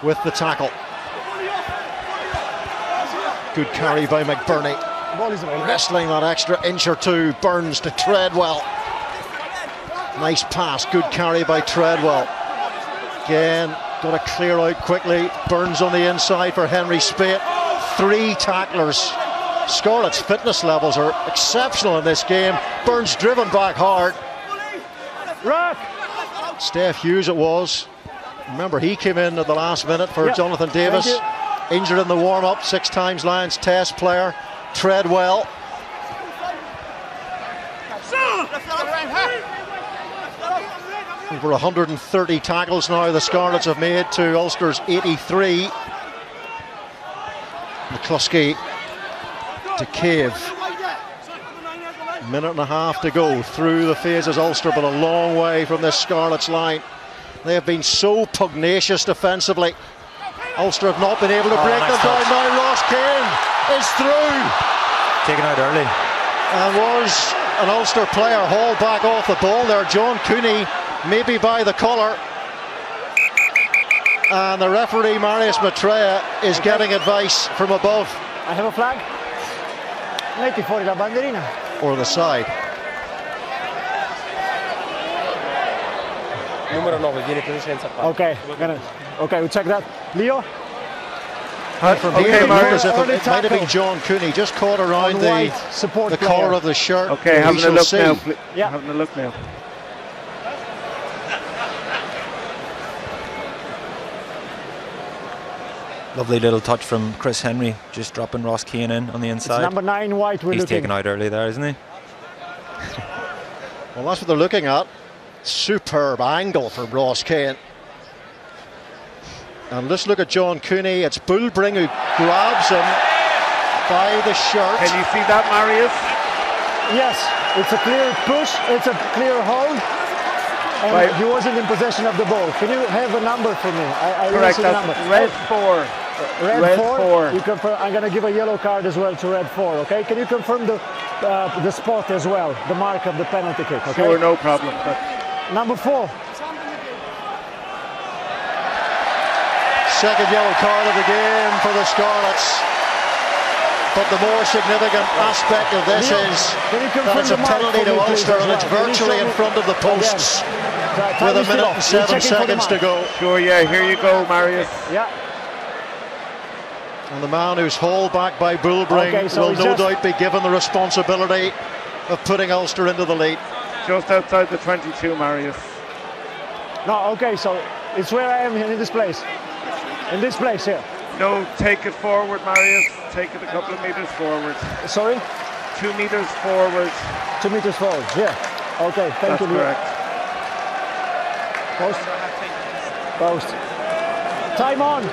with the tackle. Good carry by McBurney. Wrestling that extra inch or 2. Burns to Treadwell. Nice pass, good carry by Treadwell. Again, got to clear out quickly. Burns on the inside for Henry Spate. 3 tacklers. Scarlet's fitness levels are exceptional in this game. Burns driven back hard. Steph Hughes it was. Remember, he came in at the last minute for Jonathan Davis. Injured in the warm-up, 6 times Lions Test player. Treadwell. Over 130 tackles now the Scarlets have made to Ulster's 83. McCluskey to Cave. Minute and a half to go through the phases. Ulster but a long way from this Scarlets line. They have been so pugnacious defensively. Ulster have not been able to break them down. Now Ross Kane is through. Taken out early. And was an Ulster player hauled back off the ball there. John Cooney maybe by the collar. And the referee Marius Maitreya is getting advice from above. I have a flag. Metti fuori la banderina. Or the side. Numero 9, vieni preso senza fallo. Okay, we'll check that. Leo? From here, it looked as if it might have been John Cooney, just caught around the collar of the shirt. Okay, having a look now. Yeah, having a look now. Lovely little touch from Chris Henry, just dropping Ross Keane in on the inside. It's number 9 white we're He's looking. taken out early there, isn't he? Well, that's what they're looking at. Superb angle from Ross Kane. And let's look at John Cooney. It's Bullbring who grabs him by the shirt. Can you see that, Marius? Yes, it's a clear push, it's a clear hold. And he wasn't in possession of the ball. Can you have a number for me? Correct, that's number. Red 4. Red 4. You confirm, I'm going to give a yellow card as well to Red 4, okay? Can you confirm the spot as well, the mark of the penalty kick, okay? Sure, no problem. Number 4. Second yellow card of the game for the Scarlets. But the more significant aspect of this is that it's a penalty to Ulster and it's virtually in front of the posts with a minute and 7 seconds to go. Sure, yeah, here you go, Marius. Yeah. And the man who's hauled back by Bullbring will no doubt be given the responsibility of putting Ulster into the lead. Just outside the 22, Marius. No, okay, so it's where I am in this place. In this place here. No, take it forward, Marius. Take it a couple of meters forward. Sorry? 2 meters forward. 2 meters forward, yeah. Okay, thank you. That's correct. Post. Post. Time on.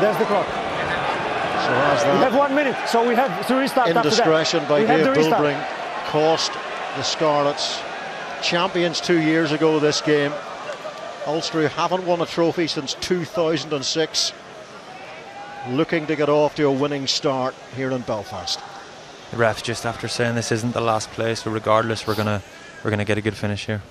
There's the clock. So as that we have 1 minute, so we have to restart. indiscretion after that. by Dave Bullbring cost the Scarlets, champions 2 years ago this game. Ulster, who haven't won a trophy since 2006, looking to get off to a winning start here in Belfast. The refs just after saying this isn't the last place, so regardless we're gonna get a good finish here.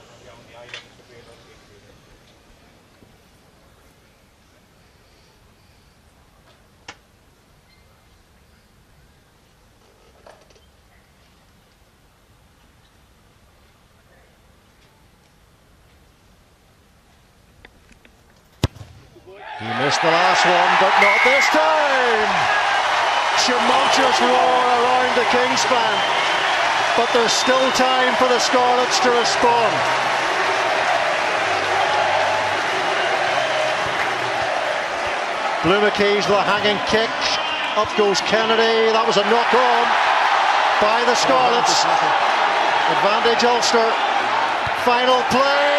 He missed the last one, but not this time. Tumultuous roar around the Kingspan, but there's still time for the Scarlets to respond. Blue McKee's with a hanging kick. Up goes Kennedy. That was a knock on by the Scarlets. Advantage Ulster. Final play.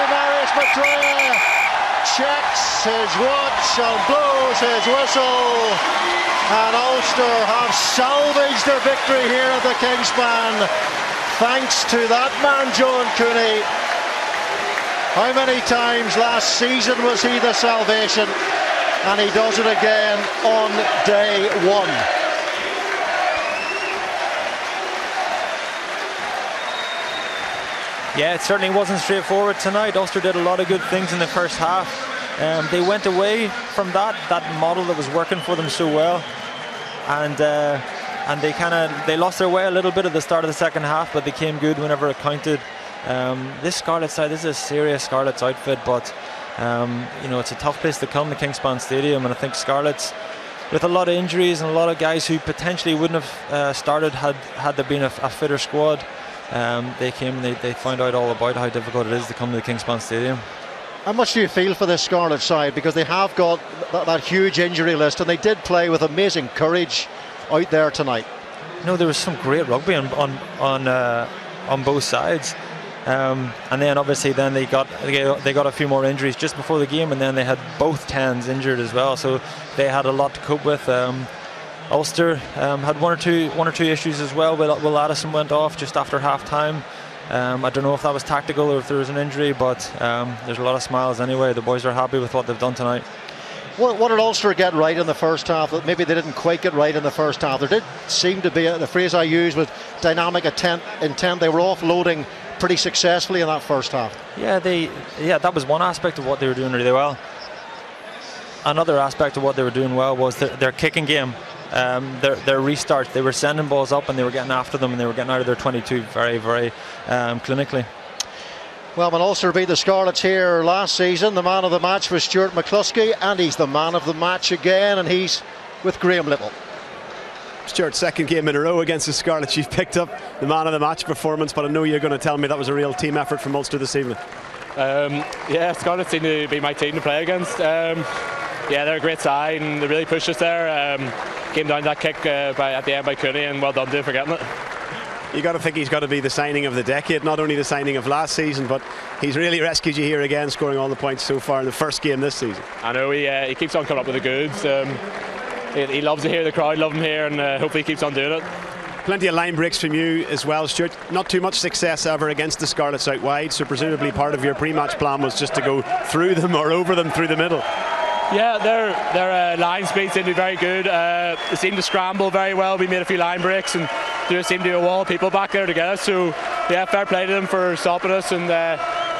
Marius McTrae checks his watch and blows his whistle, and Ulster have salvaged their victory here at the Kingspan thanks to that man John Cooney. How many times last season was he the salvation, and he does it again on day one. Yeah, it certainly wasn't straightforward tonight. Ulster did a lot of good things in the first half. They went away from that model that was working for them so well, and they lost their way a little bit at the start of the second half, but they came good whenever it counted. This Scarlets side, this is a serious Scarlets outfit, but it's a tough place to come, the Kingspan Stadium, and I think Scarlets, with a lot of injuries and a lot of guys who potentially wouldn't have started had there been a fitter squad. They came and they found out all about how difficult it is to come to the Kingspan Stadium. How much do you feel for this Scarlet side, because they have got that huge injury list, and they did play with amazing courage out there tonight? There was some great rugby on both sides, and then obviously they got a few more injuries just before the game, and then they had both 10s injured as well, so they had a lot to cope with. Ulster had one or two issues as well. Will Addison went off just after half time. I don't know if that was tactical or if there was an injury, but there's a lot of smiles anyway. The boys are happy with what they've done tonight. What did Ulster get right in the first half that maybe they didn't quite get right in the first half? There did seem to be, the phrase I used was dynamic intent. They were offloading pretty successfully in that first half. Yeah, that was one aspect of what they were doing really well. Another aspect of what they were doing well was their kicking game. Their restart, they were sending balls up and they were getting after them, and they were getting out of their 22 very, very clinically. Well, when Ulster beat the Scarlets here last season, the man of the match was Stuart McCluskey, and he's the man of the match again, and he's with Graham Little. Stuart's second game in a row against the Scarlets. You've picked up the man of the match performance, but I know you're going to tell me that was a real team effort from Ulster this evening. Scarlets seem to be my team to play against. They're a great side and they really pushed us there. Came down that kick at the end by Cooney, and well done to him for getting it. You got to think he's got to be the signing of the decade, not only the signing of last season, but he's really rescued you here again, scoring all the points so far in the first game this season. I know he keeps on coming up with the goods. He loves to hear the crowd love him here, and hopefully he keeps on doing it. Plenty of line breaks from you as well, Stuart. Not too much success ever against the Scarlets out wide, so presumably part of your pre-match plan was just to go through them or over them through the middle. Yeah, their line speed seemed to be very good. They seemed to scramble very well. We made a few line breaks, and there seemed to be a wall of people back there to get us. So, yeah, fair play to them for stopping us, and I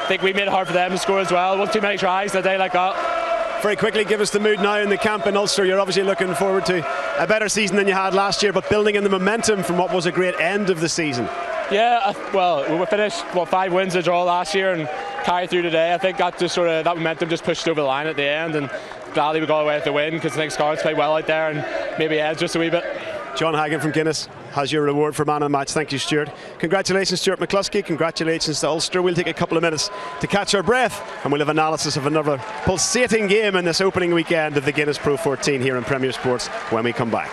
think we made it hard for them to score as well. Wasn't too many tries in a day like that. very quickly, give us the mood now in the camp in Ulster. You're obviously looking forward to a better season than you had last year, but building in the momentum from what was a great end of the season. Yeah, well, we finished 5 wins, a draw last year, and carried through today. I think that just sort of that momentum just pushed over the line at the end, and gladly we got away with the win because I think Scarlets played well out there and maybe edged just a wee bit. John Hagan from Guinness has your reward for man of the match. Thank you, Stuart. Congratulations, Stuart McCluskey. Congratulations to Ulster. We'll take a couple of minutes to catch our breath, and we'll have analysis of another pulsating game in this opening weekend of the Guinness PRO14 here in Premier Sports when we come back.